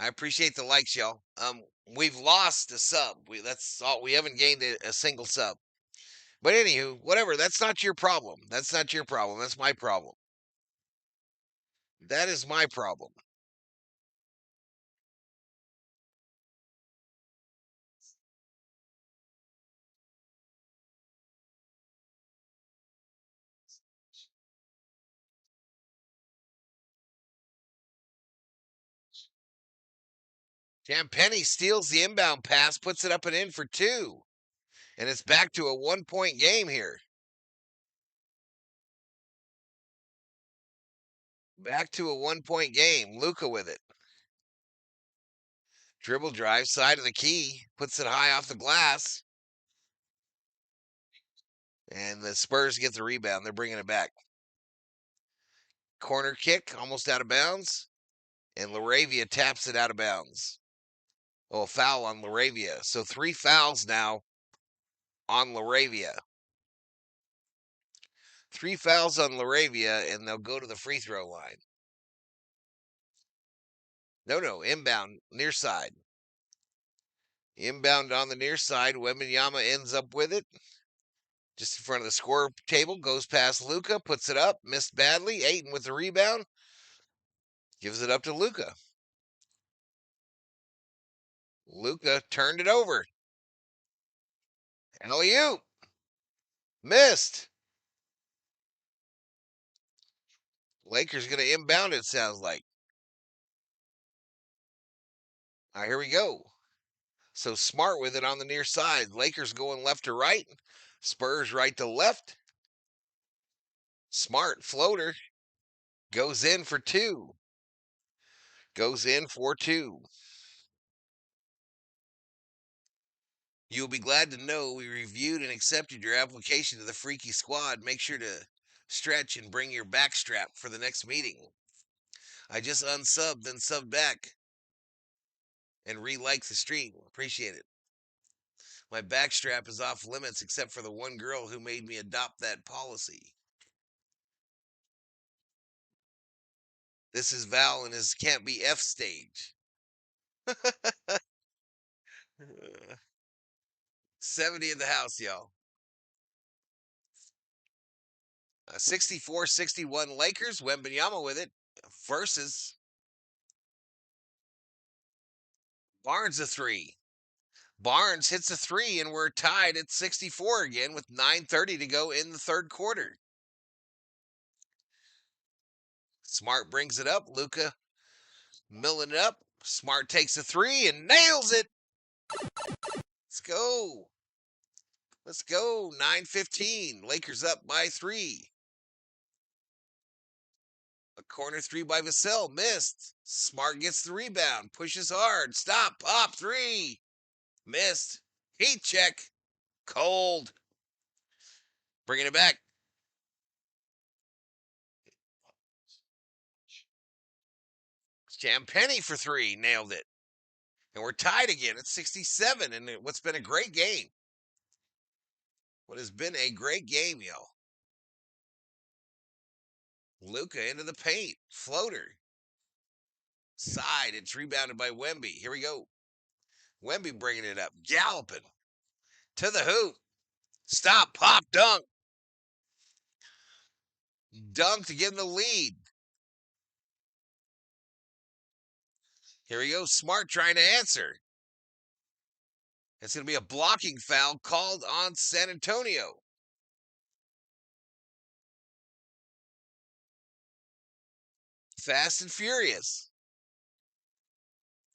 I appreciate the likes, y'all. We've lost a sub. That's all. We haven't gained a single sub. But anywho, whatever. That's not your problem. That's not your problem. That's my problem. That is my problem. Penny steals the inbound pass, puts it up and in for two. And it's back to a 1-point game here. Back to a 1-point game. Luka with it. Dribble drive, side of the key, puts it high off the glass. And the Spurs get the rebound. They're bringing it back. Corner kick, almost out of bounds. And Laravia taps it out of bounds. Oh, a foul on Laravia. So 3 fouls now on Laravia. 3 fouls on Laravia, and they'll go to the free throw line. No, inbound, near side. Inbound on the near side. Wembanyama ends up with it. Just in front of the score table. Goes past Luka. Puts it up. Missed badly. Ayton with the rebound. Gives it up to Luka. Luka turned it over. Alley-oop. Missed. Lakers going to inbound it, sounds like. All right, here we go. So Smart with it on the near side. Lakers going left to right. Spurs right to left. Smart floater. Goes in for two. Goes in for two. You'll be glad to know we reviewed and accepted your application to the Freaky Squad. Make sure to Stretch and bring your back strap for the next meeting. I just unsubbed, then subbed back and re-like the stream. Appreciate it. My back strap is off limits except for the one girl who made me adopt that policy. This is Val and his can't be F stage. 70 in the house, y'all. 64-61 Lakers. Wembanyama with it versus Barnes a three. Barnes hits a three, and we're tied at 64 again with 9:30 to go in the third quarter. Smart brings it up. Luka milling it up. Smart takes a three and nails it. Let's go. Let's go. 9:15. Lakers up by 3. A corner three by Vassell. Missed. Smart gets the rebound. Pushes hard. Stop. Pop. 3. Missed. Heat check. Cold. Bringing it back. Champagny for 3. Nailed it. And we're tied again at 67 in what's been a great game. What has been a great game, y'all. Luka into the paint. Floater. Side. It's rebounded by Wemby. Here we go. Wemby bringing it up. Galloping. To the hoop. Stop. Pop. Dunk. Dunk to give them the lead. Here we go. Smart trying to answer. It's going to be a blocking foul called on San Antonio. Fast and furious.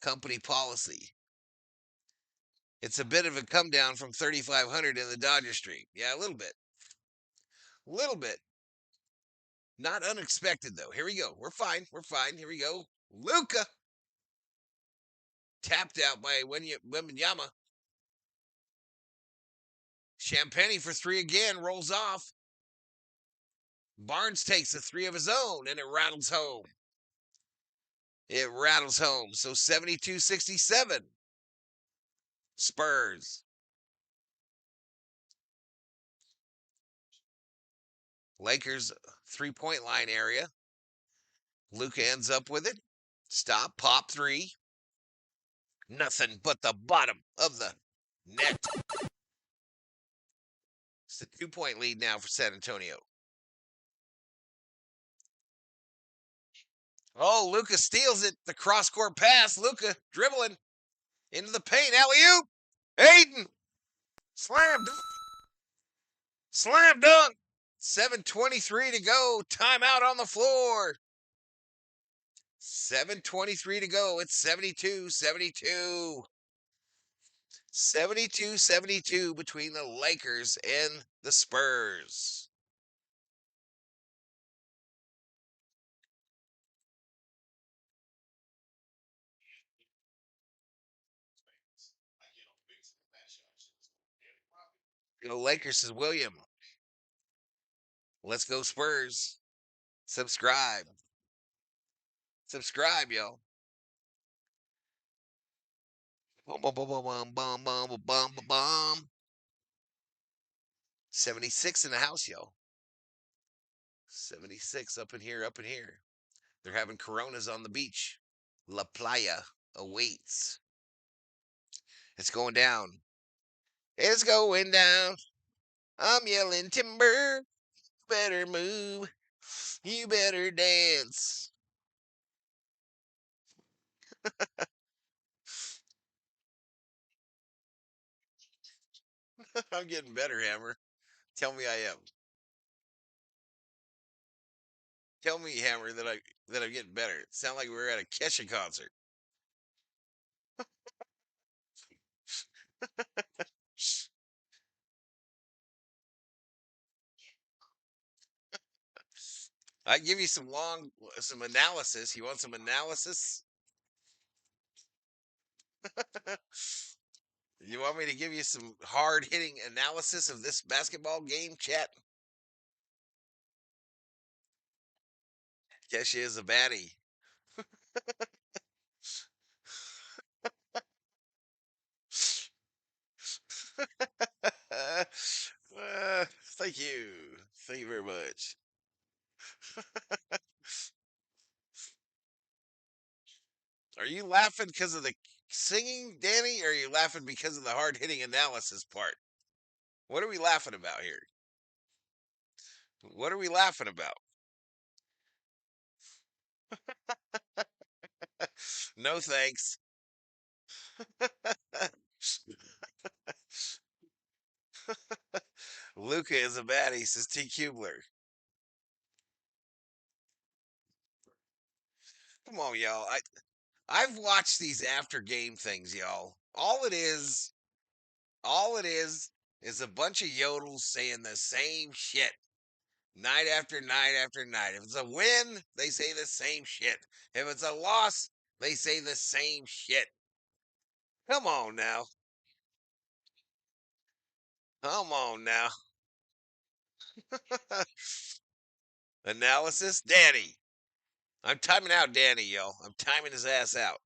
Company policy. It's a bit of a come down from 3,500 in the Dodger Street. Yeah, a little bit. Little bit. Not unexpected, though. Here we go. We're fine. We're fine. Here we go. Luka. Tapped out by Wembanyama. Champagny for 3 again. Rolls off. Barnes takes a 3 of his own, and it rattles home. It rattles home. So 72-67. Spurs. Lakers 3-point line area. Luka ends up with it. Stop. Pop 3. Nothing but the bottom of the net. It's a 2-point lead now for San Antonio. Oh, Luka steals it. The cross-court pass. Luka dribbling into the paint. Alley-oop. Aiden. Slam dunk. Slam dunk. 7:23 to go. Timeout on the floor. 7:23 to go. It's 72-72. 72-72 between the Lakers and the Spurs. Go Lakers, says William. Let's go Spurs. Subscribe. Subscribe, y'all. Bum, bum, bum, bum, bum, bum, bum, bum, bum. 76 in the house, y'all. 76 up in here, up in here. They're having Coronas on the beach. La Playa awaits. It's going down. It's going down. I'm yelling timber. Better move. You better dance. I'm getting better, Hammer. Tell me I am. Tell me, Hammer, that I'm getting better. It sounds like we were at a Kesha concert. I give you some analysis. You want some analysis? You want me to give you some hard-hitting analysis of this basketball game, chat? Kesha is a baddie. Thank you. Thank you very much. Are you laughing because of the singing, Danny, or are you laughing because of the hard hitting analysis part? What are we laughing about here? What are we laughing about? No thanks. Luca is a baddie, says T. Kubler. Come on, y'all. I've watched these after game things, y'all. All it is a bunch of yodels saying the same shit night after night after night. If it's a win, they say the same shit. If it's a loss, they say the same shit. Come on now. Come on now. Analysis, Danny. I'm timing out Danny, yo. I'm timing his ass out.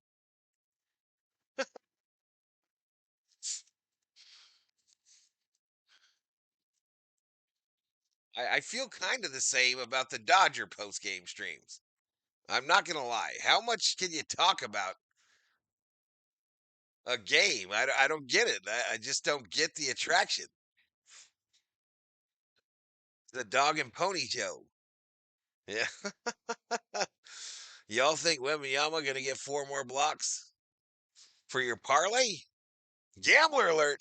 I feel kind of the same about the Dodger post game streams. I'm not gonna lie. How much can you talk about a game? I don't get it. I just don't get the attraction. The dog and pony show. Yeah. Y'all think Wembayama gonna get 4 more blocks for your parlay? Gambler alert!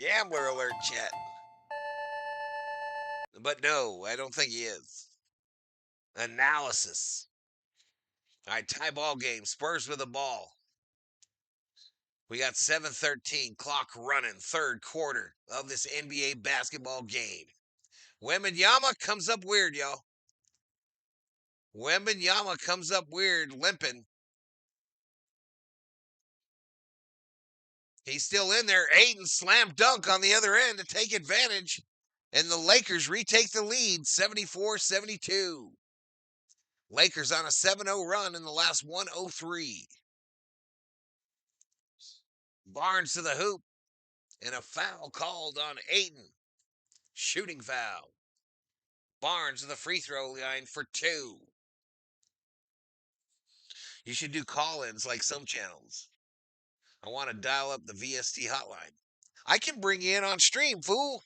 Gambler alert, chat. But no, I don't think he is. Analysis. All right, tie ball game. Spurs with the ball. We got 7:13 clock running, third quarter of this NBA basketball game. Wembanyama comes up weird, y'all. Wembanyama comes up weird, limping. He's still in there. Ayton slam dunk on the other end to take advantage. And the Lakers retake the lead 74-72. Lakers on a 7-0 run in the last 103. Barnes to the hoop. And a foul called on Ayton. Shooting foul. Barnes to the free throw line for 2. You should do call-ins like some channels. I want to dial up the VST hotline. I can bring you in on stream, fool.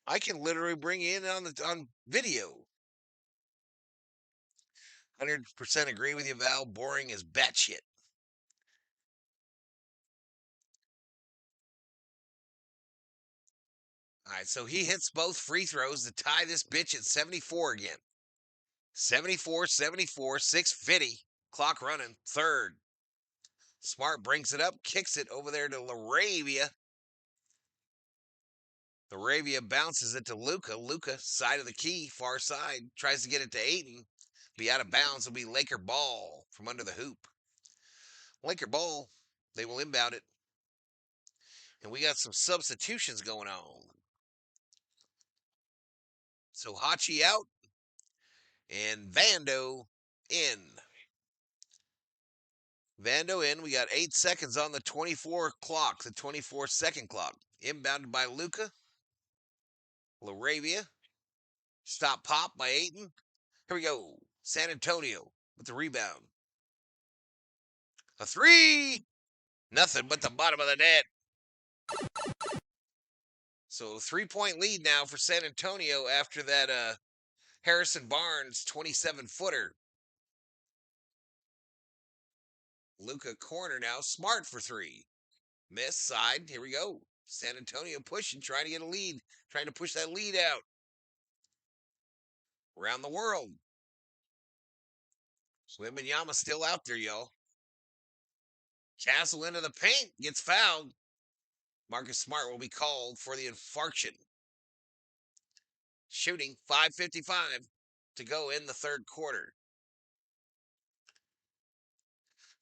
I can literally bring you in on video. 100% agree with you, Val. Boring as batshit. All right, so he hits both free throws to tie this bitch at 74 again. 74-74, 6:50. Clock running, third. Smart brings it up, kicks it over there to LaRavia. LaRavia bounces it to Luca. Luca, side of the key, far side, tries to get it to Ayton. Be out of bounds. It'll be Laker ball from under the hoop. Laker ball. They will inbound it. And we got some substitutions going on. So Hachi out and Vando in. Vando in. We got 8 seconds on the 24 clock, the 24-second clock. Inbounded by Luca. LaRavia. Stop pop by Ayton. Here we go. San Antonio with the rebound. A 3. Nothing but the bottom of the net. So 3-point lead now for San Antonio after that Harrison Barnes 27-footer. Luca corner now. Smart for 3. Miss side. Here we go. San Antonio pushing, trying to get a lead. Trying to push that lead out. Around the world. Wembanyama still out there, y'all. Castle into the paint. Gets fouled. Marcus Smart will be called for the infarction. Shooting 5:55 to go in the third quarter.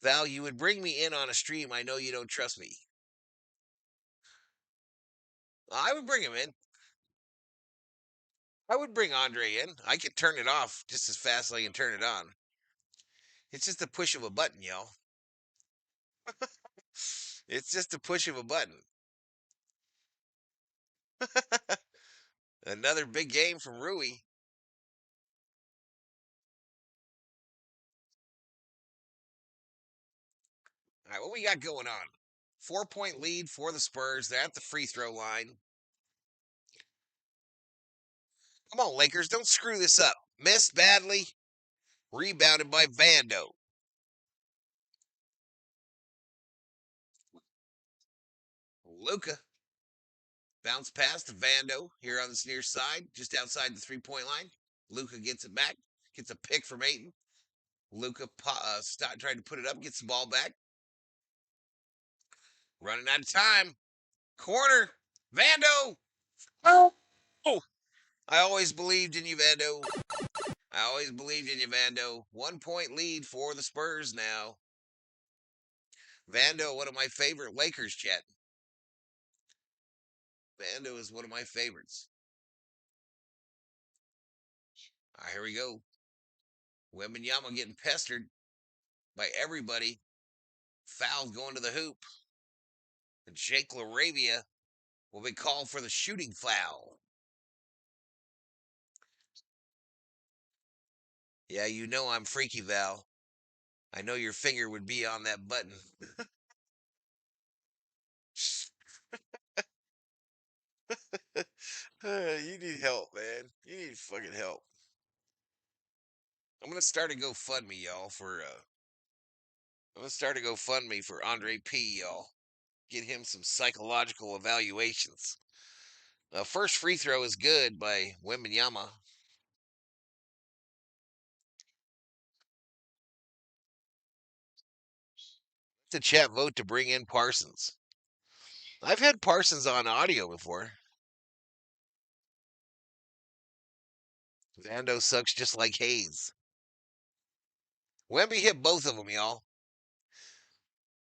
Val, you would bring me in on a stream. I know you don't trust me. I would bring him in. I would bring Andre in. I could turn it off just as fast as I can turn it on. It's just a push of a button, y'all. It's just a push of a button. Another big game from Rui. All right, what we got going on? 4-point lead for the Spurs. They're at the free throw line. Come on, Lakers. Don't screw this up. Missed badly. Rebounded by Vando. Luca. Bounce pass to Vando here on this near side, just outside the 3-point line. Luca gets it back. Gets a pick from Ayton. Luca tried to put it up, gets the ball back. Running out of time. Corner. Vando. Oh. I always believed in you, Vando. I always believed in you, Vando. 1-point lead for the Spurs now. Vando, one of my favorite Lakers, Chet. Vando is one of my favorites. All right, here we go. Wembanyama getting pestered by everybody. Foul going to the hoop. And Jake LaRavia will be called for the shooting foul. Yeah, you know I'm freaky, Val. I know your finger would be on that button. You need help, man. You need fucking help. I'm gonna start a GoFundMe, y'all, I'm gonna start a GoFundMe for Andre P, y'all. Get him some psychological evaluations. First free throw is good by Wembanyama. The chat vote to bring in Parsons. I've had Parsons on audio before. Vando sucks just like Hayes. Wemby hit both of them, y'all.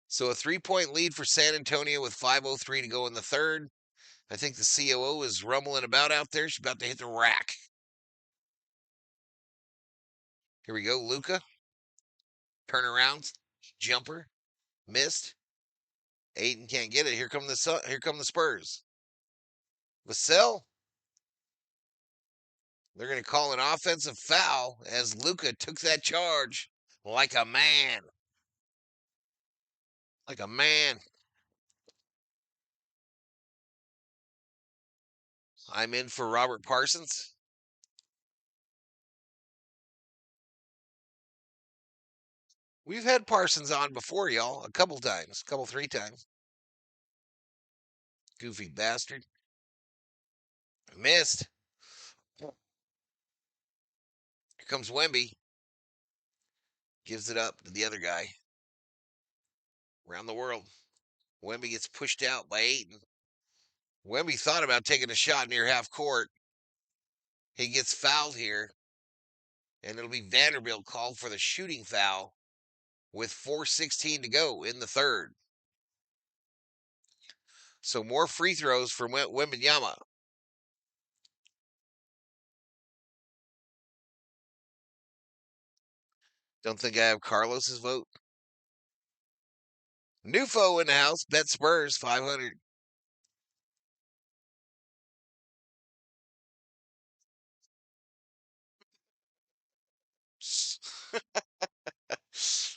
So a 3-point lead for San Antonio with 5:03 to go in the third. I think the COO is rumbling about out there. She's about to hit the rack. Here we go, Luca. Turnaround, jumper, missed. Ayton can't get it. Here come the Spurs. Vassell. They're going to call an offensive foul as Luca took that charge like a man. Like a man. I'm in for Robert Parsons. We've had Parsons on before, y'all, a couple times, three times. Goofy bastard. Missed. Here comes Wemby. Gives it up to the other guy. Around the world. Wemby gets pushed out by Ayton. Wemby thought about taking a shot near half court. He gets fouled here. And it'll be Vanderbilt called for the shooting foul with 4:16 to go in the third. So more free throws from Wembanyama. Don't think I have Carlos's vote. Nufo in the house. Bet Spurs 500.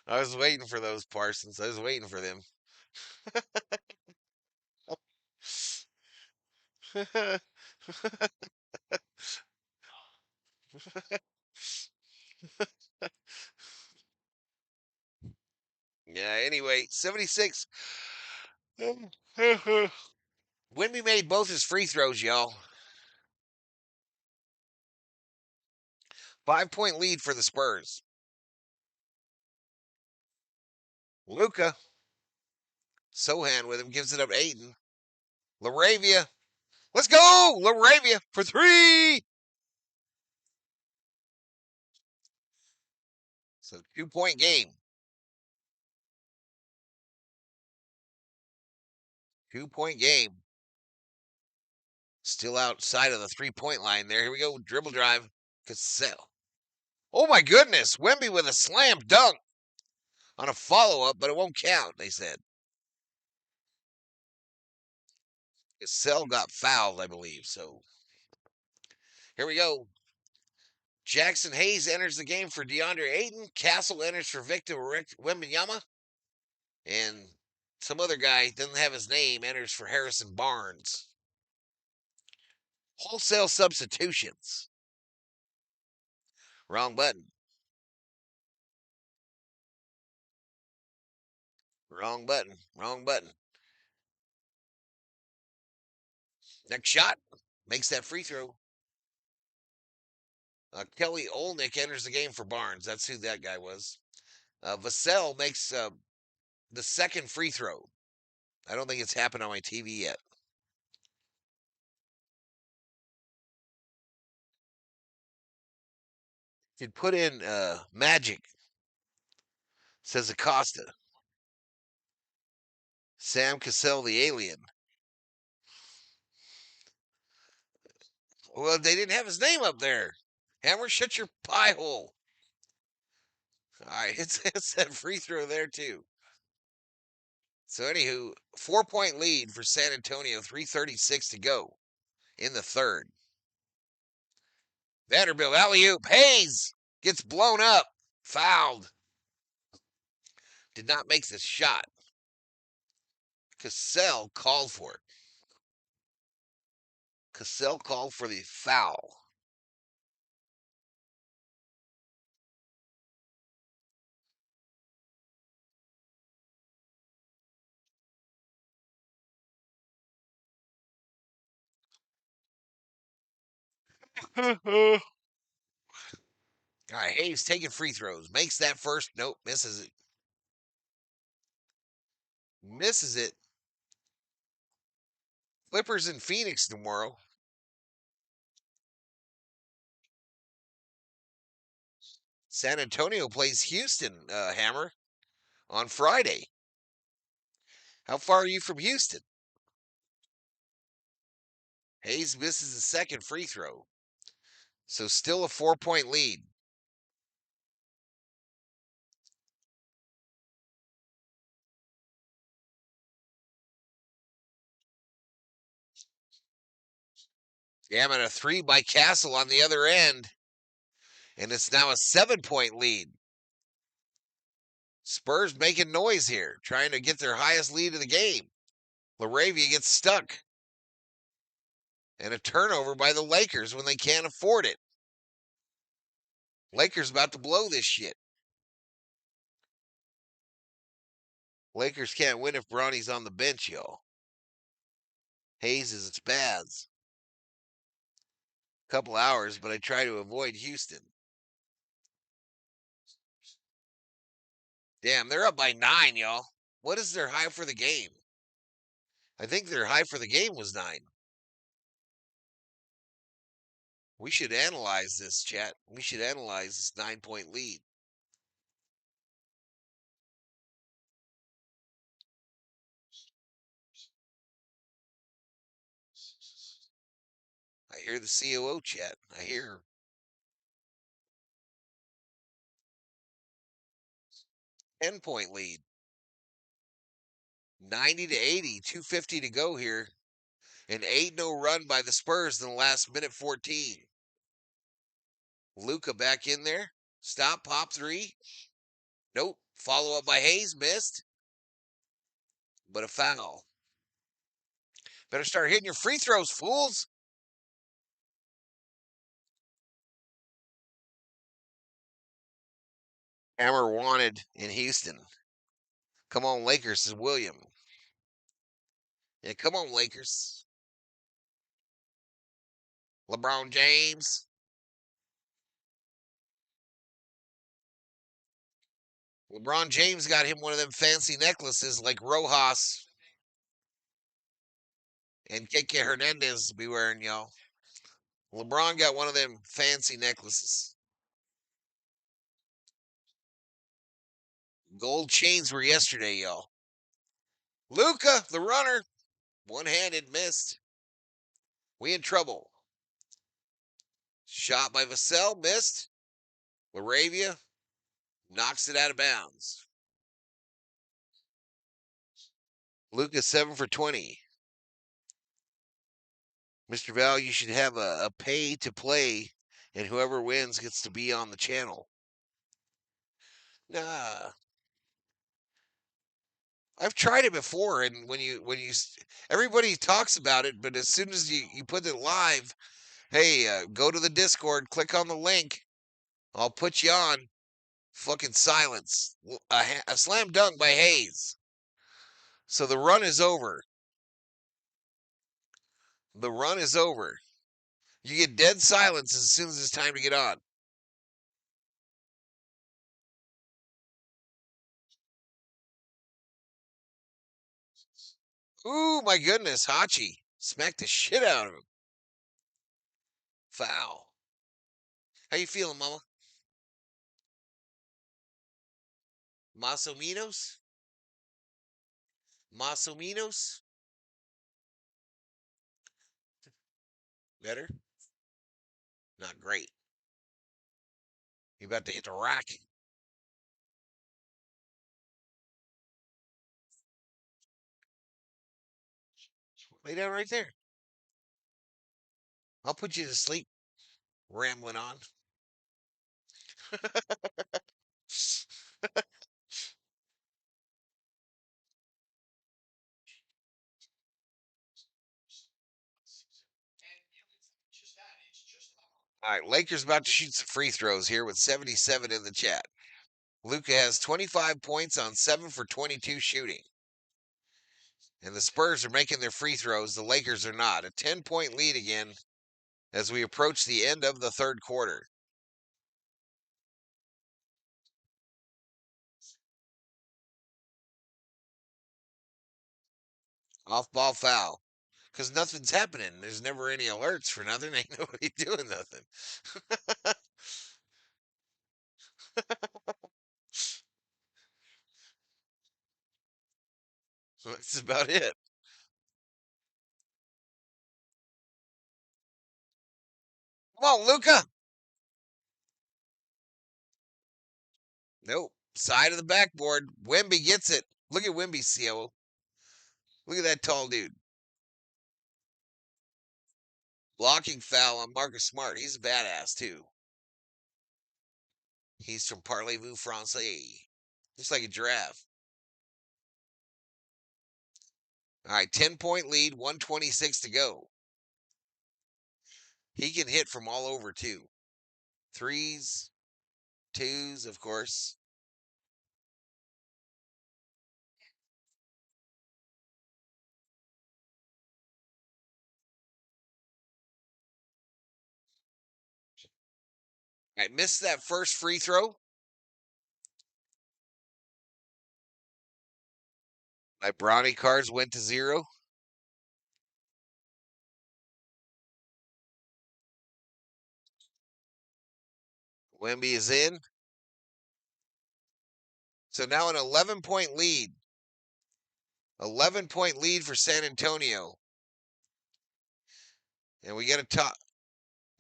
I was waiting for those Parsons. I was waiting for them. Yeah, anyway, 76. Wemby made both his free throws, y'all. 5-point lead for the Spurs. Luca. Sohan with him, gives it up to Ayton. LaRavia. Let's go! LaRavia for 3! So 2-point game. 2-point game. Still outside of the three-point line there. Here we go. Dribble drive. Cassell. Oh my goodness. Wemby with a slam dunk on a follow-up, but it won't count, they said. Cassell got fouled, I believe. So here we go. Jackson Hayes enters the game for DeAndre Ayton. Castle enters for Victor Wembanyama. And some other guy, doesn't have his name, enters for Harrison Barnes. Wholesale substitutions. Wrong button. Wrong button. Wrong button. Next shot. Makes that free throw. Kelly Olnick enters the game for Barnes. That's who that guy was. Vassell makes the second free throw. I don't think it's happened on my TV yet. You'd put in Magic, says Acosta. Sam Cassell, the alien. Well, they didn't have his name up there. Hammer, shut your pie hole. All right, it's that free throw there, too. So, anywho, 4-point lead for San Antonio, 3:36 to go in the third. Vanderbilt, alley-oop. Hayes gets blown up. Fouled. Did not make the shot. Cassell called for it. Cassell called for the foul. All right, Hayes taking free throws. Makes that first. Nope, misses it. Misses it. Clippers in Phoenix tomorrow. San Antonio plays Houston, Hammer, on Friday. How far are you from Houston? Hayes misses the second free throw. So still a 4-point lead. Damn it, a three by Castle on the other end. And it's now a 7-point lead. Spurs making noise here, trying to get their highest lead of the game. LaRavia gets stuck. And a turnover by the Lakers when they can't afford it. Lakers about to blow this shit. Lakers can't win if Bronny's on the bench, y'all. Hayes is Spads. Couple hours, but I try to avoid Houston. Damn, they're up by 9, y'all. What is their high for the game? I think their high for the game was 9. We should analyze this, chat. We should analyze this 9-point lead. I hear the COO chat. I hear. Her. 10-point lead. 90 to 80, 2:50 to go here. An 8-0 run by the Spurs in the last minute 14. Luka back in there. Stop, pop three. Nope. Follow up by Hayes, missed. But a foul. Better start hitting your free throws, fools. Hammer wanted in Houston. Come on, Lakers, says William. Yeah, come on, Lakers. LeBron James. LeBron James got him one of them fancy necklaces like Rojas and Keke Hernandez be wearing, y'all. LeBron got one of them fancy necklaces. Gold chains were yesterday, y'all. Luka, the runner, one-handed missed. We in trouble. Shot by Vassell, missed. Laravia knocks it out of bounds. Lucas 7 for 20. Mr. Val, you should have a pay to play, and whoever wins gets to be on the channel. Nah, I've tried it before, and everybody talks about it, but as soon as you put it live, hey, go to the Discord, click on the link, I'll put you on. Fucking silence. A slam dunk by Hayes. So the run is over. The run is over. You get dead silence as soon as it's time to get on. Ooh, my goodness, Hachi smacked the shit out of him. Foul. How you feeling, Mama? Masominos? Masominos? Better? Not great. You about to hit the rack. Lay down right there. I'll put you to sleep. Rambling on. All right, Lakers about to shoot some free throws here with 77 in the chat. Luka has 25 points on 7 for 22 shooting. And the Spurs are making their free throws. The Lakers are not. A 10-point lead again as we approach the end of the third quarter. Off ball foul. Because nothing's happening. There's never any alerts for nothing. Ain't nobody doing nothing. That's about it. Come on, Luca. Nope. Side of the backboard. Wemby gets it. Look at Wemby, CO. Look at that tall dude. Blocking foul on Marcus Smart. He's a badass, too. He's from Parlez-Vous Francais. Just like a giraffe. All right, 10-point lead, 126 to go. He can hit from all over, too. Threes, twos, of course. I missed that first free throw. My brownie cards went to 0. Wemby is in. So now an 11-point lead. 11-point lead for San Antonio. And we got to talk.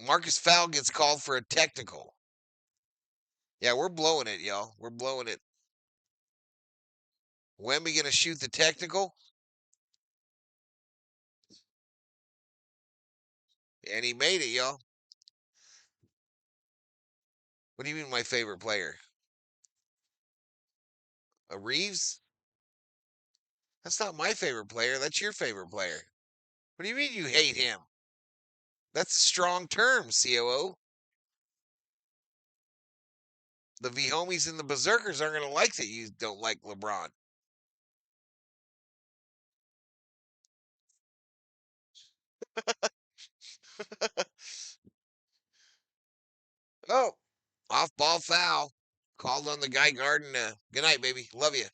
Marcus Foul gets called for a technical. Yeah, we're blowing it, y'all. We're blowing it. Wemby going to shoot the technical. And he made it, y'all. What do you mean my favorite player? Reeves? That's not my favorite player. That's your favorite player. What do you mean you hate him? That's a strong term, COO. The V homies and the berserkers aren't going to like that you don't like LeBron. Oh, off ball foul. Called on the guy guarding. Good night, baby. Love you.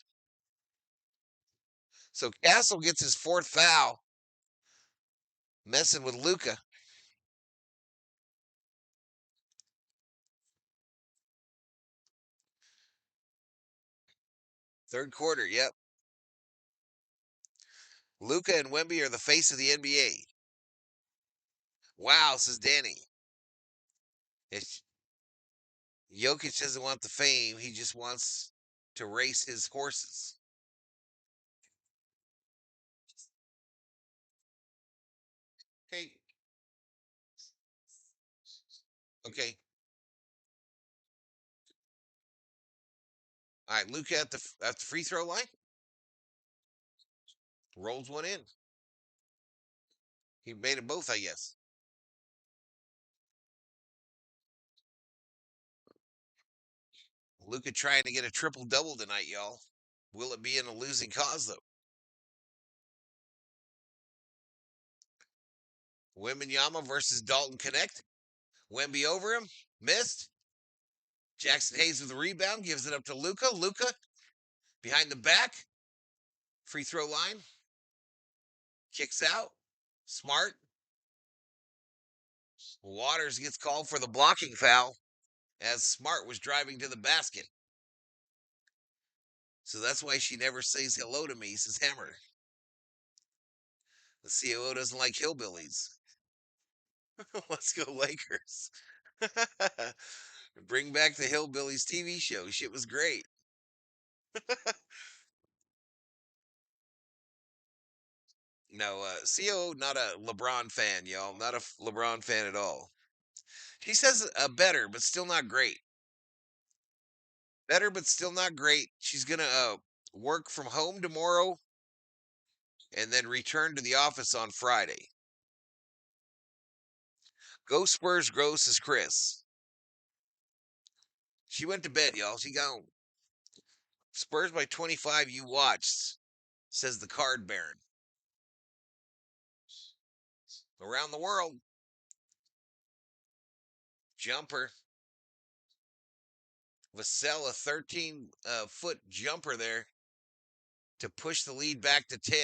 So Castle gets his 4th foul. Messing with Luca. Third quarter, yep. Luca and Wemby are the face of the NBA. Wow, says Danny. Jokic doesn't want the fame. He just wants to race his horses. Hey. Okay. All right, Luka at the free throw line. Rolls one in. He made it both, I guess. Luka trying to get a triple-double tonight, y'all. Will it be in a losing cause, though? Wembanyama versus Dalton Connect. Wemby over him. Missed. Jackson Hayes with the rebound. Gives it up to Luka. Luka behind the back. Free throw line. Kicks out. Smart. Waters gets called for the blocking foul as Smart was driving to the basket. So that's why she never says hello to me, says Hammer. The COO doesn't like hillbillies. Let's go Lakers. Bring back the Hillbillies TV show. Shit was great. No, COO, not a LeBron fan, y'all. Not a LeBron fan at all. He says better, but still not great. Better, but still not great. She's going to work from home tomorrow and then return to the office on Friday. Go Spurs, go, says Chris. She went to bed, y'all. She gone. Spurs by 25, you watched, says the card baron. Around the world. Jumper. Vassell, a 13-foot jumper there to push the lead back to 10.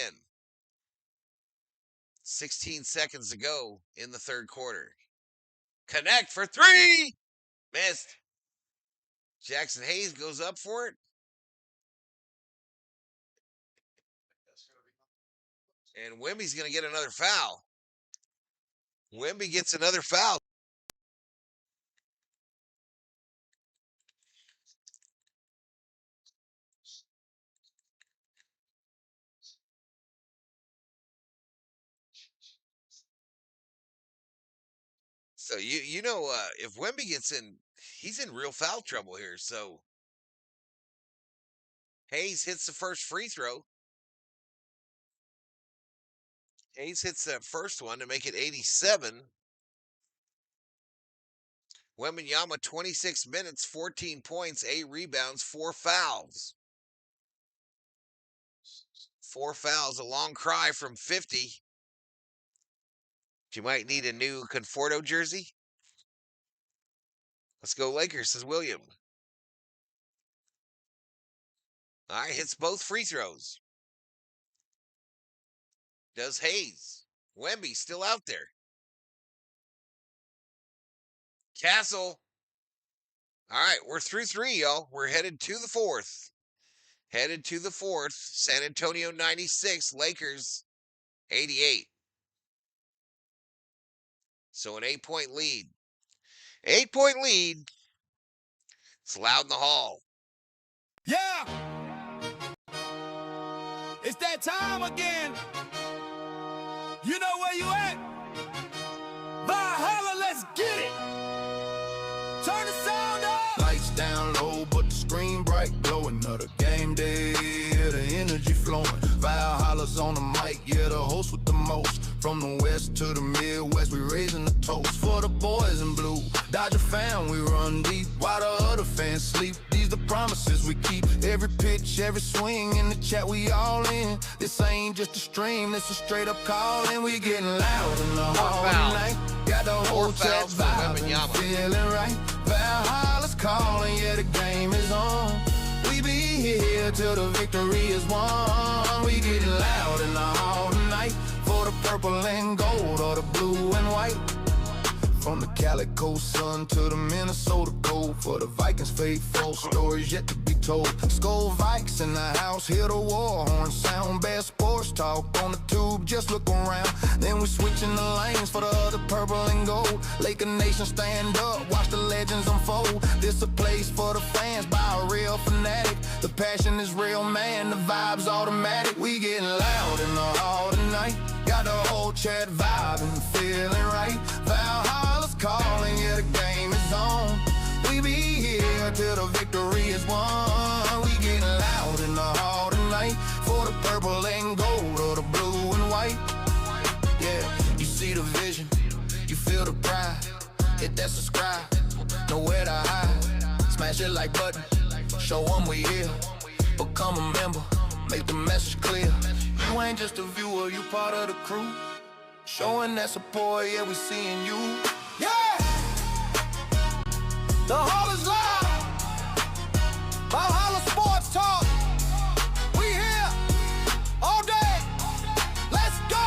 16 seconds to go in the third quarter. Connect for three. Missed. Jackson Hayes goes up for it. And Wemby's going to get another foul. Wemby gets another foul. So you know if Wemby gets in, he's in real foul trouble here. So Hayes hits the first free throw. Hayes hits that first one to make it 87. Wembanyama, 26 minutes, 14 points, 8 rebounds, 4 fouls. 4 fouls, a long cry from 50. You might need a new Conforto jersey. Let's go Lakers, says William. All right, hits both free throws. Does Hayes. Wemby still out there. Castle. All right, we're through 3, y'all. We're headed to the 4th. Headed to the 4th. San Antonio 96, Lakers 88. So an 8-point lead. 8-point lead. It's loud in the hall. Yeah! It's that time again. You know where you at? Valhalla, let's get it. Turn the sound up. Lights down low, but the screen bright, glowing. Another game day, yeah, the energy flowing. Valhalla's on the mic, yeah, the host with the most. From the west to the Midwest, we raising the toast for the boys in blue. Dodger fan, we run deep while the other fans sleep. These the promises we keep. Every pitch, every swing in the chat, we all in. This ain't just a stream, this is straight up calling. We getting loud in the hall tonight. Got the whole chat vibing, feeling right. Valhalla's calling, yeah, the game is on. We be here till the victory is won. We getting loud in the hall tonight. For the purple and gold or the blue and white. From the Calico sun to the Minnesota cold. For the Vikings faithful, stories yet to be told. Skull Vikes in the house, hear the war horn sound. Best sports Sports Talk on the tube, just look around. Then we switching the lanes for the other purple and gold. Laker Nation, stand up, watch the legends unfold. This a place for the fans by a real fanatic. The passion is real, man, the vibe's automatic. We getting loud in the hall tonight. Got the whole chat vibing, feeling right. Valhalla's calling, yeah, the game is on. We be here till the victory is won. We getting loud in the hall tonight for the purple and gold or the blue and white. Yeah, you see the vision, you feel the pride. Hit that subscribe, nowhere to hide. Smash it like button, show them we here. Become a member, make the message clear. You ain't just a viewer, you part of the crew. Showing that support, yeah, we seeing you. Yeah! The hall is live. Valhalla Sports Talk. We here all day. Let's go.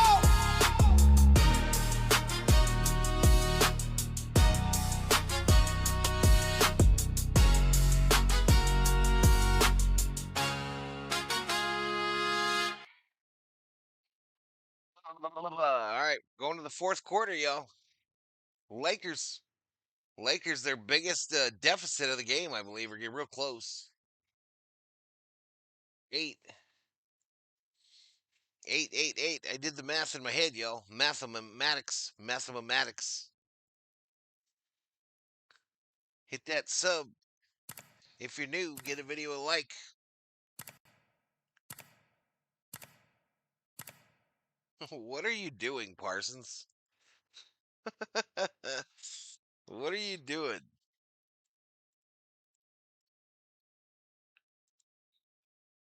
All right, going to the fourth quarter, y'all. Lakers, their biggest deficit of the game, I believe, are getting real close. 8. I did the math in my head, y'all. Mathematics. Hit that sub. If you're new, get a video a like. What are you doing, Parsons? What are you doing?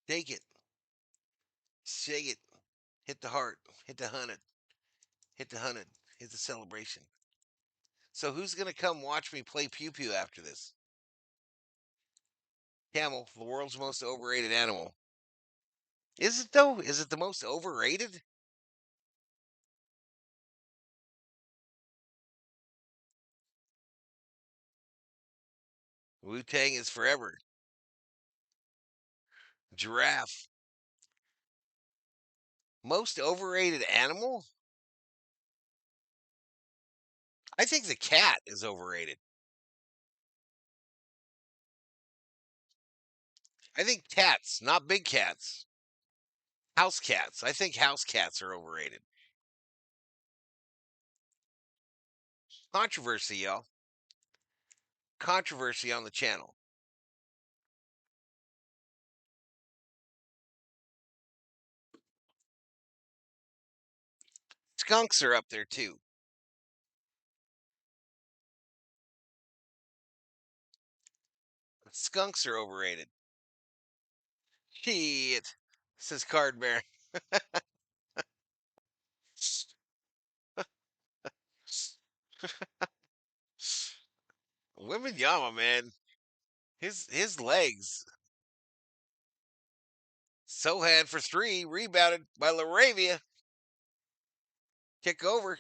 Take it. Shake it. Hit the heart. Hit the 100. Hit the 100. Hit the celebration. So who's going to come watch me play Pew Pew after this? Camel, the world's most overrated animal. Is it, though? Is it the most overrated? Wu-Tang is forever. Giraffe. Most overrated animal? I think the cat is overrated. I think cats, not big cats. House cats. I think house cats are overrated. Controversy, y'all. Controversy on the channel. Skunks are up there too. Skunks are overrated. Shit, says Card Bear. Yama, man. His legs. Sohan for 3, rebounded by Laravia. Kick over.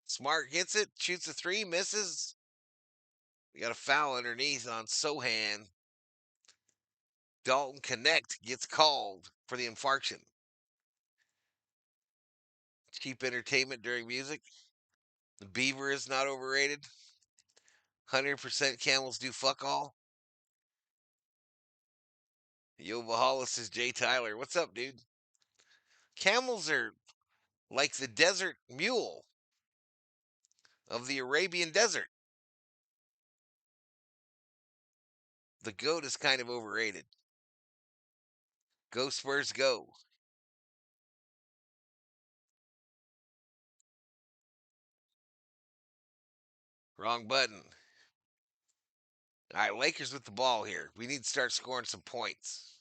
Smart gets it, shoots a 3, misses. We got a foul underneath on Sohan. Dalton Connect gets called for the infarction. Cheap entertainment during music. The Beaver is not overrated. 100% camels do fuck all. Yo Valhalla says Jay Tyler. What's up, dude? Camels are like the desert mule of the Arabian desert. The goat is kind of overrated. Go Spurs, go. Wrong button. All right, Lakers with the ball here. We need to start scoring some points.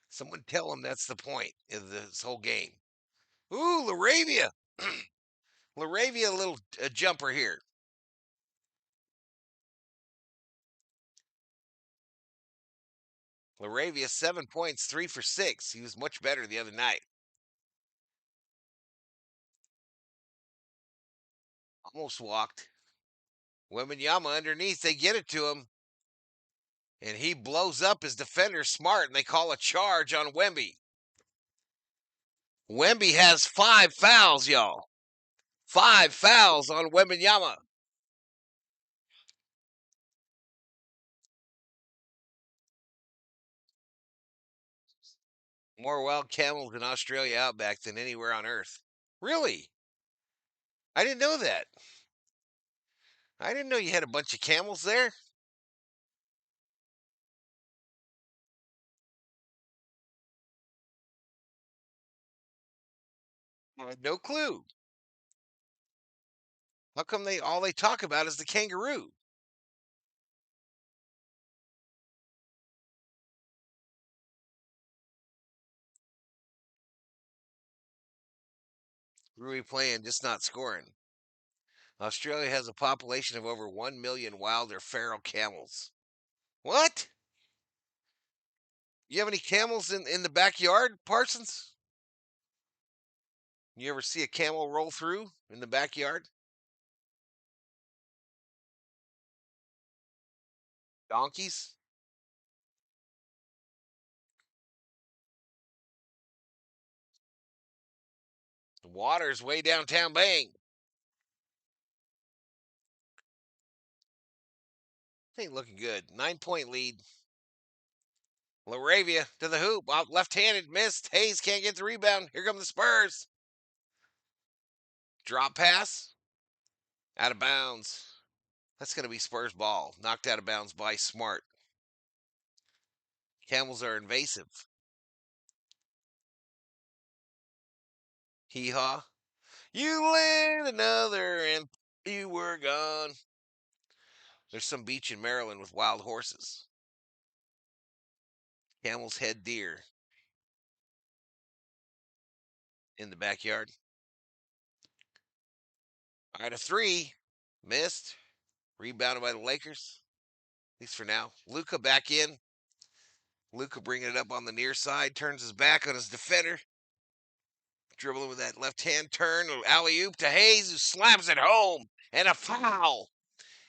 Someone tell them that's the point of this whole game. Ooh, Laravia. Laravia, a little jumper here. Laravia, 7 points, 3 for 6. He was much better the other night. Almost walked. Yama underneath, they get it to him. And he blows up his defender Smart, and they call a charge on Wemby. Wemby has 5 fouls, y'all. 5 fouls on Wembenyama. More wild camels in Australia outback than anywhere on Earth. Really? I didn't know that. I didn't know you had a bunch of camels there. I had no clue. How come all they talk about is the kangaroo? Rui playing, just not scoring. Australia has a population of over 1 million wild or feral camels. What? You have any camels in the backyard, Parsons? You ever see a camel roll through in the backyard? Donkeys? The water's way downtown Bang. Ain't looking good. 9-point lead. Laravia to the hoop. Out left-handed, missed. Hayes can't get the rebound. Here come the Spurs. Drop pass. Out of bounds. That's going to be Spurs ball. Knocked out of bounds by Smart. Camels are invasive. Hee-haw. You lit another and you were gone. There's some beach in Maryland with wild horses. Camel's head deer in the backyard. All right, a 3. Missed. Rebounded by the Lakers. At least for now. Luka back in. Luka bringing it up on the near side. Turns his back on his defender. Dribbling with that left hand turn. Alley-oop to Hayes, who slams it home. And a foul.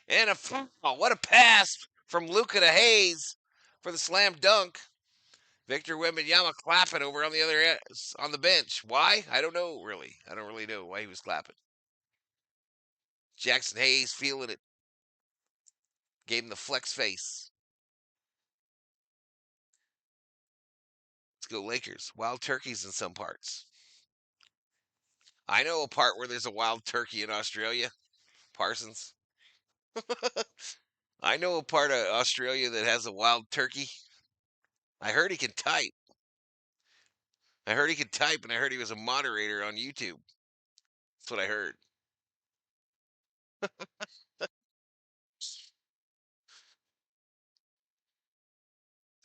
And a foul. What a pass from Luka to Hayes for the slam dunk. Victor Wembanyama clapping over on the other end, on the bench. Why? I don't know, really. I don't really know why he was clapping. Jackson Hayes feeling it. Gave him the flex face. Let's go Lakers. Wild turkeys in some parts. I know a part where there's a wild turkey in Australia. Parsons. I know a part of Australia that has a wild turkey. I heard he can type. I heard he could type, and I heard he was a moderator on YouTube. That's what I heard.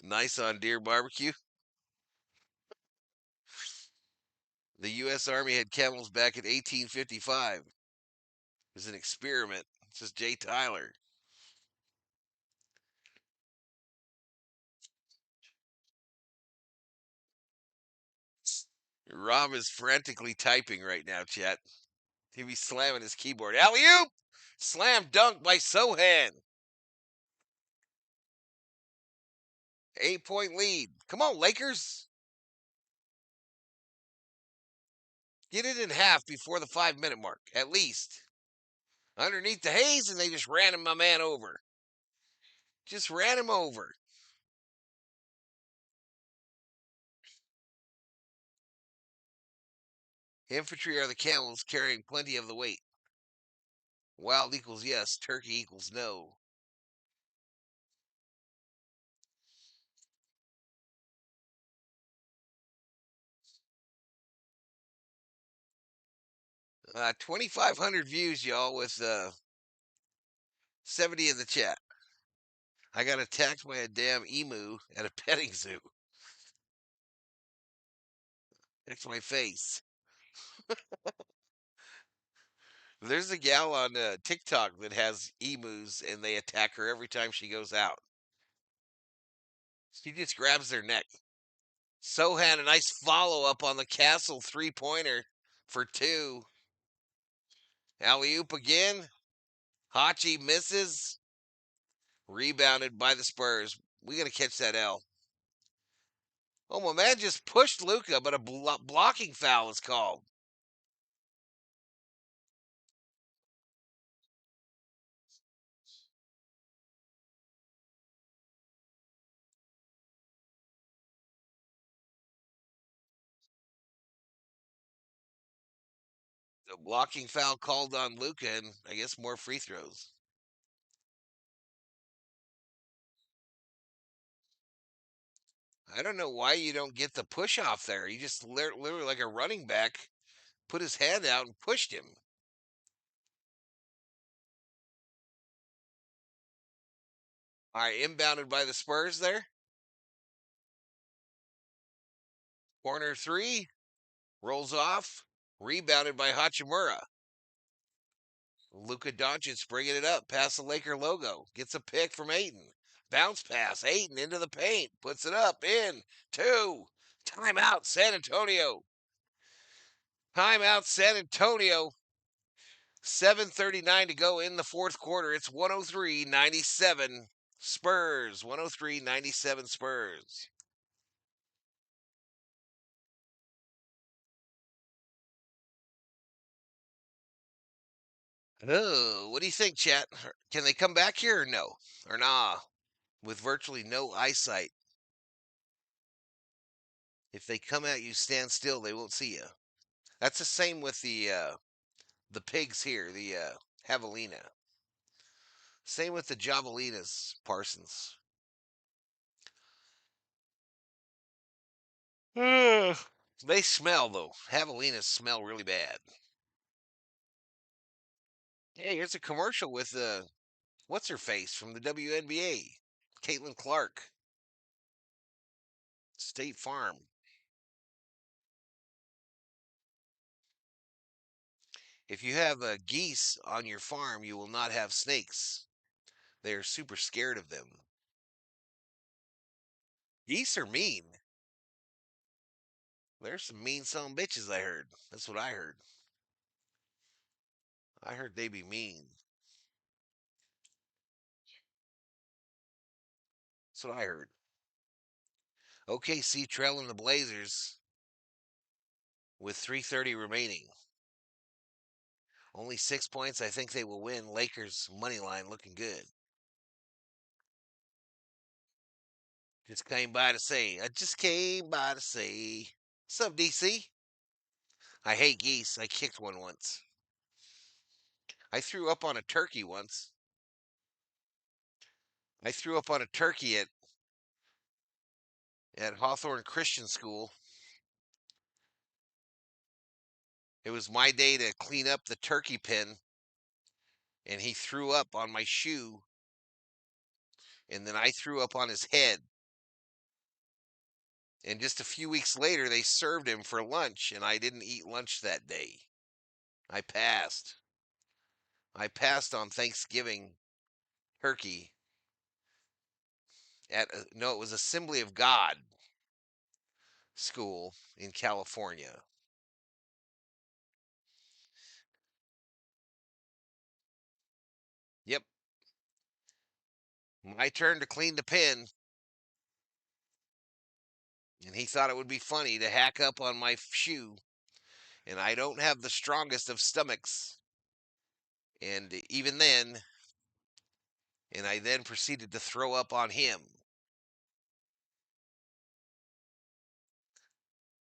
Nice on deer barbecue. The U.S. Army had camels back in 1855. It was an experiment. This is Jay Tyler. Rob is frantically typing right now, chat. He'll be slamming his keyboard. Alley-oop! Slam dunk by Sohan. 8-point lead. Come on, Lakers. Get it in half before the 5-minute mark, at least. Underneath the Hayes, and they just ran my man over. Just ran him over. Infantry are the camels carrying plenty of the weight. Wild equals yes, turkey equals no. Uh, 2,500 views, y'all, with 70 in the chat. I got attacked by a damn emu at a petting zoo. That's my face. There's a gal on TikTok that has emus, and they attack her every time she goes out. She just grabs their neck. Sohan, a nice follow-up on the Castle three-pointer for 2. Alley-oop again. Hachi misses. Rebounded by the Spurs. We got to catch that L. Oh, my man just pushed Luca, but a blocking foul is called. The blocking foul called on Luca, and I guess more free throws. I don't know why you don't get the push off there. He just literally, like a running back, put his hand out and pushed him. All right, inbounded by the Spurs there. Corner three, rolls off, rebounded by Hachimura. Luka Doncic bringing it up past the Laker logo. Gets a pick from Ayton. Bounce pass. Ayton into the paint. Puts it up. In. Two. Timeout, San Antonio. Timeout, San Antonio. 7:39 to go in the fourth quarter. It's 103-97 Spurs. 103-97 Spurs. Oh, what do you think, chat? Can they come back here or no? Or nah? With virtually no eyesight. If they come at you, stand still, they won't see you. That's the same with the pigs here, the javelina. Same with the javelinas, Parsons. They smell though. Javelinas smell really bad. Hey, here's a commercial with what's her face from the WNBA, Caitlin Clark, State Farm. If you have geese on your farm, you will not have snakes. They are super scared of them. Geese are mean. There's some mean son bitches, I heard. That's what I heard. I heard they be mean. That's what I heard. OKC trailing the Blazers with 3:30 remaining. Only 6 points. I think they will win. Lakers money line looking good. Just came by to say. I just came by to say. What's up, DC? I hate geese. I kicked one once. I threw up on a turkey once. I threw up on a turkey at Hawthorne Christian School. It was my day to clean up the turkey pen, and he threw up on my shoe, and then I threw up on his head. And just a few weeks later, they served him for lunch, and I didn't eat lunch that day. I passed. I passed on Thanksgiving turkey at no, it was Assembly of God school in California. Yep, my turn to clean the pen, and he thought it would be funny to hack up on my shoe, and I don't have the strongest of stomachs. And even then, and I then proceeded to throw up on him.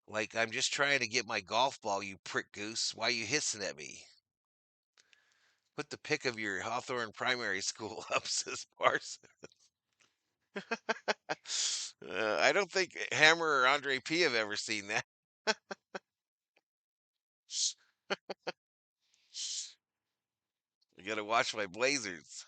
Like, I'm just trying to get my golf ball, you prick goose. Why are you hissing at me? Put the pic of your Hawthorne primary school up, says Parsons. I don't think Hammer or Andre P have ever seen that. I gotta watch my Blazers.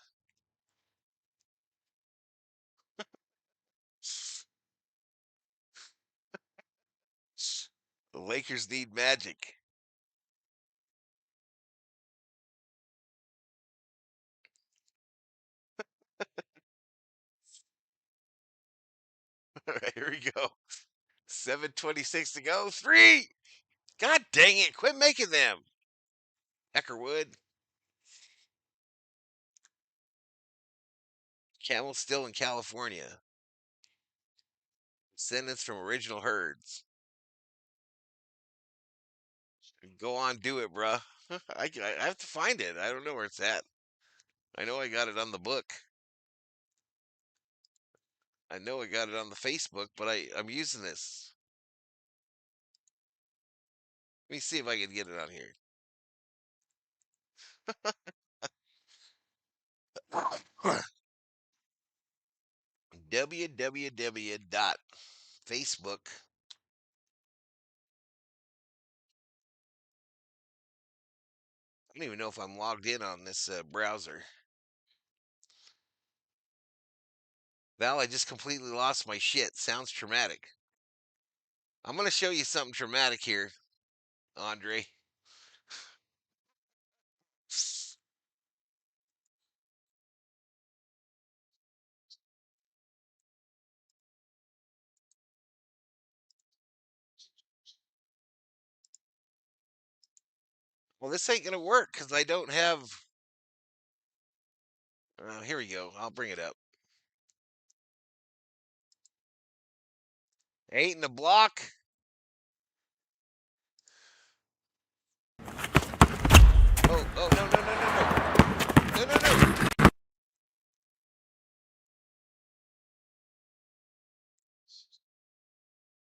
The Lakers need magic. All right, here we go. 7:26 to go. Three. God dang it! Quit making them. Heckerwood. Camel's still in California. Descendants from original herds. Go on, do it, bruh. I have to find it. I don't know where it's at. I know I got it on the book. I know I got it on the Facebook, but I'm using this. Let me see if I can get it on here. www.facebook. I don't even know if I'm logged in on this browser. Val, I just completely lost my shit. Sounds traumatic. I'm going to show you something traumatic here, Andre. Well, this ain't going to work because I don't have. Here we go. I'll bring it up. 8 in the block. Oh, no, no, no, no, no. No, no, no.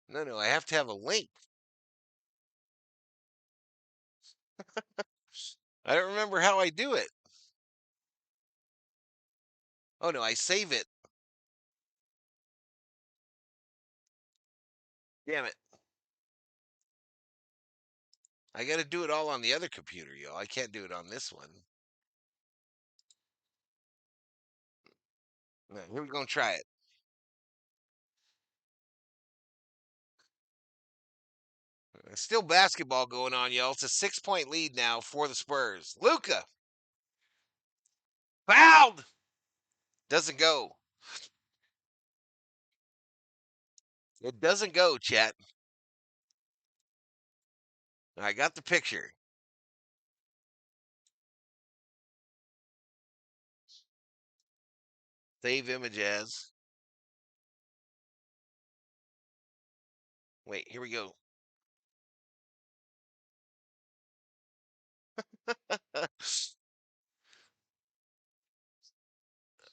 No, no, I have to have a link. I don't remember how I do it. Oh, no, I save it. Damn it. I got to do it all on the other computer, yo. I can't do it on this one. Here we go, try it. Still basketball going on, y'all. It's a 6-point lead now for the Spurs. Luka fouled. Doesn't go. It doesn't go, chat. I got the picture. Save image as. Wait, here we go.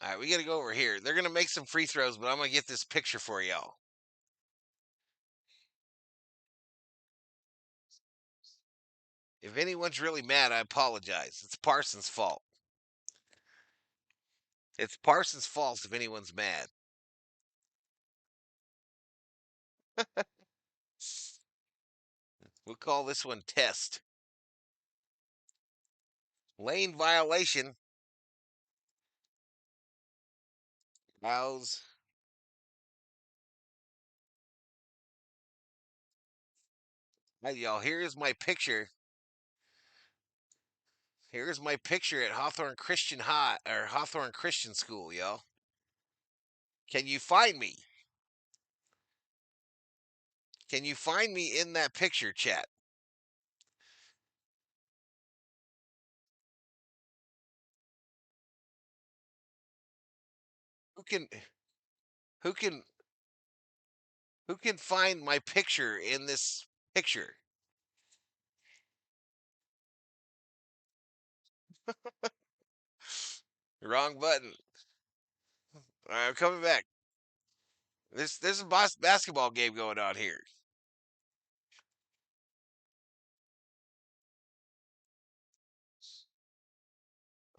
All right, we got to go over here. They're going to make some free throws, but I'm going to get this picture for y'all. If anyone's really mad, I apologize. It's Parsons' fault. It's Parsons' fault if anyone's mad. We'll call this one test. Lane violation. Fouls. Hey, y'all, here's my picture. Here's my picture at Hawthorne Christian High or Hawthorne Christian School, y'all. Can you find me? Can you find me in that picture, chat? Who can who can who can find my picture in this picture? Wrong button. All right, I'm coming back. There's a basketball game going on here.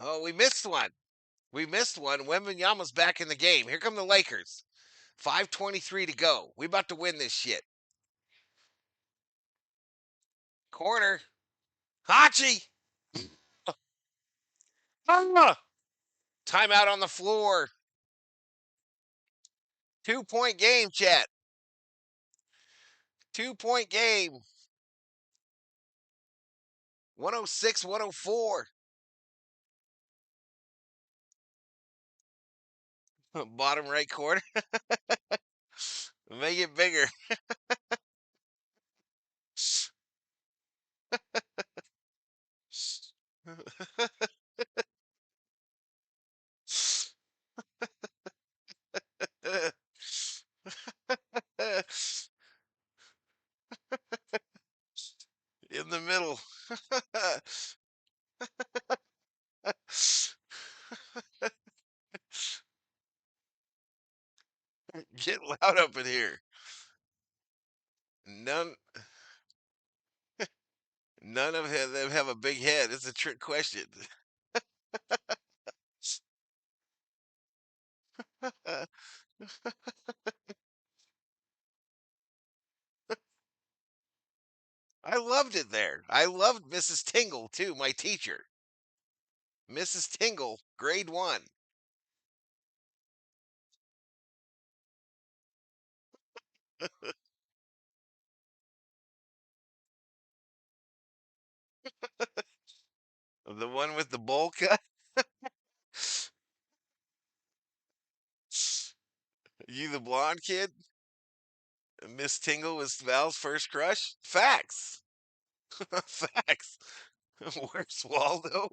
Oh, we missed one. We missed one. Wembanyama's back in the game. Here come the Lakers. 5:23 to go. We about to win this shit. Corner. Hachi. Ah! Timeout on the floor. 2-point game, chat. 2-point game. 106, 104. Bottom right corner. Make it bigger. in the middle. Get loud up in here. None none of them have a big head. It's a trick question. I loved it there. I loved Mrs. Tingle too, my teacher. Mrs. Tingle, grade 1. The one with the bowl cut. You the blonde kid? Miss Tingle was Val's first crush? Facts. Facts. Where's Waldo?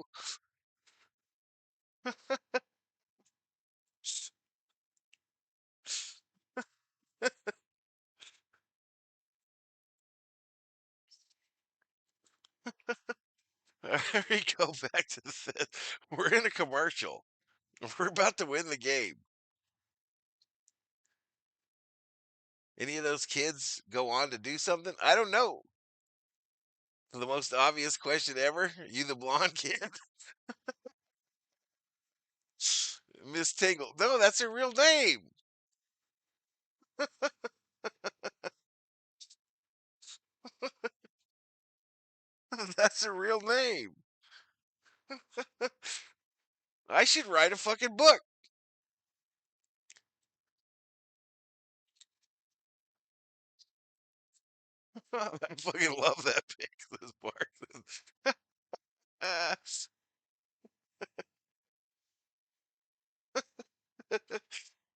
Here we go back to the. We're in a commercial. We're about to win the game. Any of those kids go on to do something? I don't know. The most obvious question ever. You the blonde kid? Miss Tingle. No, that's her real name. That's her real name. I should write a fucking book. I fucking love that pic. This part.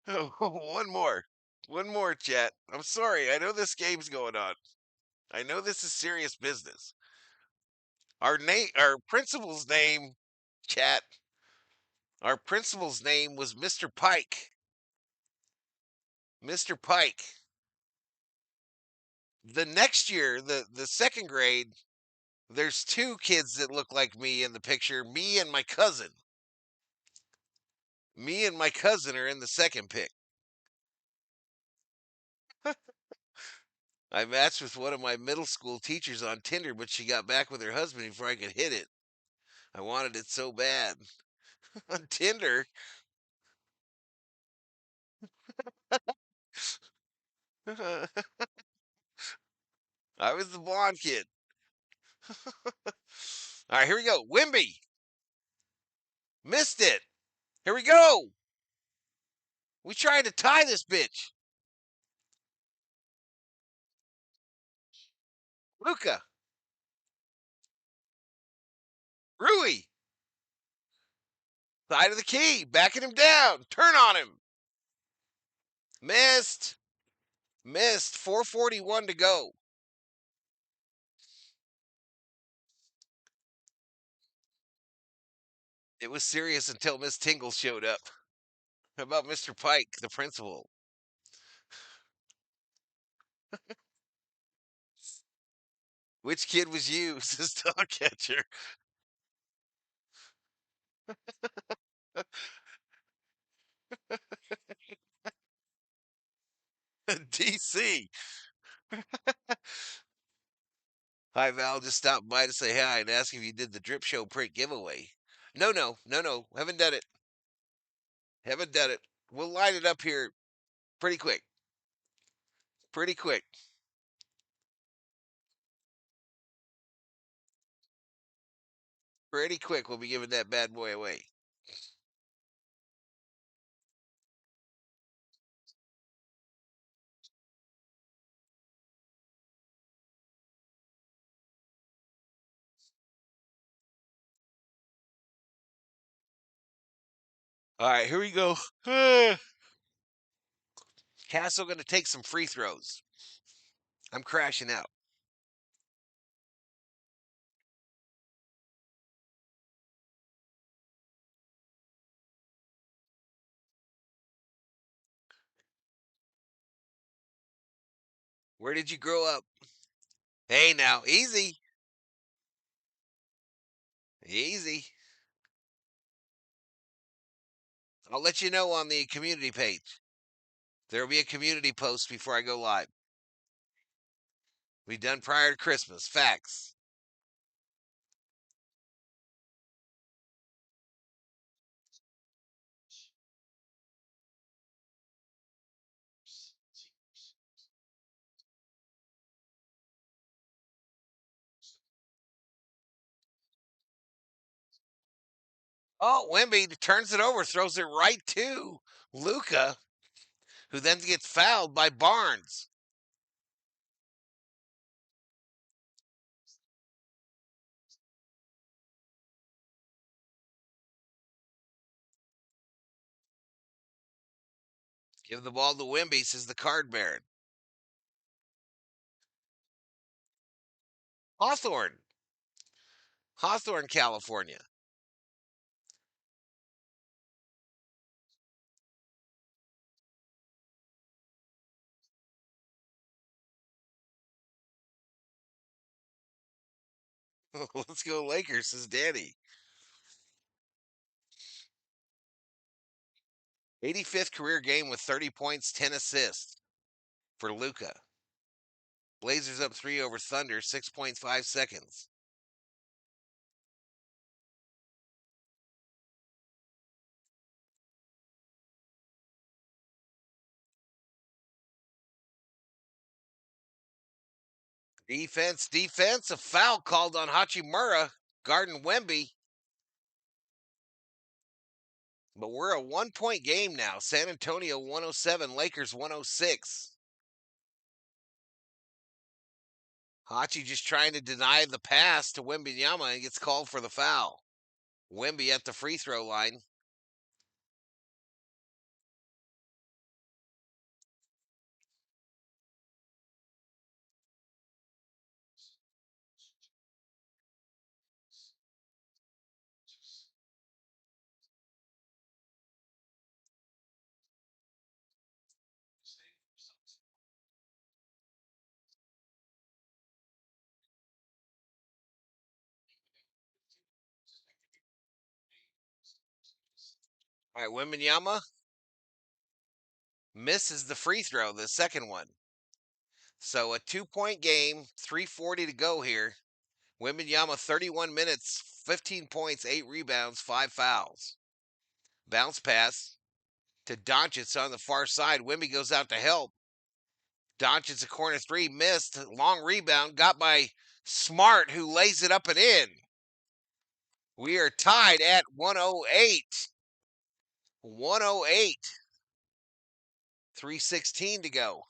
Oh, one more. One more, chat. I'm sorry. I know this game's going on. I know this is serious business. Our principal's name, chat. Our principal's name was Mr. Pike. Mr. Pike. The next year, the second grade, there's two kids that look like me in the picture. Me and my cousin. Me and my cousin are in the second pick. I matched with one of my middle school teachers on Tinder, but she got back with her husband before I could hit it. I wanted it so bad. On Tinder, I was the blonde kid. All right, here we go. Wimby. Missed it. Here we go. We tried to tie this bitch. Luca. Rui. Side of the key. Backing him down. Turn on him. Missed. Missed. 4:41 to go. It was serious until Miss Tingle showed up. How about Mr. Pike, the principal? Which kid was you? Says dog catcher. DC. Hi, Val. Just stopped by to say hi and ask if you did the Drip Show print giveaway. No. Haven't done it. Haven't done it. We'll line it up here pretty quick. Pretty quick. Pretty quick. We'll be giving that bad boy away. All right, here we go. Castle going to take some free throws. I'm crashing out. Where did you grow up? Hey, now, easy. Easy. I'll let you know on the community page. There will be a community post before I go live. We done prior to Christmas. Facts. Oh, Wemby turns it over, throws it right to Luca, who then gets fouled by Barnes. Give the ball to Wemby, says the card baron. Hawthorne, California. Let's go Lakers, says Danny. 85th career game with 30 points, 10 assists for Luca. Blazers up 3 over Thunder, 6.5 seconds. Defense. A foul called on Hachimura, guarding Wemby. But we're a 1-point game now. San Antonio 107, Lakers 106. Hachi just trying to deny the pass to Wembynyama and gets called for the foul. Wemby at the free throw line. All right, Wembynyama misses the free throw, the second one. So a 2-point game, 3:40 to go here. Wembynyama 31 minutes, 15 points, 8 rebounds, 5 fouls. Bounce pass to Doncic on the far side. Wemby goes out to help. Doncic a corner three, missed. Long rebound, got by Smart, who lays it up and in. We are tied at 108. 108. 3:16 to go.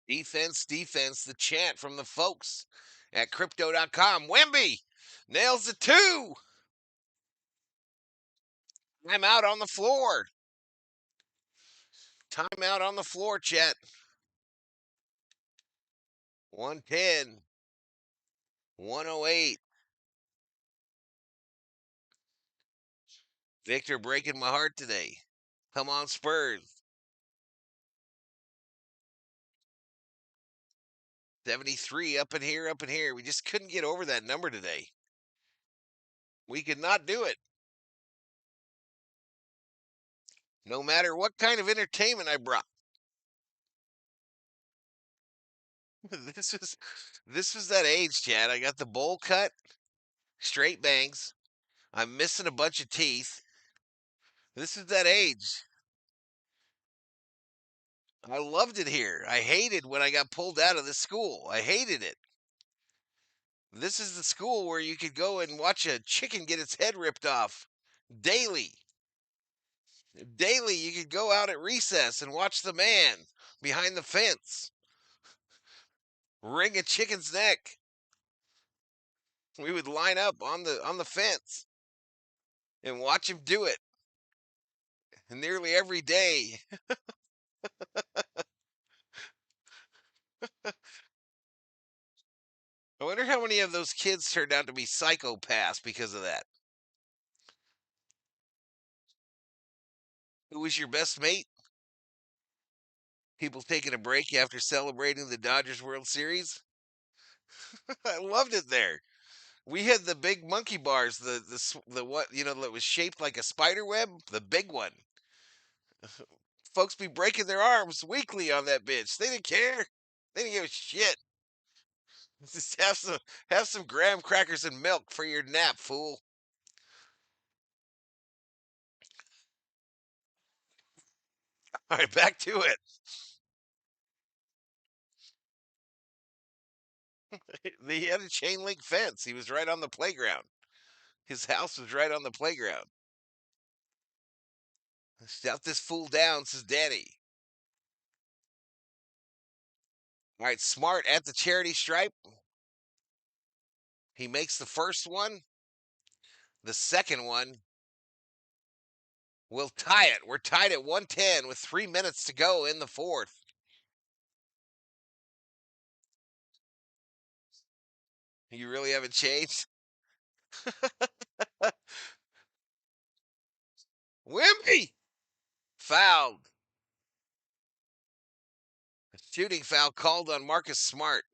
Defense, the chant from the folks at crypto.com. Wemby nails the two. Timeout on the floor. Timeout on the floor, chat. 110. 108. Victor breaking my heart today. Come on, Spurs. 73 up in here. We just couldn't get over that number today. We could not do it. No matter what kind of entertainment I brought. this was that age, Chad. I got the bowl cut, straight bangs. I'm missing a bunch of teeth. This is that age. I loved it here. I hated when I got pulled out of this school. I hated it. This is the school where you could go and watch a chicken get its head ripped off daily. Daily, you could go out at recess and watch the man behind the fence wring a chicken's neck. We would line up on the fence and watch him do it nearly every day. I wonder how many of those kids turned out to be psychopaths because of that. Who was your best mate? People taking a break after celebrating the Dodgers World Series. I loved it there. We had the big monkey bars, the what that was shaped like a spider web, the big one. Folks be breaking their arms weekly on that bitch. They didn't care. They didn't give a shit. Just have some graham crackers and milk for your nap, fool. All right, back to it. He had a chain link fence. He was right on the playground. His house was right on the playground. Shut this fool down, says Daddy. All right, Smart at the charity stripe. He makes the first one. The second one will tie it. We're tied at 110 with 3 minutes to go in the fourth. You really haven't changed? Wimby! Fouled. A shooting foul called on Marcus Smart.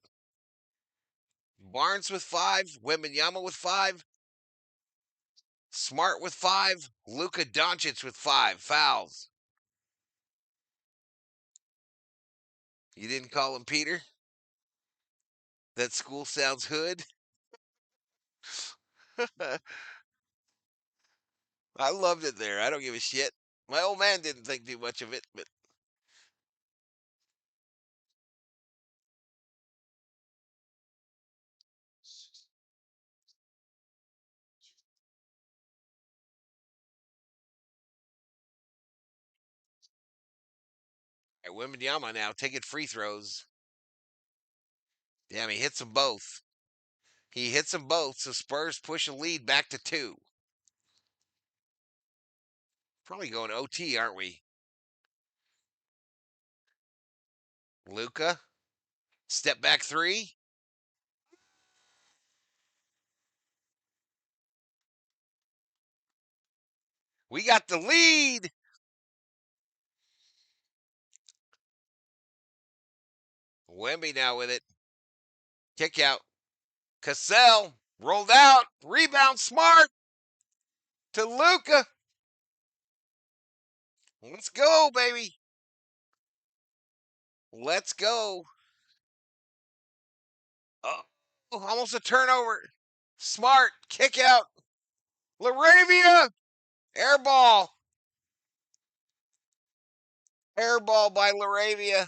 Barnes with 5. Wembenyama with 5. Smart with 5. Luka Doncic with 5. Fouls. You didn't call him Peter? That school sounds hood. I loved it there. I don't give a shit. My old man didn't think too much of it, but right, Wembenyama now taking free throws. Damn, he hits them both. He hits them both, so Spurs push a lead back to 2. Probably going OT, aren't we? Luka, step back 3. We got the lead. Wemby now with it. Kick out. Cassell rolled out. Rebound Smart to Luka. Let's go, baby. Let's go. Oh, almost a turnover. Smart kick out. Laravia. Air ball. Air ball by Laravia.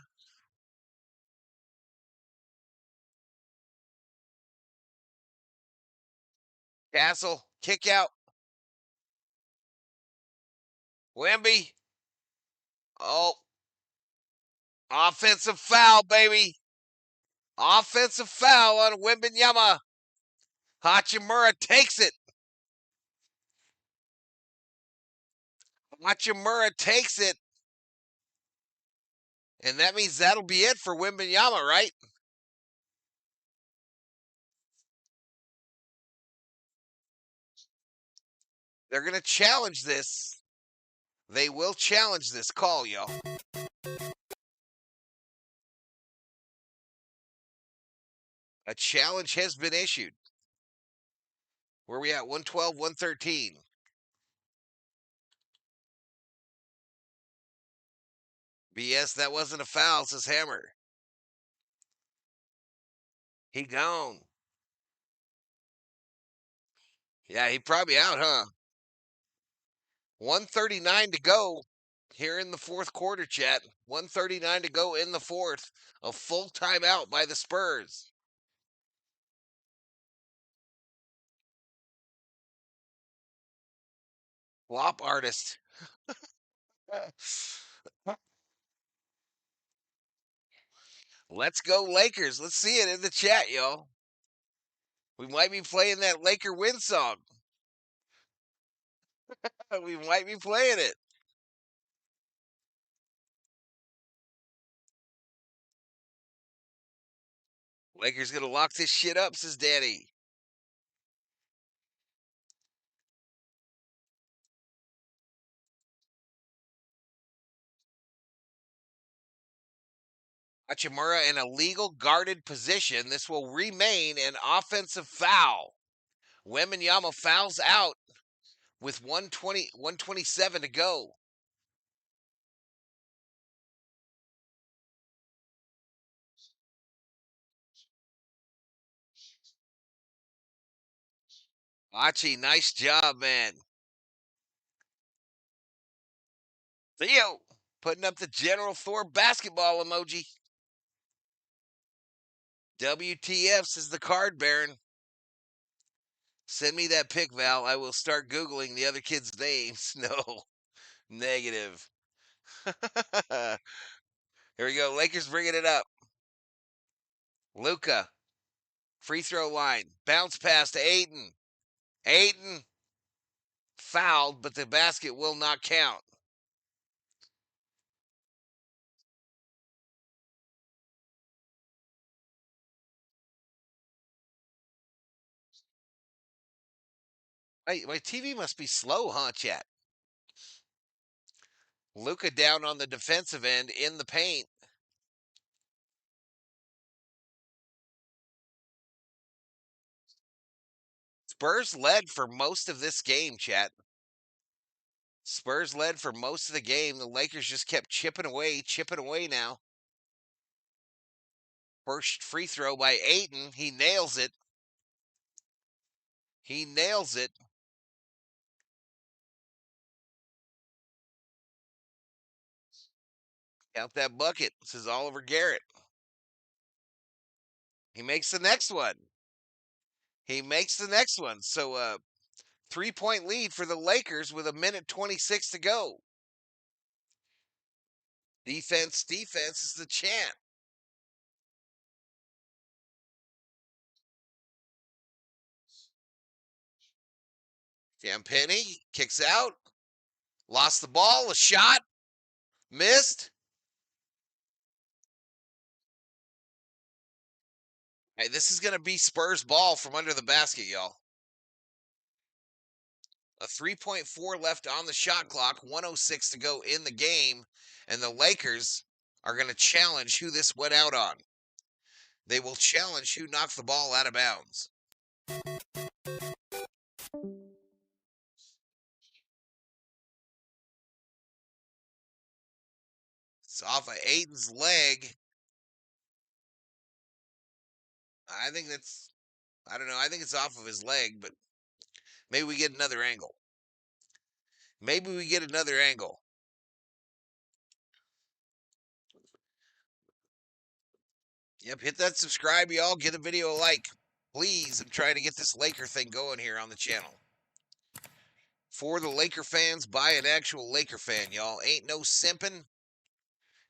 Castle kick out. Wemby. Oh, offensive foul, baby. Offensive foul on Wembenyama. Hachimura takes it. Hachimura takes it. And that means that'll be it for Wembenyama, right? They're going to challenge this. They will challenge this call, y'all. A challenge has been issued. Where are we at? 112, 113. BS, that wasn't a foul, says Hammer. He gone. Yeah, he probably out, huh? 139 to go here in the fourth quarter, chat. 139 to go in the fourth. A full timeout by the Spurs. Flop artist. Let's go Lakers. Let's see it in the chat, y'all. We might be playing that Laker win song. We might be playing it. Lakers gonna lock this shit up, says Danny. Hachimura in a legal guarded position. This will remain an offensive foul. Wembanyama fouls out with 127 to go. Machi, nice job, man. Theo putting up the General Thor basketball emoji. WTF, says the card baron. Send me that pic, Val. I will start Googling the other kids' names. No, negative. Here we go. Lakers bringing it up. Luca, free throw line. Bounce pass to Ayton. Ayton fouled, but the basket will not count. My TV must be slow, huh, chat? Luca down on the defensive end in the paint. Spurs led for most of this game, chat. Spurs led for most of the game. The Lakers just kept chipping away now. First free throw by Ayton. He nails it. He nails it. Count that bucket, says Oliver Garrett. He makes the next one. He makes the next one. So 3-point lead for the Lakers with 1:26 to go. Defense is the chant. Campini kicks out. Lost the ball. A shot. Missed. Hey, this is going to be Spurs ball from under the basket, y'all. A 3.4 left on the shot clock, 106 to go in the game, and the Lakers are going to challenge who this went out on. They will challenge who knocked the ball out of bounds. It's off of Aiden's leg. I don't know. I think it's off of his leg, but maybe we get another angle. Yep, hit that subscribe, y'all. Get the video a like. Please, I'm trying to get this Laker thing going here on the channel. For the Laker fans, by an actual Laker fan, y'all. Ain't no simping.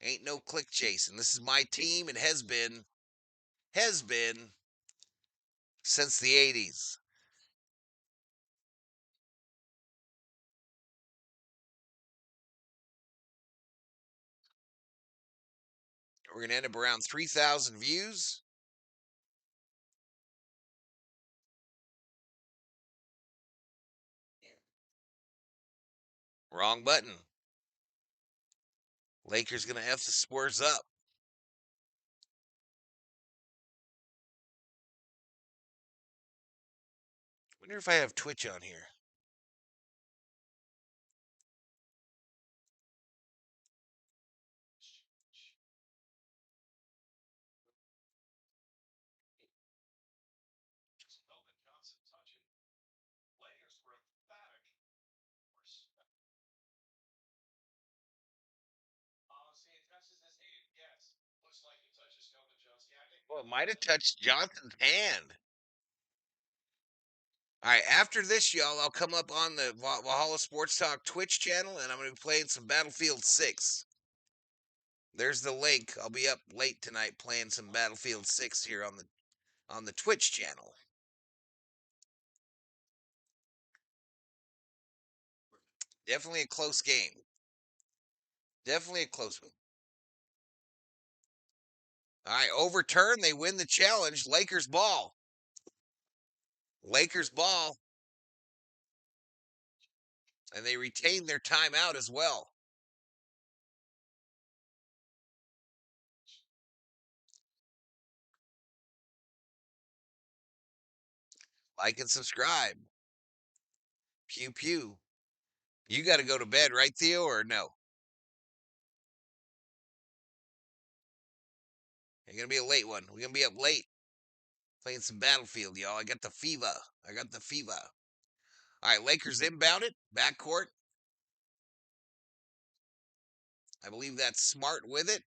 Ain't no click chasing. This is my team and has been since the 80s. We're going to end up around 3,000 views. Wrong button. Lakers going to F the Spurs up. Wonder if I have Twitch on here. Elvin Johnson touching. Lakers were emphatic. See, it touches his hand. Yes. Looks like it touches Elvin Johnson. Yeah, I think. Well, it might have touched Johnson's hand. All right, after this, y'all, I'll come up on the Valhalla Sports Talk Twitch channel, and I'm going to be playing some Battlefield 6. There's the link. I'll be up late tonight playing some Battlefield 6 here on the Twitch channel. Definitely a close game. Definitely a close one. All right, overturn. They win the challenge. Lakers ball. Lakers ball. And they retain their timeout as well. Like and subscribe. Pew pew. You got to go to bed, right, Theo, or no? It's going to be a late one. We're going to be up late playing some Battlefield, y'all. I got the fever. All right, Lakers inbound it. Backcourt. I believe that's Smart with it.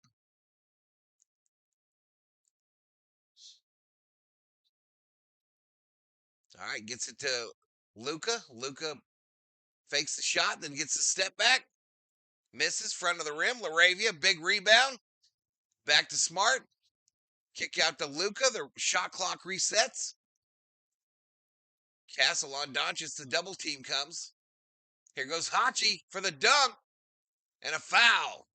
All right, gets it to Luka. Luka fakes the shot, then gets a step back. Misses, front of the rim. Laravia, big rebound. Back to Smart. Kick out to Luka. The shot clock resets. Castle on Doncic. The double team comes. Here goes Hachi for the dunk. And a foul.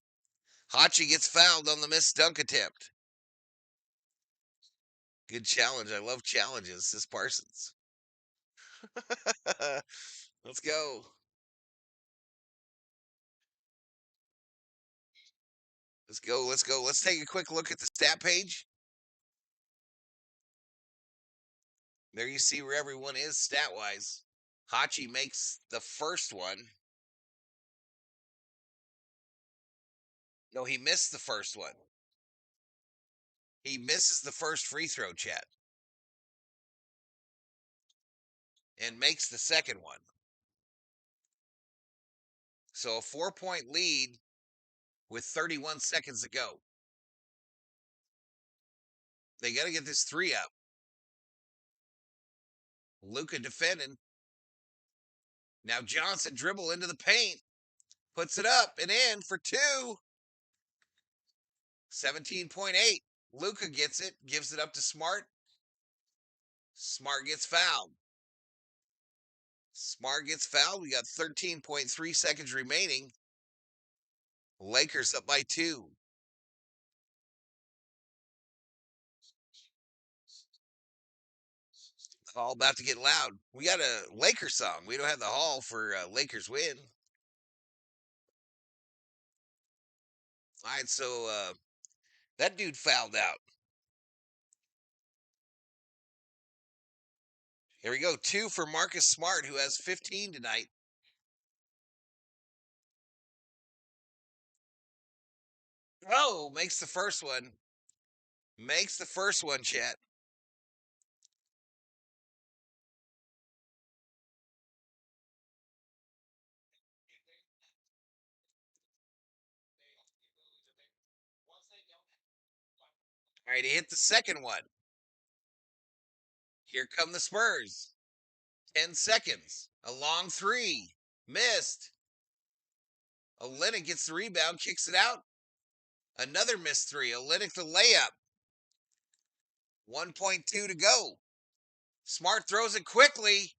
Hachi gets fouled on the missed dunk attempt. Good challenge. I love challenges, says Parsons. Let's go. Let's take a quick look at the stat page. There you see where everyone is stat-wise. Hachi makes the first one. No, he missed the first one. He misses the first free throw, chat. And makes the second one. So a 4-point lead with 31 seconds to go. They got to get this 3 up. Luka defending. Now Johnson dribble into the paint. Puts it up and in for 2. 17.8. Luka gets it. Gives it up to Smart. Smart gets fouled. We got 13.3 seconds remaining. Lakers up by 2. All about to get loud. We got a Lakers song. We don't have the hall for Lakers win. All right, so that dude fouled out. Here we go. 2 for Marcus Smart, who has 15 tonight. Oh, makes the first one. Chat. All right, he hit the second one. Here come the Spurs. 10 seconds. A long 3. Missed. Olynyk gets the rebound, kicks it out. Another missed 3. Olynyk the layup. 1.2 to go. Smart throws it quickly.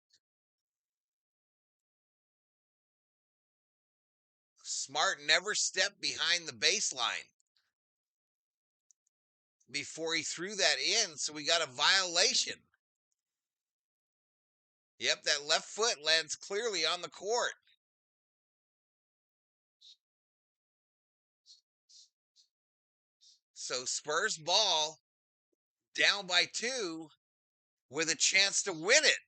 Smart never stepped behind the baseline before he threw that in, so we got a violation. Yep, that left foot lands clearly on the court. So Spurs ball down by 2 with a chance to win it.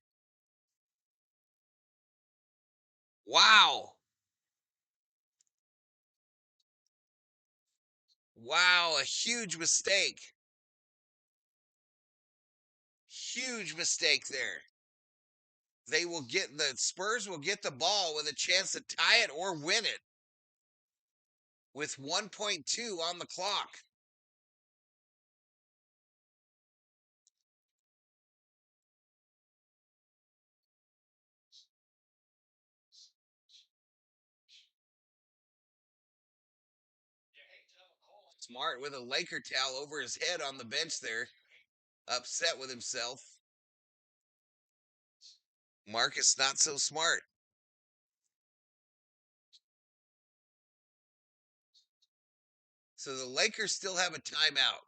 Wow. Wow, a huge mistake. Huge mistake there. The Spurs will get the ball with a chance to tie it or win it with 1.2 on the clock. Smart with a Laker towel over his head on the bench there, upset with himself. Marcus not so smart. So the Lakers still have a timeout.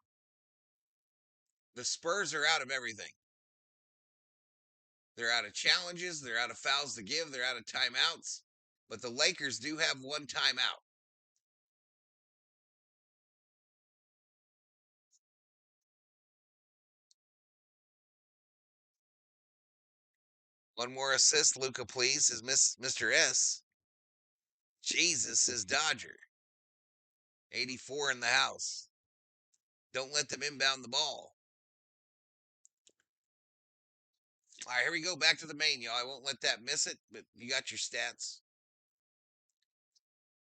The Spurs are out of everything. They're out of challenges. They're out of fouls to give. They're out of timeouts. But the Lakers do have one timeout. One more assist, Luca, please, says Mr. S. Jesus, says Dodger. 84 in the house. Don't let them inbound the ball. All right, here we go. Back to the main, y'all. I won't let that miss it, but you got your stats.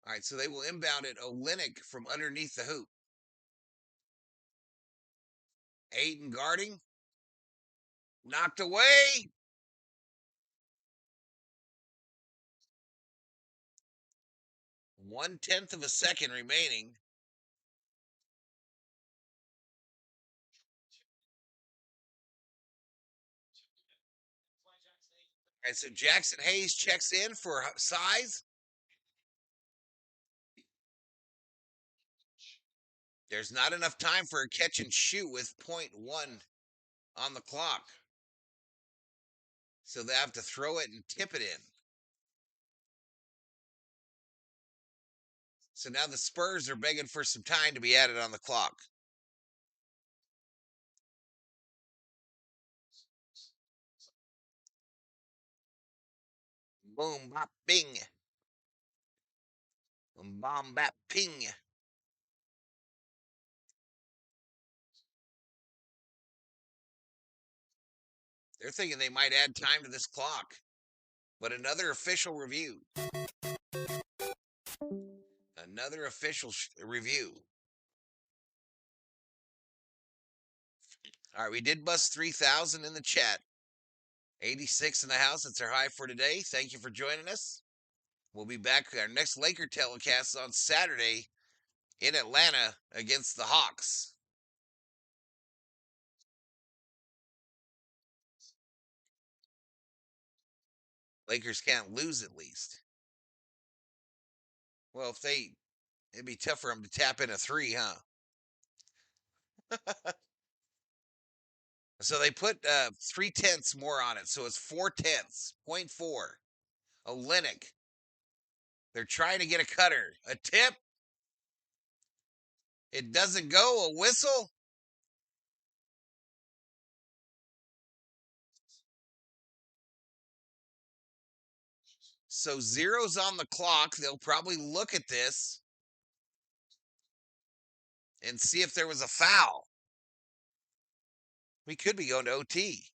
All right, so they will inbound it. Olenek from underneath the hoop. Aiden guarding. Knocked away. 1/10 of a second remaining. All right, so Jackson Hayes checks in for size. There's not enough time for a catch and shoot with 0.1 on the clock. So they have to throw it and tip it in. So now the Spurs are begging for some time to be added on the clock. Boom, bop, bing. Boom, bomb, bap, ping. They're thinking they might add time to this clock. But another official review. Another official review. All right, we did bust 3,000 in the chat. 86 in the house. That's our high for today. Thank you for joining us. We'll be back. Our next Laker telecast on Saturday in Atlanta against the Hawks. Lakers can't lose at least. Well, it'd be tough for them to tap in a 3, huh? So they put 3/10 more on it, so it's 4/10, 0.4. Olenek. They're trying to get a cutter. A tip. It doesn't go. A whistle. So 0's on the clock. They'll probably look at this and see if there was a foul. We could be going to OT.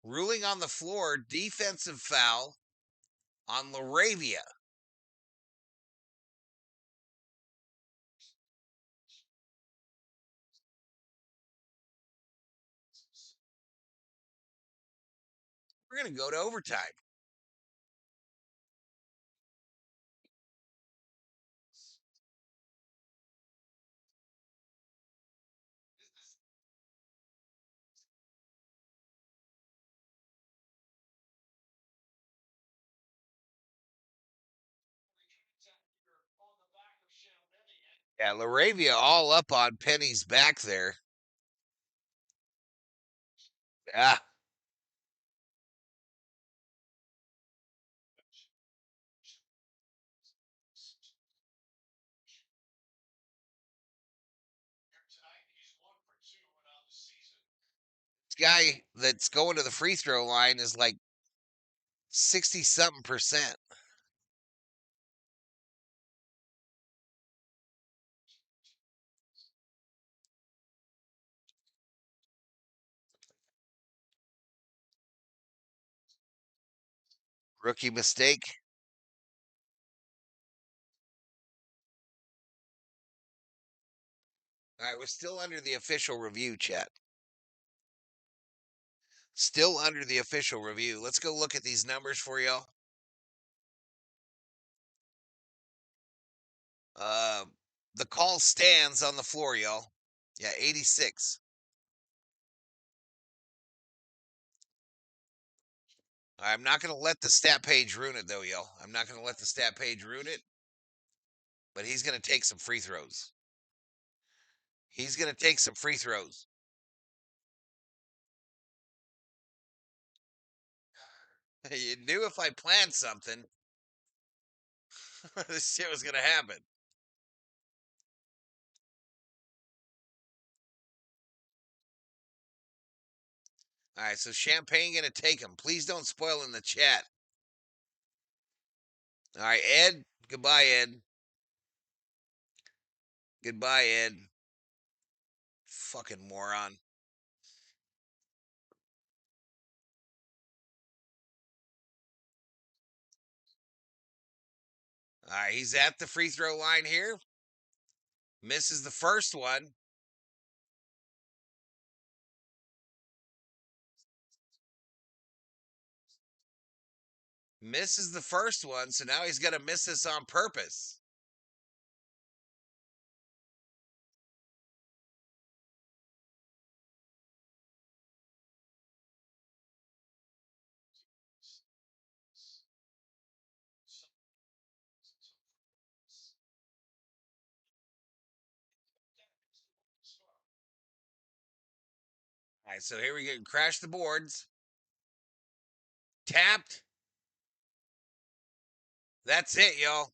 Ruling on the floor, defensive foul on Laravia. We're going to go to overtime. Yeah, Laravia all up on Penny's back there. Yeah. This guy that's going to the free throw line is like 60 something percent. Rookie mistake. All right, we're still under the official review, chat. Still under the official review. Let's go look at these numbers for y'all. The call stands on the floor, y'all. Yeah, 86. I'm not going to let the stat page ruin it, though, y'all. I'm not going to let the stat page ruin it. But he's going to take some free throws. He's going to take some free throws. You knew if I planned something, this shit was going to happen. All right, so Champagne going to take him. Please don't spoil in the chat. All right, Ed. Goodbye, Ed. Goodbye, Ed. Fucking moron. All right, he's at the free throw line here. Misses the first one. Misses the first one, so now he's going to miss this on purpose. All right, so here we go. Crash the boards. Tapped. That's it, y'all.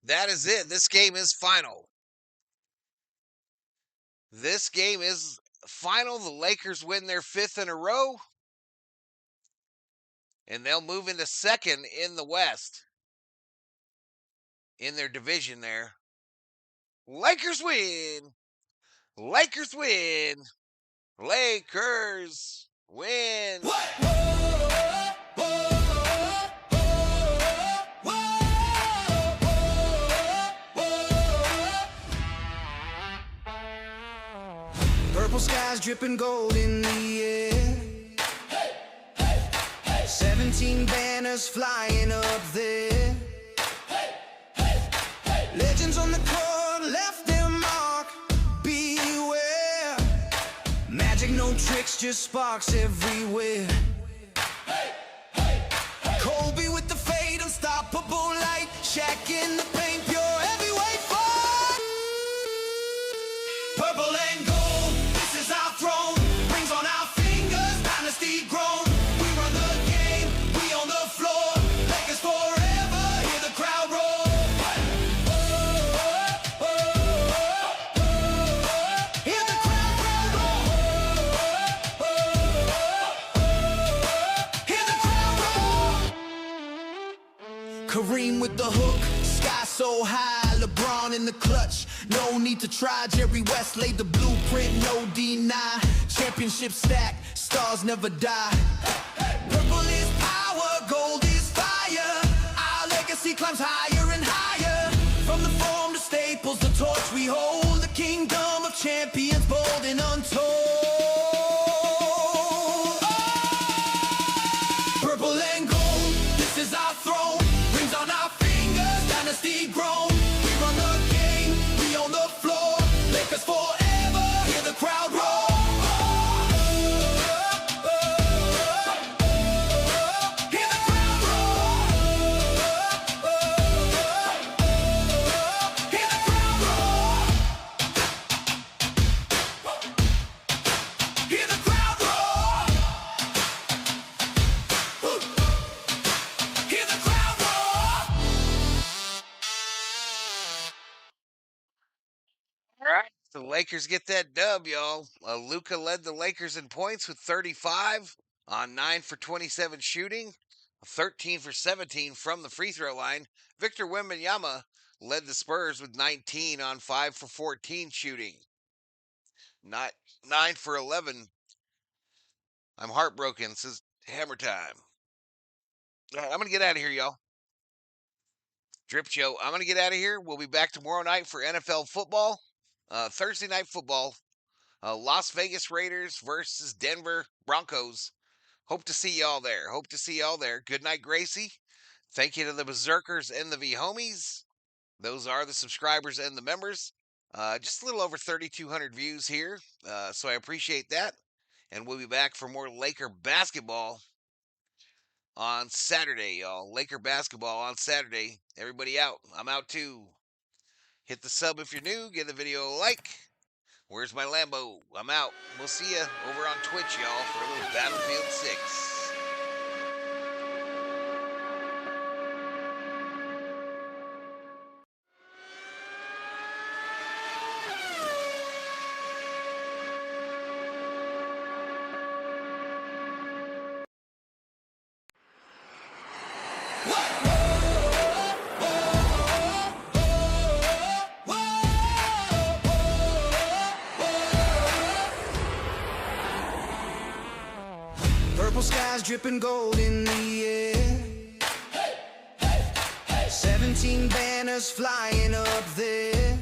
That is it. This game is final. This game is final. The Lakers win their 5th in a row. And they'll move into 2nd in the West. In their division there. Lakers win. Lakers win. Lakers win. Purple skies dripping gold in the air. 17 banners flying up there. Legends on the court left their mark. Beware. Magic, no tricks, just sparks everywhere. Kobe with the fade, unstoppable light. Shaq in the paint, pure heavyweight fight. Purple and gold, this is our throne. Rings on our fingers, dynasty grown. We run the game, we on the floor. Lakers forever, hear the crowd roar. Hear the crowd roar. Hear the crowd roar. Kareem with the hook, sky so high, LeBron in the clutch. No need to try, Jerry West laid the blueprint, no deny. Championship stack, stars never die. Purple is power, gold is fire. Our legacy climbs higher and higher. From the Forum to Staples, the torch we hold. The kingdom of champions, bold and untold. Purple and gold, this is our throne. Rings on our fingers, dynasty grown. We run the game, we on the floor. Lakers forever, hear the crowd roar. Hear the crowd roar. Hear the crowd roar. Hear the crowd roar. Hear the crowd roar. All right. The Lakers get that dub, y'all. Luka led the Lakers in points with 35 on 9 for 27 shooting, 13 for 17 from the free throw line. Victor Wembanyama led the Spurs with 19 on 5 for 14 shooting. 9 for 11. I'm heartbroken. This is hammer time. All right, I'm going to get out of here, y'all. Drip Show. I'm going to get out of here. We'll be back tomorrow night for NFL football. Thursday night football. Las Vegas Raiders versus Denver Broncos. Hope to see y'all there. Hope to see y'all there. Good night, Gracie. Thank you to the Berserkers and the V-Homies. Those are the subscribers and the members. Just a little over 3,200 views here, so I appreciate that. And we'll be back for more Laker basketball on Saturday, y'all. Laker basketball on Saturday. Everybody out. I'm out too. Hit the sub if you're new. Give the video a like. Where's my Lambo? I'm out. We'll see ya over on Twitch, y'all, for a little Battlefield 6. dripping gold in the air. 17 banners flying up there.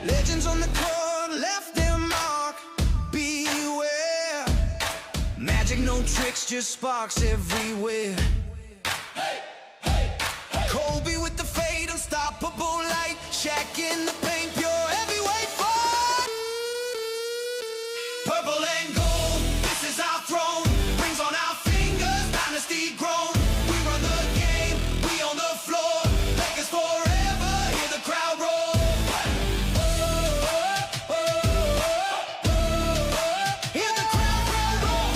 Legends on the court left their mark. Beware. Magic, no tricks, just sparks everywhere. Kobe with the fade, unstoppable light. Shaq in the paint, pure heavyweight fight. Purple and gold, this is our throne. Rings on our fingers, dynasty grown. We run the game, we on the floor. Lakers forever, hear the crowd roar. Hear the crowd roar.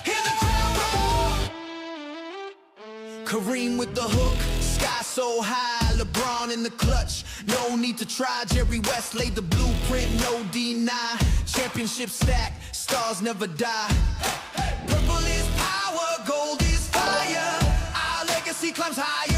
Hear the crowd roar. Kareem with the hook, sky so high, LeBron in the clutch. No need to try, Jerry West laid the blueprint, no deny. Championship stack, stars never die. Purple is power, gold is fire. Our legacy climbs higher.